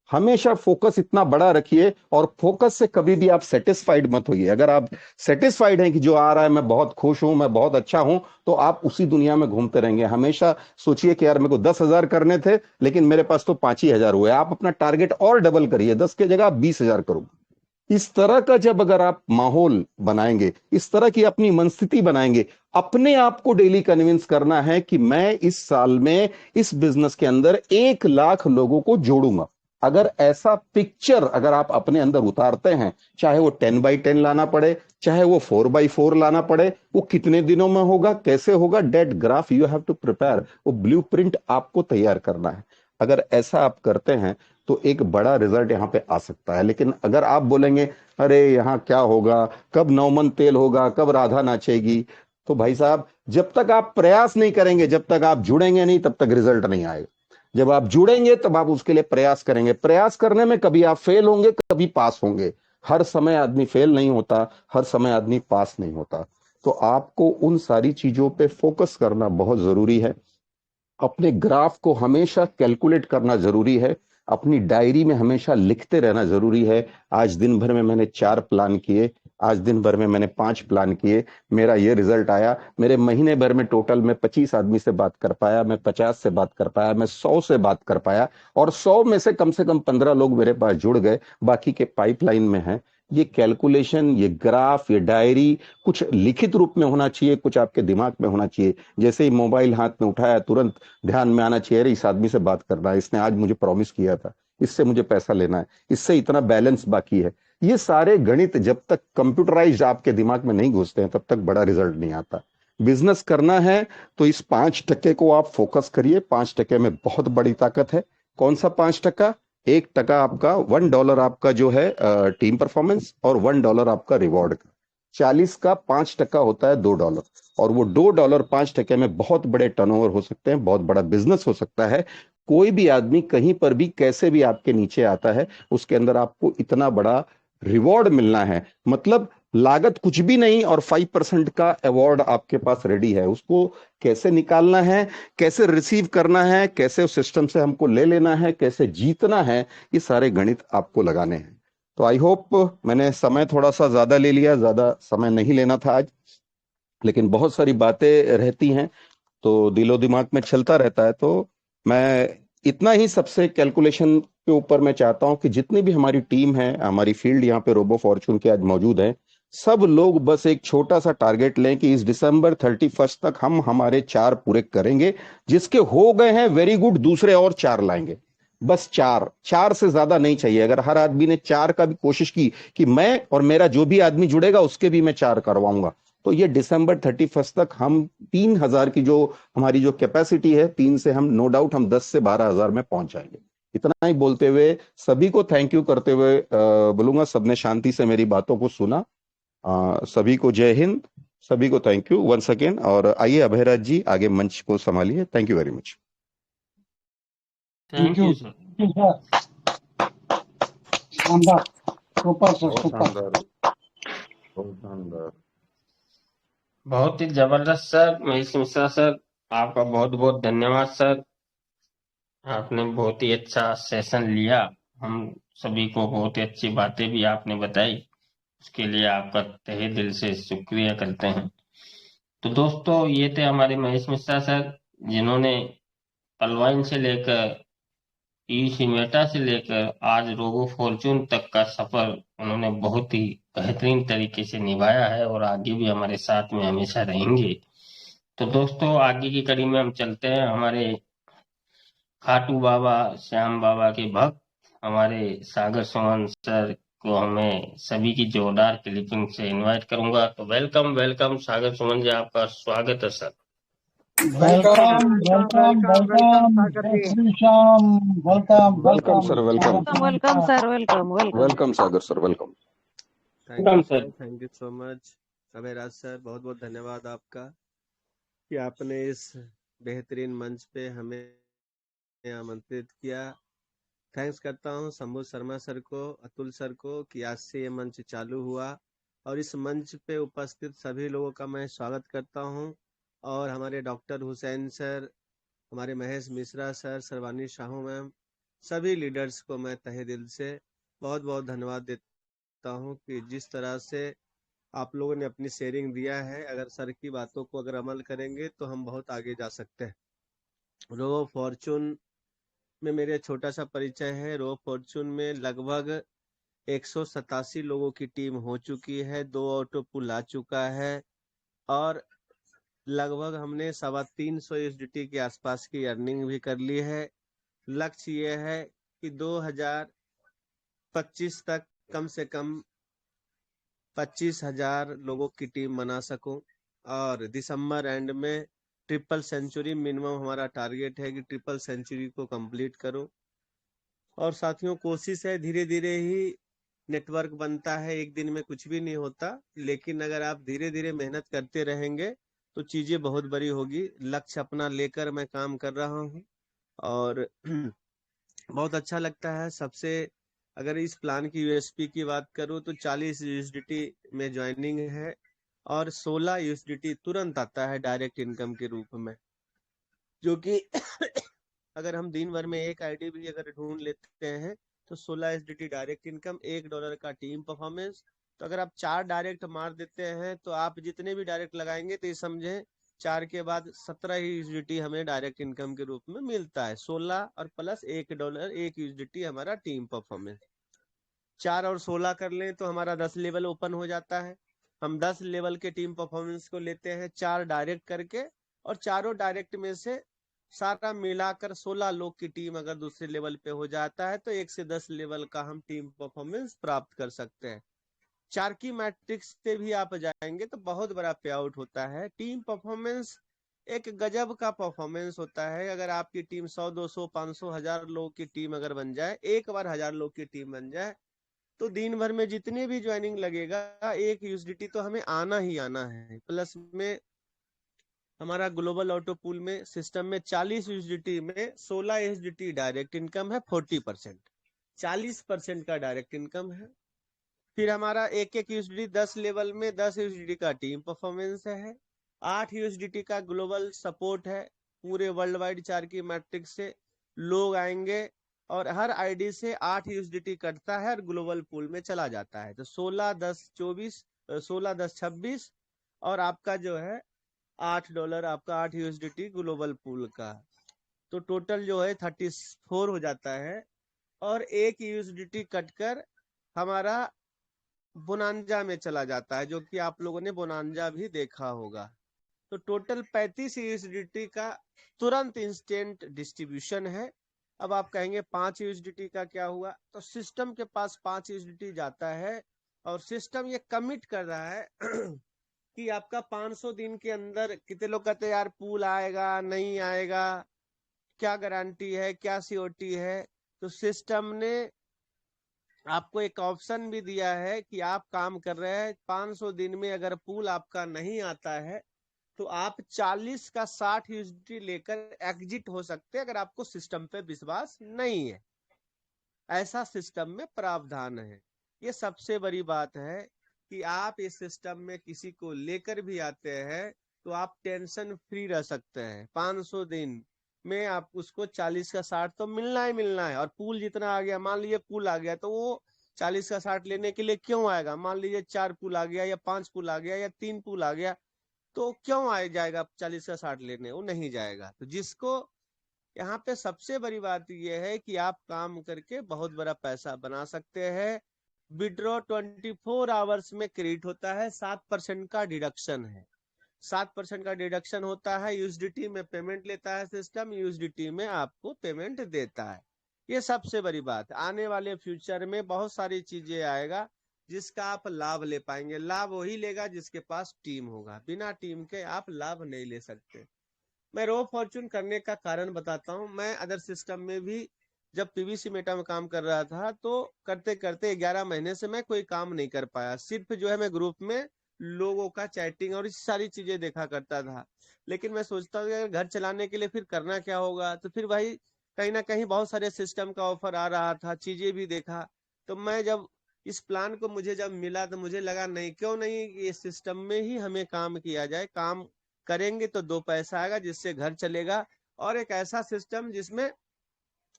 हमेशा फोकस इतना बड़ा रखिए और फोकस से कभी भी आप सेटिस्फाइड मत होइए। अगर आप सेटिस्फाइड हैं कि जो आ रहा है मैं बहुत खुश हूं, मैं बहुत अच्छा हूं, तो आप उसी दुनिया में घूमते रहेंगे। हमेशा सोचिए कि यार मेरे को 10,000 करने थे लेकिन मेरे पास तो 5,000 हुए। आप अपना टारगेट और डबल करिए, 10 के जगह आप 20,000 करो। इस तरह का जब अगर आप माहौल बनाएंगे, इस तरह की अपनी मनस्थिति बनाएंगे, अपने आप को डेली कन्विंस करना है कि मैं इस साल में इस बिजनेस के अंदर 1,00,000 लोगों को जोड़ूंगा। अगर ऐसा पिक्चर अगर आप अपने अंदर उतारते हैं, चाहे वो 10x10 लाना पड़े, चाहे वो 4x4 लाना पड़े, वो कितने दिनों में होगा, कैसे होगा, that graph you have to prepare, वो ब्लूप्रिंट आपको तैयार करना है। अगर ऐसा आप करते हैं तो एक बड़ा रिजल्ट यहाँ पे आ सकता है। लेकिन अगर आप बोलेंगे अरे यहाँ क्या होगा, कब नौमन तेल होगा, कब राधा नाचेगी, तो भाई साहब जब तक आप प्रयास नहीं करेंगे, जब तक आप जुड़ेंगे नहीं, तब तक रिजल्ट नहीं आएगा। जब आप जुड़ेंगे तब आप उसके लिए प्रयास करेंगे। प्रयास करने में कभी आप फेल होंगे, कभी पास होंगे। हर समय आदमी फेल नहीं होता, हर समय आदमी पास नहीं होता। तो आपको उन सारी चीजों पे फोकस करना बहुत जरूरी है। अपने ग्राफ को हमेशा कैलकुलेट करना जरूरी है। अपनी डायरी में हमेशा लिखते रहना जरूरी है। आज दिन भर में मैंने 4 प्लान किए, आज दिन भर में मैंने 5 प्लान किए, मेरा ये रिजल्ट आया। मेरे महीने भर में टोटल में 25 आदमी से बात कर पाया, मैं 50 से बात कर पाया, मैं 100 से बात कर पाया, और 100 में से कम 15 लोग मेरे पास जुड़ गए, बाकी के पाइपलाइन में हैं। ये कैलकुलेशन, ये ग्राफ, ये डायरी कुछ लिखित रूप में होना चाहिए, कुछ आपके दिमाग में होना चाहिए। जैसे ही मोबाइल हाथ में उठाया तुरंत ध्यान में आना चाहिए, अरे इस आदमी से बात करना है, इसने आज मुझे प्रॉमिस किया था, इससे मुझे पैसा लेना है, इससे इतना बैलेंस बाकी है। ये सारे गणित जब तक कंप्यूटराइज्ड आपके दिमाग में नहीं घुसते हैं तब तक बड़ा रिजल्ट नहीं आता। बिजनेस करना है तो इस 5% को आप फोकस करिए। 5% में बहुत बड़ी ताकत है। कौन सा 5%? 1% आपका $1 आपका जो है टीम परफॉर्मेंस, और $1 आपका रिवॉर्ड का। 40 का 5% होता है $2, और वो $2 5% में बहुत बड़े टर्नओवर हो सकते हैं, बहुत बड़ा बिजनेस हो सकता है। कोई भी आदमी कहीं पर भी कैसे भी आपके नीचे आता है, उसके अंदर आपको इतना बड़ा रिवॉर्ड मिलना है। मतलब लागत कुछ भी नहीं और 5% का अवार्ड आपके पास रेडी है। उसको कैसे निकालना है, कैसे रिसीव करना है, कैसे उस सिस्टम से हमको ले लेना है, कैसे जीतना है, ये सारे गणित आपको लगाने हैं। तो आई होप मैंने समय थोड़ा सा ज्यादा ले लिया, ज्यादा समय नहीं लेना था आज, लेकिन बहुत सारी बातें रहती हैं तो दिलो दिमाग में चलता रहता है। तो मैं इतना ही सबसे कैलकुलेशन के ऊपर मैं चाहता हूं कि जितनी भी हमारी टीम है, हमारी फील्ड यहाँ पे रोबो फॉर्चून के आज मौजूद है, सब लोग बस एक छोटा सा टारगेट लें कि इस दिसंबर 31 तक हम हमारे 4 पूरे करेंगे। जिसके हो गए हैं वेरी गुड, दूसरे और 4 लाएंगे। बस 4 से ज्यादा नहीं चाहिए। अगर हर आदमी ने 4 का भी कोशिश की कि मैं और मेरा जो भी आदमी जुड़ेगा उसके भी मैं 4 करवाऊंगा, तो ये दिसंबर 31 तक हम 3,000 की जो हमारी जो कैपेसिटी है, 3 से हम नो डाउट हम 10 से 12,000 में पहुंच जाएंगे। इतना ही बोलते हुए सभी को थैंक यू करते हुए बोलूंगा, सबने शांति से मेरी बातों को सुना। सभी को जय हिंद, सभी को थैंक यू वंस अगेन। और आइए अभयराज जी आगे मंच को संभालिए। Thank you very much. Thank you sir. शानदार, सुपर सर, बहुत सुपर। शानदार, बहुत शानदार। बहुत ही जबरदस्त सर। महेश मिश्रा सर, आपका बहुत बहुत धन्यवाद सर। आपने बहुत ही अच्छा सेशन लिया, हम सभी को बहुत ही अच्छी बातें भी आपने बताई, उसके लिए आपका तहे दिल से शुक्रिया करते हैं। तो दोस्तों, ये थे हमारे महेश मिश्रा सर, जिन्होंने पलवाइन से लेकर सिमेटा से लेकर आज रोबो फॉर्चून तक का सफर उन्होंने बहुत ही बेहतरीन तरीके से निभाया है और आगे भी हमारे साथ में हमेशा रहेंगे। तो दोस्तों, आगे की कड़ी में हम चलते हैं। हमारे खाटू बाबा श्याम बाबा के भक्त हमारे सागर सुमन सर को हमें सभी की जोरदार क्लिपिंग से इनवाइट करूंगा। तो वेलकम वेलकम सागर सुमन जी, आपका स्वागत है सर। वेलकम वेलकम वेलकम जय Shri Shyam. Welcome welcome sir, welcome welcome sir, welcome welcome. Welcome Sagar sir, welcome. Welcome sir. Thank you so much Abhayraj sir, बहुत बहुत धन्यवाद आपका कि आपने इस बेहतरीन मंच पे हमें आमंत्रित किया। थैंक्स करता हूँ शंभू शर्मा सर को, अतुल सर को कि आज से ये मंच चालू हुआ और इस मंच पे उपस्थित सभी लोगों का मैं स्वागत करता हूँ। और हमारे डॉक्टर हुसैन सर, हमारे महेश मिश्रा सर, सरवानी शाहू मैम, सभी लीडर्स को मैं तहे दिल से बहुत बहुत धन्यवाद देता हूँ कि जिस तरह से आप लोगों ने अपनी शेयरिंग दिया है। अगर सर की बातों को अगर अमल करेंगे तो हम बहुत आगे जा सकते हैं। रो फॉर्चून में मेरे छोटा सा परिचय है। रो फॉर्चून में लगभग 187 लोगों की टीम हो चुकी है, 2 ऑटो पुल आ चुका है और लगभग हमने 350 USDT के आसपास की अर्निंग भी कर ली है। लक्ष्य ये है कि 2025 तक कम से कम 25,000 लोगों की टीम बना सकूं और दिसंबर एंड में ट्रिपल सेंचुरी मिनिमम हमारा टारगेट है कि ट्रिपल सेंचुरी को कंप्लीट करूं। और साथियों, कोशिश है, धीरे धीरे ही नेटवर्क बनता है, एक दिन में कुछ भी नहीं होता, लेकिन अगर आप धीरे धीरे मेहनत करते रहेंगे तो चीजें बहुत बड़ी होगी। लक्ष्य अपना लेकर मैं काम कर रहा हूं और बहुत अच्छा लगता है। सबसे अगर इस प्लान की यूएसपी की बात करूं तो 40 USDT में ज्वाइनिंग है और 16 USDT तुरंत आता है डायरेक्ट इनकम के रूप में, जो कि अगर हम दिन भर में एक आईडी भी अगर ढूंढ लेते हैं तो 16 USDT डायरेक्ट इनकम, $1 का टीम परफॉर्मेंस। तो अगर आप 4 डायरेक्ट मार देते हैं तो आप जितने भी डायरेक्ट लगाएंगे तो ये समझे 4 के बाद 17 ही USDT हमें डायरेक्ट इनकम के रूप में मिलता है। 16 और प्लस $1 1 USDT हमारा टीम परफॉर्मेंस। 4 और 16 कर लें तो हमारा 10 लेवल ओपन हो जाता है। हम 10 लेवल के टीम परफॉर्मेंस को लेते हैं 4 डायरेक्ट करके और चारों डायरेक्ट में से सारा मिलाकर 16 लोग की टीम अगर दूसरे लेवल पे हो जाता है तो 1 से 10 लेवल का हम टीम परफॉर्मेंस प्राप्त कर सकते हैं। 4 की मैट्रिक्स से भी आप जाएंगे तो बहुत बड़ा पे आउट होता है। टीम परफॉर्मेंस एक गजब का परफॉर्मेंस होता है। अगर आपकी टीम 100, 200, 500, 1000 लोग की टीम अगर बन जाए, एक बार 1000 लोग की टीम बन जाए तो दिन भर में जितने भी ज्वाइनिंग लगेगा 1 USDT तो हमें आना ही आना है। प्लस में हमारा ग्लोबल ऑटो पूल में सिस्टम में 40 USDT में 16 USDT डायरेक्ट इनकम है। 40% 40% का डायरेक्ट इनकम है। फिर हमारा एक USDT 10 लेवल में 10 USDT का टीम परफॉर्मेंस है। 8 USDT का ग्लोबल सपोर्ट है। पूरे वर्ल्ड वाइड 4 की मैट्रिक्स से लोग आएंगे और हर आईडी से 8 USDT कटता है और ग्लोबल पूल में चला जाता है। तो 16 10 24 16 10 26 और आपका जो है $8 आपका 8 USDT ग्लोबल पूल का, तो टोटल जो है 34 हो जाता है। और 1 USDT कटकर हमारा बोनांजा में चला जाता है, जो कि आप लोगों ने बोनांजा भी देखा होगा। तो टोटल 35 USDT का तुरंत इंस्टेंट डिस्ट्रीब्यूशन है। अब आप कहेंगे 5 USDT का क्या हुआ? तो सिस्टम के पास 5 USDT जाता है और सिस्टम ये कमिट कर रहा है कि आपका 500 दिन के अंदर, कितने लोग कहते हैं यार पूल आएगा नहीं आएगा, क्या गारंटी है, क्या सियोरिटी है? तो सिस्टम ने आपको एक ऑप्शन भी दिया है कि आप काम कर रहे हैं 500 दिन में अगर पूल आपका नहीं आता है तो आप 40 का 60 USDT लेकर एग्जिट हो सकते हैं, अगर आपको सिस्टम पे विश्वास नहीं है। ऐसा सिस्टम में प्रावधान है। ये सबसे बड़ी बात है कि आप इस सिस्टम में किसी को लेकर भी आते हैं तो आप टेंशन फ्री रह सकते हैं। 500 दिन में आप उसको 40 का 60 तो मिलना ही मिलना है। और पूल जितना आ गया, मान लीजिए पूल आ गया तो वो 40 का 60 लेने के लिए क्यों आएगा? मान लीजिए 4 पूल आ गया या 5 पूल आ गया या 3 पूल आ गया, तो क्यों जाएगा 40 का 60 लेने? वो नहीं जाएगा। तो जिसको यहाँ पे सबसे बड़ी बात यह है कि आप काम करके बहुत बड़ा पैसा बना सकते हैं। विड्रॉ 24 आवर्स में क्रेडिट होता है, 7% का डिडक्शन है। 7% का डिडक्शन होता है। यूएसडीटी में पेमेंट लेता है सिस्टम, यूएसडीटी में आपको पेमेंट देता है। ये सबसे बड़ी बात। आने वाले फ्यूचर में बहुत सारी चीजें आएगा जिसका आप लाभ ले पाएंगे। लाभ वही लेगा जिसके पास टीम होगा, बिना टीम के आप लाभ नहीं ले सकते। मैं रो फॉर्चून करने का कारण बताता हूँ। मैं अदर सिस्टम में भी जब पीवीसी मेटा में काम कर रहा था तो करते करते 11 महीने से मैं कोई काम नहीं कर पाया। सिर्फ जो है मैं ग्रुप में लोगों का चैटिंग और इस सारी चीजें देखा करता था। लेकिन मैं सोचता हूँ अगर घर चलाने के लिए फिर करना क्या होगा, तो फिर भाई कहीं ना कहीं बहुत सारे सिस्टम का ऑफर आ रहा था, चीजें भी देखा। तो मैं जब इस प्लान को मुझे जब मिला तो मुझे लगा नहीं, क्यों नहीं ये सिस्टम में ही हमें काम किया जाए। काम करेंगे तो 2 पैसा आएगा जिससे घर चलेगा। और एक ऐसा सिस्टम जिसमें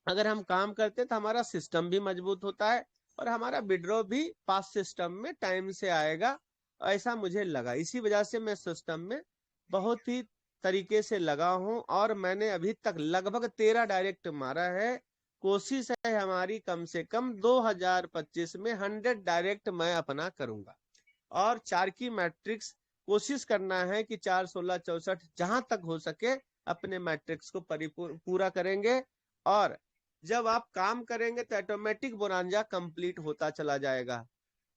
अगर हम काम करते तो हमारा सिस्टम भी मजबूत होता है और हमारा विड्रॉ भी पास सिस्टम में टाइम से आएगा। ऐसा मुझे लगा, इसी वजह से मैं सिस्टम में बहुत ही तरीके से लगा हूं। और मैंने अभी तक लगभग 13 डायरेक्ट मारा है। कोशिश है हमारी कम से कम 2025 में 100 डायरेक्ट मैं अपना करूंगा। और 4 की मैट्रिक्स कोशिश करना है कि 4, 16, 64 जहां तक हो सके अपने मैट्रिक्स को पूरा करेंगे। और जब आप काम करेंगे तो ऑटोमेटिक बोनांजा कंप्लीट होता चला जाएगा।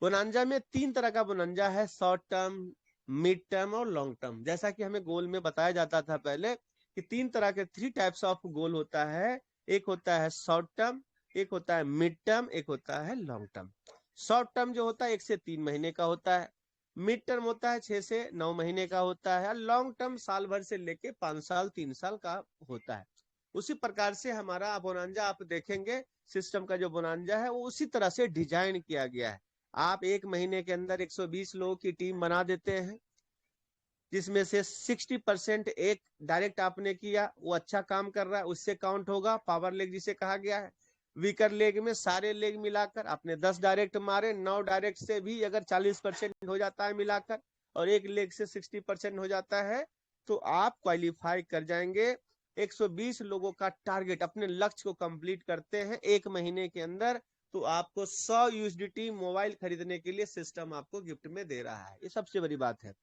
बोनांजा में 3 तरह का बोनांजा है, शॉर्ट टर्म, मिड टर्म और लॉन्ग टर्म। जैसा कि हमें गोल में बताया जाता था पहले कि 3 तरह के 3 टाइप्स ऑफ गोल होता है। एक होता है शॉर्ट टर्म, एक होता है मिड टर्म, एक होता है लॉन्ग टर्म। शॉर्ट टर्म जो होता है 1 से 3 महीने का होता है, मिड टर्म होता है 6 से 9 महीने का होता है, लॉन्ग टर्म साल भर से लेके 5 साल 3 साल का होता है। उसी प्रकार से हमारा बोनांजा आप देखेंगे, सिस्टम का जो बोनांजा है वो उसी तरह से डिजाइन किया गया है। आप 1 महीने के अंदर 120 लोगों की टीम बना देते हैं, जिसमें से 60% एक डायरेक्ट आपने किया, वो अच्छा काम कर रहा है, उससे काउंट होगा। पावर लेग जिसे कहा गया है। वीकर लेग में सारे लेग मिलाकर आपने 10 डायरेक्ट मारे, 9 डायरेक्ट से भी अगर 40% हो जाता है मिलाकर और एक लेग से 60% हो जाता है तो आप क्वालिफाई कर जाएंगे। 120 लोगों का टारगेट अपने लक्ष्य को कंप्लीट करते हैं 1 महीने के अंदर, तो आपको 100 यूएसडीटी मोबाइल खरीदने के लिए सिस्टम आपको गिफ्ट में दे रहा है। ये सबसे बड़ी बात है।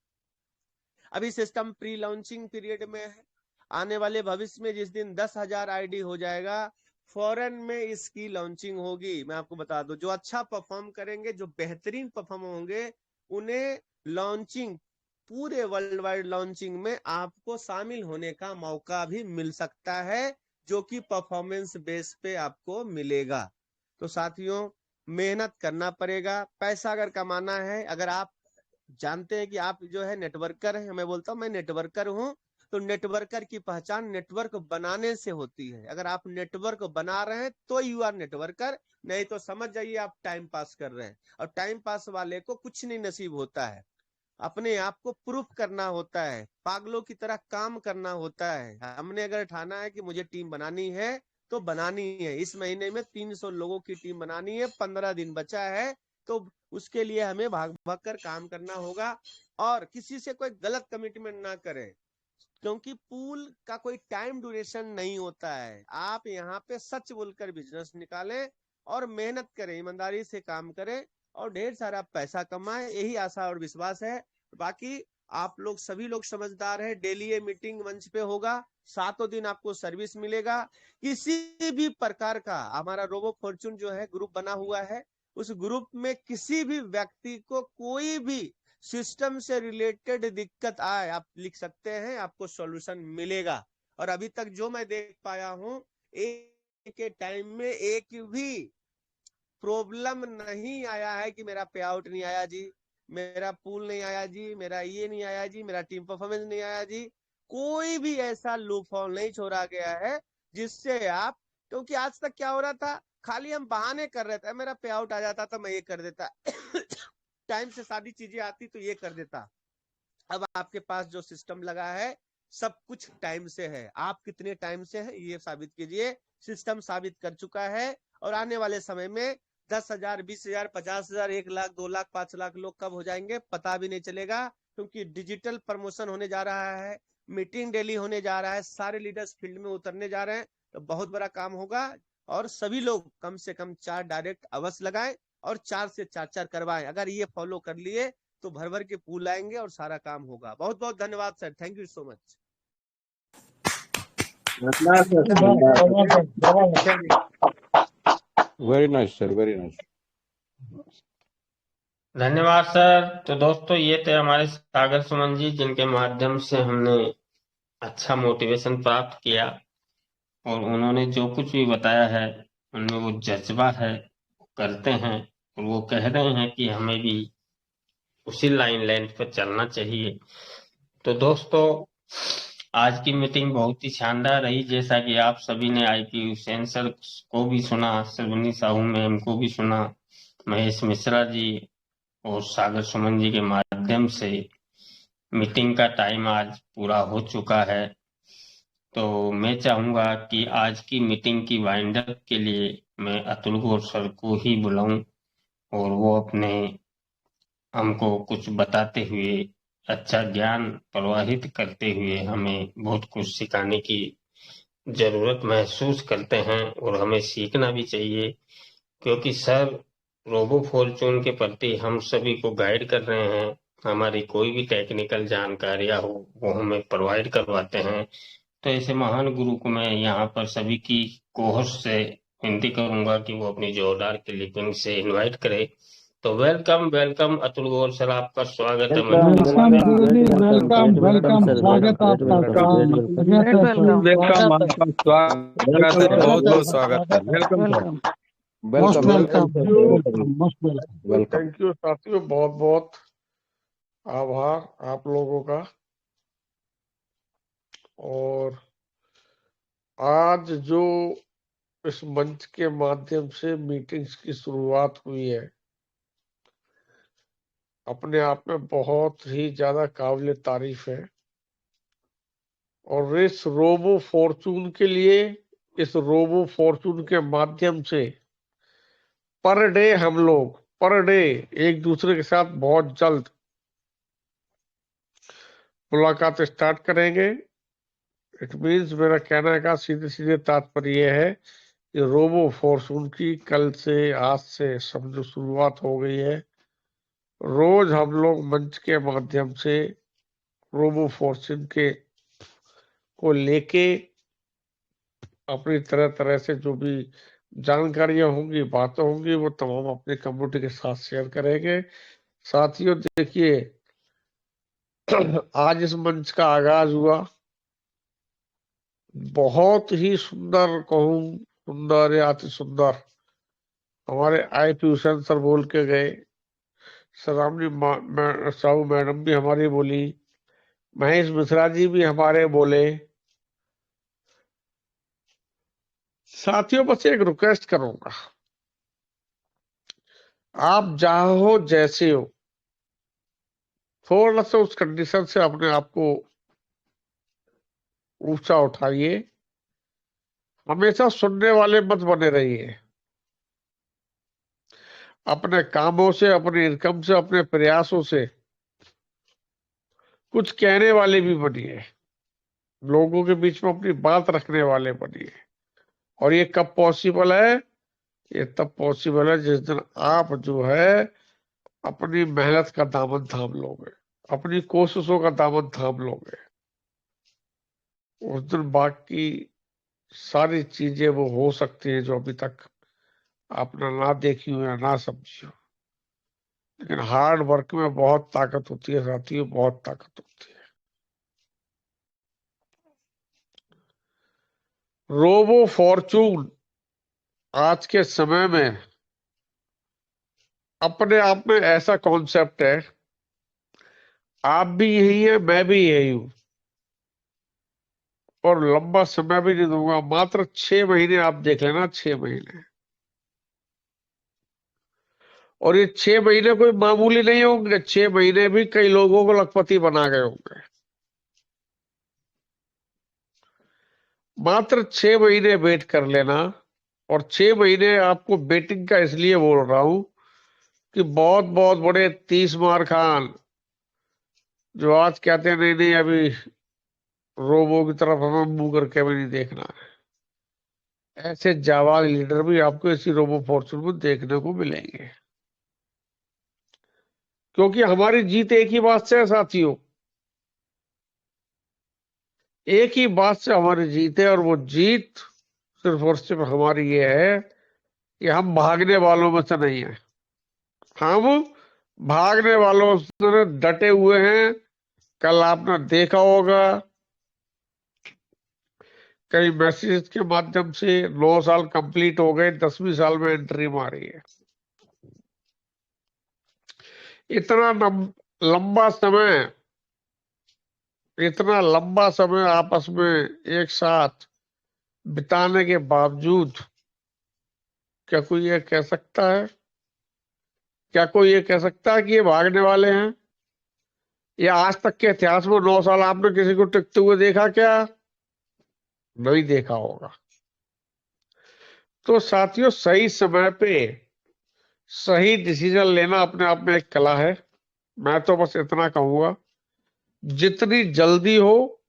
अभी सिस्टम प्री लॉन्चिंग पीरियड में है। आने वाले भविष्य में जिस दिन 10,000 आईडी हो जाएगा, फॉरेन में इसकी लॉन्चिंग होगी। मैं आपको बता दूं, जो अच्छा परफॉर्म करेंगे, जो बेहतरीन परफॉर्म होंगे, उन्हें लॉन्चिंग पूरे वर्ल्ड वाइड लॉन्चिंग में आपको शामिल होने का मौका भी मिल सकता है, जो कि परफॉर्मेंस बेस पे आपको मिलेगा। तो साथियों, मेहनत करना पड़ेगा। पैसा अगर कमाना है, अगर आप जानते हैं कि आप जो है नेटवर्कर है, मैं बोलता हूँ मैं नेटवर्कर हूँ, तो नेटवर्कर की पहचान नेटवर्क बनाने से होती है। अगर आप नेटवर्क बना रहे हैं तो यू आर नेटवर्कर, नहीं तो समझ जाइए आप टाइम पास कर रहे हैं। और टाइम पास वाले को कुछ नहीं नसीब होता है, अपने आप को प्रूफ करना होता है, पागलों की तरह काम करना होता है। हमने अगर ठाना है कि मुझे टीम बनानी है तो बनानी है। इस महीने में 300 लोगों की टीम बनानी है, 15 दिन बचा है, तो उसके लिए हमें भाग भाग कर काम करना होगा। और किसी से कोई गलत कमिटमेंट ना करें, क्योंकि पूल का कोई टाइम ड्यूरेशन नहीं होता है। आप यहाँ पे सच बोलकर बिजनेस निकालें और मेहनत करें, ईमानदारी से काम करें और ढेर सारा पैसा कमाएं, यही आशा और विश्वास है। बाकी आप लोग सभी लोग समझदार हैं। डेली ये मीटिंग मंच पे होगा, 7 दिन आपको सर्विस मिलेगा। किसी भी प्रकार का हमारा रोबो फॉर्चून जो है ग्रुप बना हुआ है, उस ग्रुप में किसी भी व्यक्ति को कोई भी सिस्टम से रिलेटेड दिक्कत आए, आप लिख सकते हैं, आपको सॉल्यूशन मिलेगा। और अभी तक जो मैं देख पाया हूं, एक के टाइम में एक भी प्रॉब्लम नहीं आया है कि मेरा पे आउट नहीं आया जी, मेरा पूल नहीं आया जी, मेरा ये नहीं आया जी, मेरा टीम परफॉर्मेंस नहीं आया जी। कोई भी ऐसा लूप होल नहीं छोड़ा गया है जिससे आप, क्योंकि आज तक क्या हो रहा था, खाली हम बहाने कर रहे थे। मेरा पे आउट आ जाता तो मैं ये कर देता टाइम से सारी चीजें आती तो ये कर देता। अब आपके पास जो सिस्टम लगा है सब कुछ टाइम से है, आप कितने टाइम से है ये साबित कीजिए। सिस्टम साबित कर चुका है और आने वाले समय में 10,000, 20,000, 50,000, 1,00,000, 2,00,000, 5,00,000 लोग कब हो जाएंगे पता भी नहीं चलेगा, क्योंकि डिजिटल प्रमोशन होने जा रहा है, मीटिंग डेली होने जा रहा है, सारे लीडर्स फील्ड में उतरने जा रहे हैं, तो बहुत बड़ा काम होगा। और सभी लोग कम से कम 4 डायरेक्ट अवश्य लगाएं और 4 से 4 करवाएं। अगर ये फॉलो कर लिए तो भर भर के पूल आएंगे और सारा काम होगा। बहुत बहुत धन्यवाद sir, thank you so much. Very nice sir, very nice. धन्यवाद सर। तो दोस्तों ये थे हमारे सागर सुमन जी, जिनके माध्यम से हमने अच्छा मोटिवेशन प्राप्त किया और उन्होंने जो कुछ भी बताया है उनमें वो जज्बा है, वो करते हैं और वो कह रहे हैं कि हमें भी उसी लाइन लेंथ पर चलना चाहिए। तो दोस्तों आज की मीटिंग बहुत ही शानदार रही, जैसा कि आप सभी ने आईपी हुसैन सर को भी सुना, श्रवणी साहू मैम को भी सुना, महेश मिश्रा जी और सागर सुमन जी के माध्यम से मीटिंग का टाइम आज पूरा हो चुका है। तो मैं चाहूंगा कि आज की मीटिंग की वाइंड अप के लिए मैं अतुल गौर सर को ही बुलाऊं और वो अपने हमको कुछ बताते हुए, अच्छा ज्ञान प्रवाहित करते हुए हमें बहुत कुछ सिखाने की जरूरत महसूस करते हैं और हमें सीखना भी चाहिए, क्योंकि सर रोबो फॉर्चून के प्रति हम सभी को गाइड कर रहे हैं। हमारी कोई भी टेक्निकल जानकारियां हो वो हमें प्रोवाइड करवाते हैं। तो ऐसे महान गुरु को मैं यहाँ पर सभी की कोहोस्ट से विनती करूंगा कि वो अपनी जोरदार क्लिपिंग से इनवाइट करे। तो वेलकम वेलकम अतुल गौर सर, आपका स्वागत है मंच पर। वेलकम गुरुजी, वेलकम वेलकम, स्वागत है आपका। वेलकम वेलकम, स्वागत है, बहुत बहुत स्वागत है। Welcome sir, most welcome welcome, most welcome. Welcome. Thank you साथियों, बहुत बहुत आभार आप लोगों का। और आज जो इस मंच के माध्यम से मीटिंग्स की शुरुआत हुई है, अपने आप में बहुत ही ज्यादा काबिल तारीफ है। और इस रोबो फॉर्चून के लिए, इस रोबो फॉर्चून के माध्यम से पर डे हम लोग एक दूसरे के साथ बहुत जल्द मुलाकात स्टार्ट करेंगे। इट मीन्स मेरा कहने का सीधे सीधे तात्पर्य यह है कि रोबो फॉर्चून की कल से, आज से समझो शुरुआत हो गई है। रोज हम लोग मंच के माध्यम से रोबो फॉर्चून के को लेके अपनी तरह तरह से जो भी जानकारियां होंगी, बातें होंगी, वो तमाम अपने कम्युनिटी के साथ शेयर करेंगे। साथियों देखिए, आज इस मंच का आगाज हुआ बहुत ही सुंदर, कहूं सुंदर या अति सुंदर, हमारे आईपी हुसैन सर बोल के गए, सरामनी साहू मैडम भी हमारी बोली, महेश मिश्रा जी भी हमारे बोले। साथियों बस एक रिक्वेस्ट करूंगा, आप जहां हो, जैसे हो, थोड़ा सा उस कंडीशन से अपने आप को ऊंचा उठाइए। हमेशा सुनने वाले मत बने रहिए। अपने कामों से, अपने इनकम से, अपने प्रयासों से कुछ कहने वाले भी बनिए, लोगों के बीच में अपनी बात रखने वाले बनिए। और ये कब पॉसिबल है? ये तब पॉसिबल है जिस दिन आप जो है अपनी मेहनत का दामन थाम लोगे, अपनी कोशिशों का दामन थाम लोगे। उस दिन बाकी सारी चीजें वो हो सकती है जो अभी तक आपने ना देखी हो या ना समझी हो। लेकिन हार्ड वर्क में बहुत ताकत होती है साथियों, बहुत ताकत होती है। रोबो फॉर्चून आज के समय में अपने आप में ऐसा कॉन्सेप्ट है, आप भी यही है, मैं भी यही हूं, और लंबा समय भी नहीं दूंगा, मात्र 6 महीने आप देख लेना, 6 महीने। और ये 6 महीने कोई मामूली नहीं होंगे, 6 महीने भी कई लोगों को लखपति बना गए होंगे। मात्र 6 महीने वेट कर लेना। और 6 महीने आपको वेटिंग का इसलिए बोल रहा हूं कि बहुत बहुत बड़े 30 मार खान जो आज कहते हैं नहीं नहीं अभी रोबो की तरफ हमें मुंह करके भी नहीं देखना है, ऐसे जाबाज लीडर भी आपको इसी रोबो फॉर्चून में देखने को मिलेंगे। क्योंकि हमारी जीत एक ही बात से है साथियों, एक ही बात से हमारी जीत है, और वो जीत सिर्फ और सिर्फ हमारी ये है कि हम भागने वालों में से नहीं है। हम भागने वालों से डटे हुए हैं। कल आपने देखा होगा कई मैसेज के माध्यम से 9 साल कंप्लीट हो गए, 10वीं साल में एंट्री मारी है। इतना लंबा समय आपस में एक साथ बिताने के बावजूद क्या कोई ये कह सकता है कि ये भागने वाले हैं? या आज तक के इतिहास में 9 साल आपने किसी को टिकते हुए देखा क्या? नहीं देखा होगा। तो साथियों, सही समय पे सही डिसीजन लेना अपने आप में एक कला है। मैं तो बस इतना कहूंगा, जितनी जल्दी हो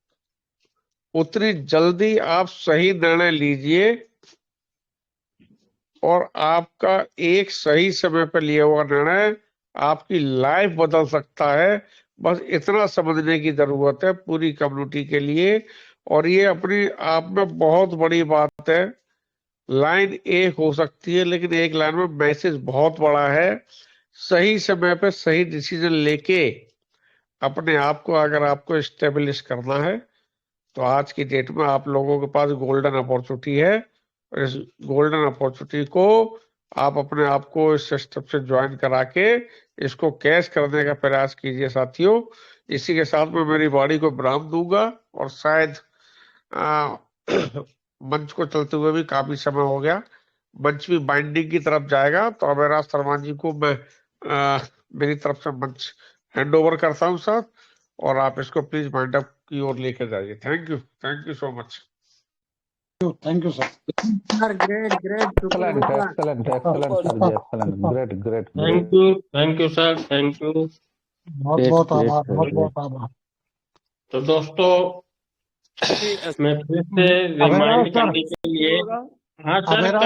उतनी जल्दी आप सही निर्णय लीजिए, और आपका एक सही समय पर लिया हुआ निर्णय आपकी लाइफ बदल सकता है। बस इतना समझने की जरूरत है पूरी कम्युनिटी के लिए। और ये अपनी आप में बहुत बड़ी बात है। लाइन एक हो सकती है, लेकिन एक लाइन में मैसेज बहुत बड़ा है। सही समय पे सही डिसीजन लेके अपने आप को अगर आपको स्टेब्लिश करना है, तो आज की डेट में आप लोगों के पास गोल्डन अपॉर्चुनिटी है। और इस गोल्डन अपॉर्चुनिटी को आप अपने आप को इस सिस्टम से ज्वाइन करा के इसको कैश करने का प्रयास कीजिए साथियों। इसी के साथ में मेरी बॉडी को विराम दूंगा, और शायद मंच को चलते हुए भी काफी समय हो गया, मंच भी बाइंडिंग की तरफ जाएगा। तो अभयराज शर्मा जी को मैं मेरी तरफ से मंच हैंड ओवर करता हूं सर, और आप इसको प्लीज बाइंड अप की ओर लेकर जाइए। Thank you so much. Thank you sir. Sir great Excellent sir जी, excellent, great। Thank you sir, thank you. बहुत बहुत आभार, बहुत बहुत आभार। तो दोस्तों, मैं फिर से रिमाइंड करने के लिए, हाँ सर,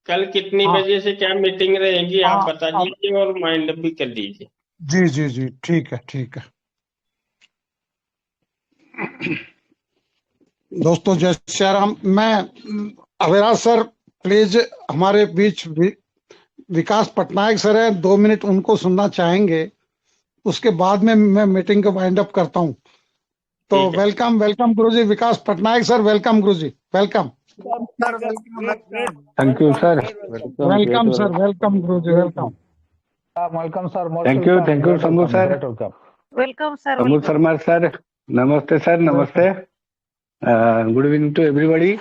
कल कितनी बजे से क्या मीटिंग रहेगी आप बता दीजिए, और माइंड अप भी कर दीजिए। जी जी जी, ठीक है। दोस्तों जय श्री राम। मैं अभयराज सर प्लीज हमारे बीच विकास पटनायक सर है, 2 मिनट उनको सुनना चाहेंगे, उसके बाद में मैं मीटिंग को वाइंड अप करता हूं। तो welcome guruji. Vikas Patnaik sir, welcome guruji, welcome. Thank you sir. Welcome sir, welcome guruji, welcome. Welcome sir. Thank you Shambhu sir. Welcome sir. Shambhu Sharma sir, नमस्ते सर, नमस्ते। Good evening to everybody.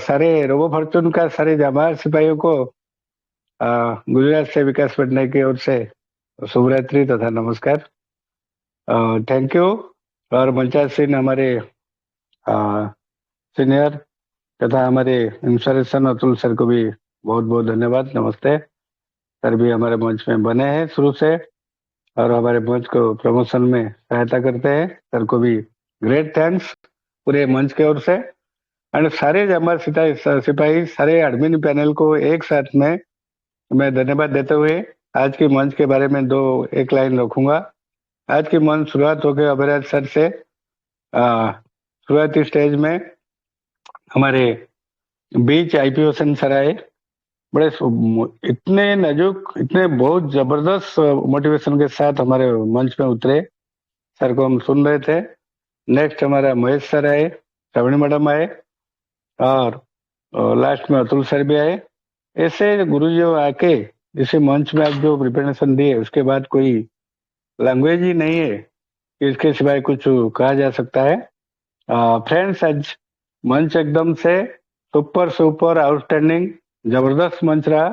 सारे रोबो फॉर्चून का सारे जाबाज सिपाहियों को गुजरात से विकास पटनायक की ओर से शुभ रात्रि तथा नमस्कार। Thank you. और मंचासीन हमारे सीनियर तथा हमारे इंस्पिरेशन अतुल सर को भी बहुत बहुत धन्यवाद, नमस्ते। सर भी हमारे मंच में बने हैं शुरू से, और हमारे मंच को प्रमोशन में सहायता करते हैं। सर को भी ग्रेट थैंक्स पूरे मंच की ओर से। एंड सारे हमारे सिपाही सारे एडमिन पैनल को एक साथ में मैं धन्यवाद देते हुए आज की मंच के बारे में एक लाइन रखूंगा। आज की मंच शुरुआत हो गई अभयराज सर से। शुरुआती स्टेज में हमारे बीच आईपीओ सर आए, बड़े इतने नाजुक, इतने बहुत जबरदस्त मोटिवेशन के साथ हमारे मंच में उतरे। सर को हम सुन रहे थे। नेक्स्ट हमारा महेश सर आए, श्रावणी मैडम आए, और लास्ट में अतुल सर भी आए। ऐसे गुरुजी आके इसे मंच में आप जो प्रिपरेशन दिए, उसके बाद कोई लैंग्वेज ही नहीं है कि इसके सिवाय कुछ कहा जा सकता है। फ्रेंड्स, आज मंच एकदम से सुपर आउटस्टैंडिंग जबरदस्त मंच रहा।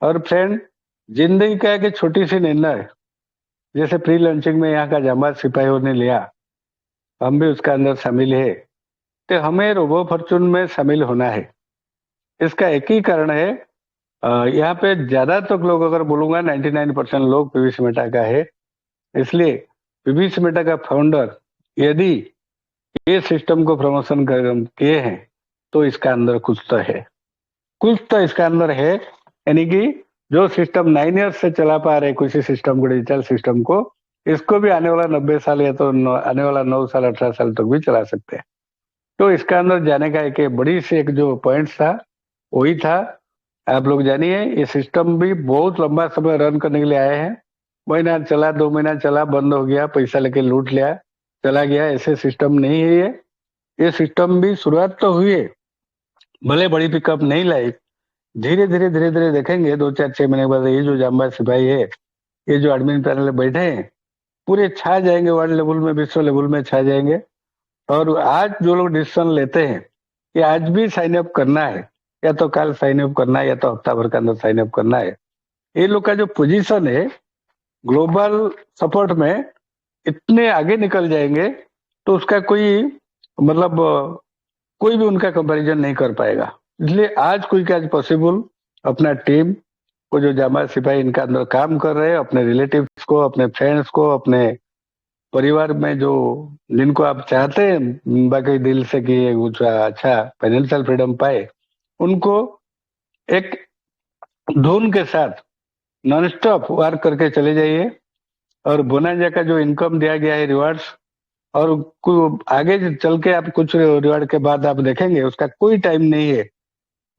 और फ्रेंड, जिंदगी का एक छोटी सी निर्णय, जैसे प्री लॉन्चिंग में यहाँ का जांबाज सिपाहियों ने लिया, हम भी उसका अंदर शामिल है, तो हमें रोबो फॉर्चून में शामिल होना है। इसका एक ही कारण है, यहाँ पे ज्यादातर लोग, अगर बोलूंगा 99% लोग पीवीसी मेटा का है। इसलिए पीवीसी मेटा का फाउंडर यदि ये सिस्टम को प्रमोशन किए हैं तो इसका अंदर कुछ तो है, कुछ तो इसका अंदर है। यानी कि जो सिस्टम 9 ईयर्स से चला पा रहे किसी सिस्टम को, डिजिटल सिस्टम को, इसको भी आने वाला 90 साल या तो आने वाला 9 साल 18 साल तक भी चला सकते हैं। तो इसका अंदर जाने का एक बड़ी सी एक जो पॉइंट था वही था। आप लोग जानिए, ये सिस्टम भी बहुत लंबा समय रन करने के लिए आए हैं। महीना चला, 2 महीना चला, बंद हो गया, पैसा लेके लूट लिया, चला गया, ऐसे सिस्टम नहीं है ये सिस्टम भी शुरुआत तो हुई है, भले बड़ी पिकअप नहीं लाई, धीरे धीरे देखेंगे 2 4 6 महीने के बाद ये जो जांबाज सिपाही है, ये जो एडमिन पैनल में बैठे हैं, पूरे छा जाएंगे, वर्ल्ड लेवल में, विश्व लेवल में छा जाएंगे। और आज जो लोग डिसीजन लेते हैं कि आज भी साइन अप करना है, या तो कल साइन अप करना है, या तो हफ्ता भर के अंदर साइन अप करना है, ये लोग का जो पोजीशन है ग्लोबल सपोर्ट में इतने आगे निकल जाएंगे तो उसका कोई मतलब कोई भी उनका कंपैरिजन नहीं कर पाएगा। इसलिए आज कोई का आज पॉसिबल अपना टीम को, जो जांबाज सिपाही इनका अंदर काम कर रहे हैं, अपने रिलेटिव्स को, अपने फ्रेंड्स को, अपने परिवार में जो जिनको आप चाहते हैं बाकी दिल से कि कुछ अच्छा फाइनेंशियल फ्रीडम पाए, उनको एक धुन के साथ नॉन स्टॉप वर्क करके चले जाइए। और बोनाजा का जो इनकम दिया गया है, रिवार्ड्स, और आगे चल के आप कुछ रिवार्ड के बाद आप देखेंगे उसका कोई टाइम नहीं है,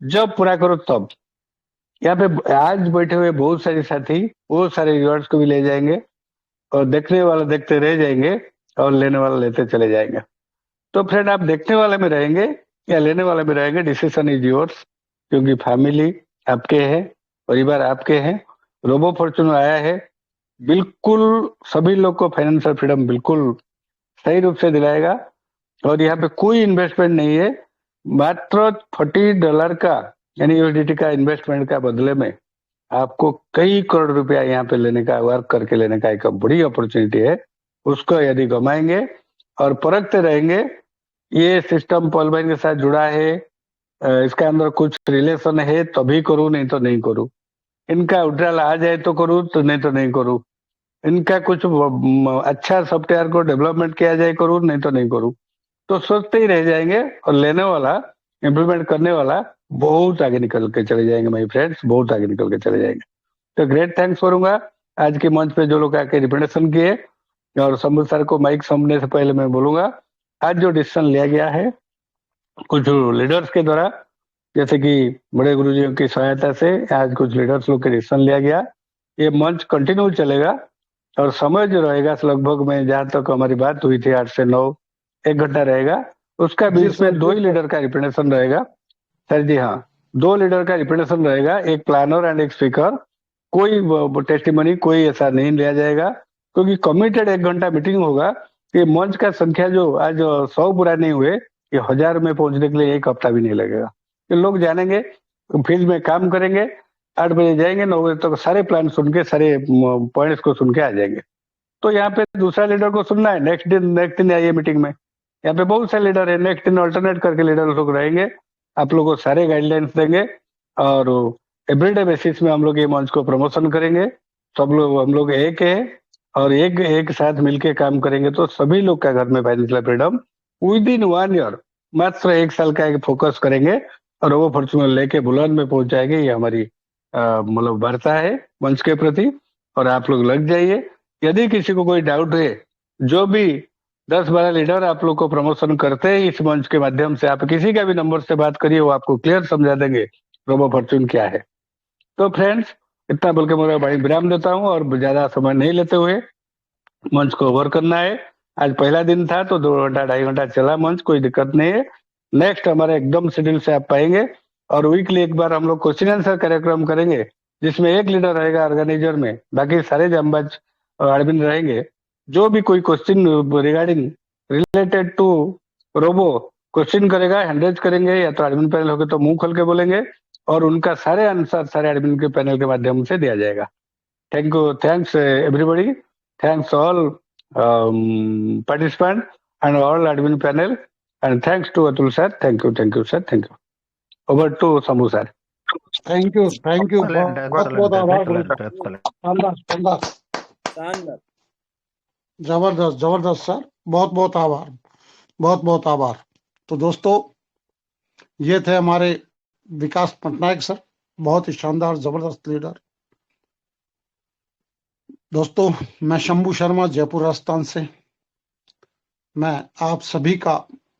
जब पूरा करो तब। यहाँ पे आज बैठे हुए बहुत सारे साथी वो सारे रिवार्ड्स को भी ले जाएंगे, और देखने वाला देखते रह जाएंगे और लेने वाला लेते चले जाएंगे। तो फ्रेंड, आप देखने वाले में रहेंगे या लेने वाले में रहेंगे, डिसीजन इज योर्स, क्योंकि फैमिली आपके है, परिवार आपके हैं। रोबो फॉर्चून आया है, बिल्कुल सभी लोग को फाइनेंशियल फ्रीडम बिल्कुल सही रूप से दिलाएगा। और यहाँ पे कोई इन्वेस्टमेंट नहीं है, मात्र $40 का यानी यूएसडीटी का इन्वेस्टमेंट का बदले में आपको कई करोड़ रुपया यहाँ पे लेने का, वर्क करके लेने का एक बड़ी अपॉर्चुनिटी है। उसको यदि गमाएंगे और परखते रहेंगे, ये सिस्टम पॉल भाई के साथ जुड़ा है, इसका अंदर कुछ रिलेशन है, तभी करूँ, नहीं तो नहीं करूँ। इनका विड्रॉल आ जाए तो करूँ, तो नहीं तो नहीं करूँ। इनका कुछ अच्छा सॉफ्टवेयर को डेवलपमेंट किया जाए, करूँ, नहीं तो नहीं करूँ। तो सोचते ही रह जाएंगे, और लेने वाला, इम्प्लीमेंट करने वाला बहुत आगे निकल के चले जाएंगे माय फ्रेंड्स, बहुत आगे निकल के चले जाएंगे। तो ग्रेट थैंक्स करूंगा आज के मंच पे जो लोग आके रिप्रेजेंटेशन किए। और शंभू सर को माइक सौंपने से पहले मैं बोलूंगा, आज जो डिसीजन लिया गया है कुछ लीडर्स के द्वारा, जैसे कि बड़े गुरुजियों की सहायता से आज कुछ लीडर्स लोग के डिसीजन लिया गया, ये मंच कंटिन्यू चलेगा। और समय जो रहेगा लगभग में जहां तक हमारी बात हुई थी 8 से 9 1 घंटा रहेगा, उसका बीच में 2 ही लीडर का रिप्रेजेंटेशन रहेगा। सर जी हाँ, 2 लीडर का रिप्रेजेंटेशन रहेगा, एक प्लानर एंड एक स्पीकर। कोई टेस्टिमनी कोई ऐसा नहीं लिया जाएगा, क्योंकि कमिटेड 1 घंटा मीटिंग होगा। कि मंच का संख्या जो आज 100 पूरा नहीं हुए, ये 1000 में पहुंचने के लिए 1 हफ्ता भी नहीं लगेगा। तो लोग जानेंगे, फील्ड में काम करेंगे, 8 बजे जाएंगे, 9 बजे तक सारे प्लान सुन के, सारे पॉइंट्स को सुन के आ जाएंगे। तो यहाँ पे दूसरा लीडर को सुनना है, नेक्स्ट दिन आइए मीटिंग में। यहाँ पे बहुत सारे लीडर है, नेक्स्ट दिन अल्टरनेट करके लीडर लोग रहेंगे, आप लोगों को सारे गाइडलाइंस देंगे, और एवरीडे बेसिस में हम लोग ये मंच को प्रमोशन करेंगे। सब लोग, हम लोग एक है, और एक साथ मिलके काम करेंगे, तो सभी लोग का घर में financial freedom with in 1 year, मात्र 1 साल का एक फोकस करेंगे, और वो फॉर्चूनर लेके बुलंद में पहुंच जाएंगे। ये हमारी मतलब वार्ता है मंच के प्रति, और आप लोग लग जाइए। यदि किसी को कोई डाउट है, जो भी 10-12 लीडर आप लोग को प्रमोशन करते हैं इस मंच के माध्यम से, आप किसी का भी नंबर से बात करिए, वो आपको क्लियर समझा देंगे रोबो फॉर्चून क्या है। तो फ्रेंड्स, इतना बोल के मेरा भाई विराम देता हूँ, और ज्यादा समय नहीं लेते हुए मंच को ओवर करना है। आज पहला दिन था तो 2 घंटा 2.5 घंटा चला मंच, कोई दिक्कत नहीं है। नेक्स्ट हमारे एकदम शेड्यूल से आप पाएंगे, और वीकली एक बार हम लोग क्वेश्चन आंसर कार्यक्रम करेंगे, जिसमें एक लीडर रहेगा ऑर्गेनाइजर में, बाकी सारे जांबाज और एडमिन रहेंगे। जो भी कोई question regarding related to Robo question करेगा, हैंडरेज करेंगे, या तो एडमिन पैनल होगा तो मुंह खोल के बोलेंगे, और उनका सारे आंसर सारे एडमिन के पैनल के माध्यम से दिया जाएगा। Thank you, thanks everybody, thanks all participant and all admin panel, and thanks to Atul sir. Thank you sir, thank you. Over to Sambhu sir. Thank you बहुत बहुत आभार। शानदार शानदार, जबरदस्त सर, बहुत बहुत आभार। तो दोस्तों, ये थे हमारे विकास पटनायक सर, बहुत ही शानदार जबरदस्त लीडर। दोस्तों, मैं शंभू शर्मा, जयपुर राजस्थान से। मैं आप सभी का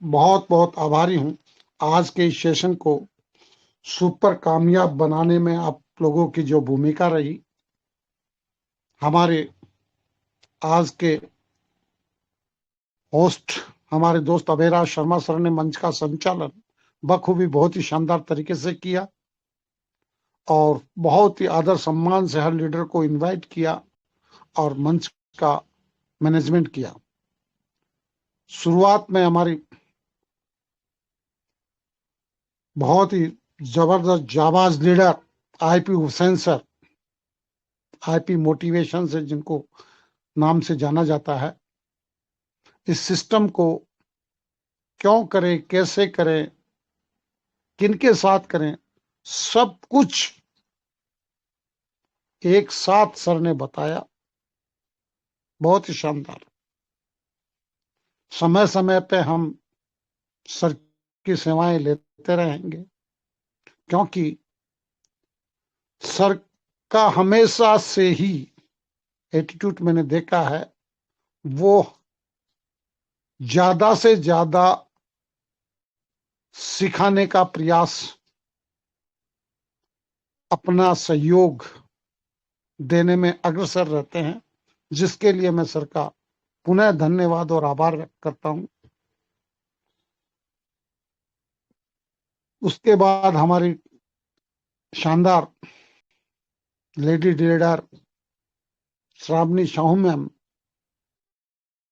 बहुत बहुत आभारी हूं। आज के इस सेशन को सुपर कामयाब बनाने में आप लोगों की जो भूमिका रही, हमारे आज के होस्ट हमारे दोस्त अभयराज शर्मा सर ने मंच का संचालन बखूबी बहुत ही शानदार तरीके से किया और बहुत ही आदर सम्मान से हर लीडर को इनवाइट किया और मंच का मैनेजमेंट किया। शुरुआत में हमारी बहुत ही जबरदस्त जाबाज leader IP Hussain sir, IP motivation से जिनको नाम से जाना जाता है, इस सिस्टम को क्यों करें, कैसे करें, किनके साथ करें, सब कुछ एक साथ सर ने बताया। बहुत ही शानदार। समय समय पे हम सर की सेवाएं लेते रहेंगे, क्योंकि सर का हमेशा से ही एटीट्यूड मैंने देखा है, वो ज्यादा से ज्यादा सिखाने का प्रयास, अपना सहयोग देने में अग्रसर रहते हैं, जिसके लिए मैं सर का पुनः धन्यवाद और आभार व्यक्त करता हूं। उसके बाद हमारी शानदार lady leader Shravani Sahu ma'am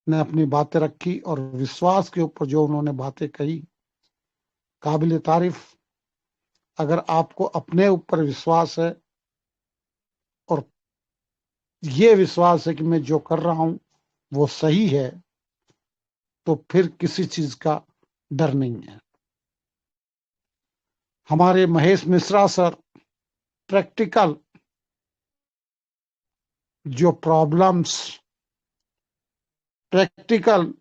ने अपनी बातें रखी और विश्वास के ऊपर जो उन्होंने बातें कही, काबिल तारीफ। अगर आपको अपने ऊपर विश्वास है और ये विश्वास है कि मैं जो कर रहा हूं वो सही है, तो फिर किसी चीज का डर नहीं है। हमारे महेश मिश्रा सर प्रैक्टिकल जो प्रॉब्लम्स, प्रैक्टिकल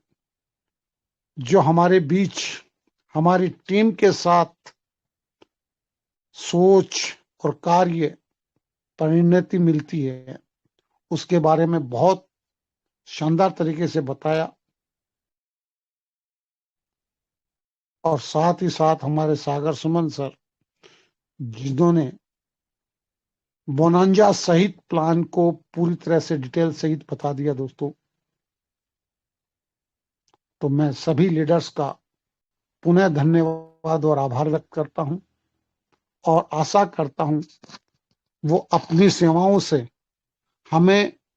जो हमारे बीच हमारी टीम के साथ सोच और कार्य परिणति मिलती है, उसके बारे में बहुत शानदार तरीके से बताया। और साथ ही साथ हमारे सागर सुमन सर, जिन्होंने बोनांजा सहित प्लान को पूरी तरह से डिटेल सहित बता दिया। दोस्तों, तो मैं सभी लीडर्स का पुनः धन्यवाद और आभार व्यक्त करता हूं और आशा करता हूं वो अपनी सेवाओं से हमें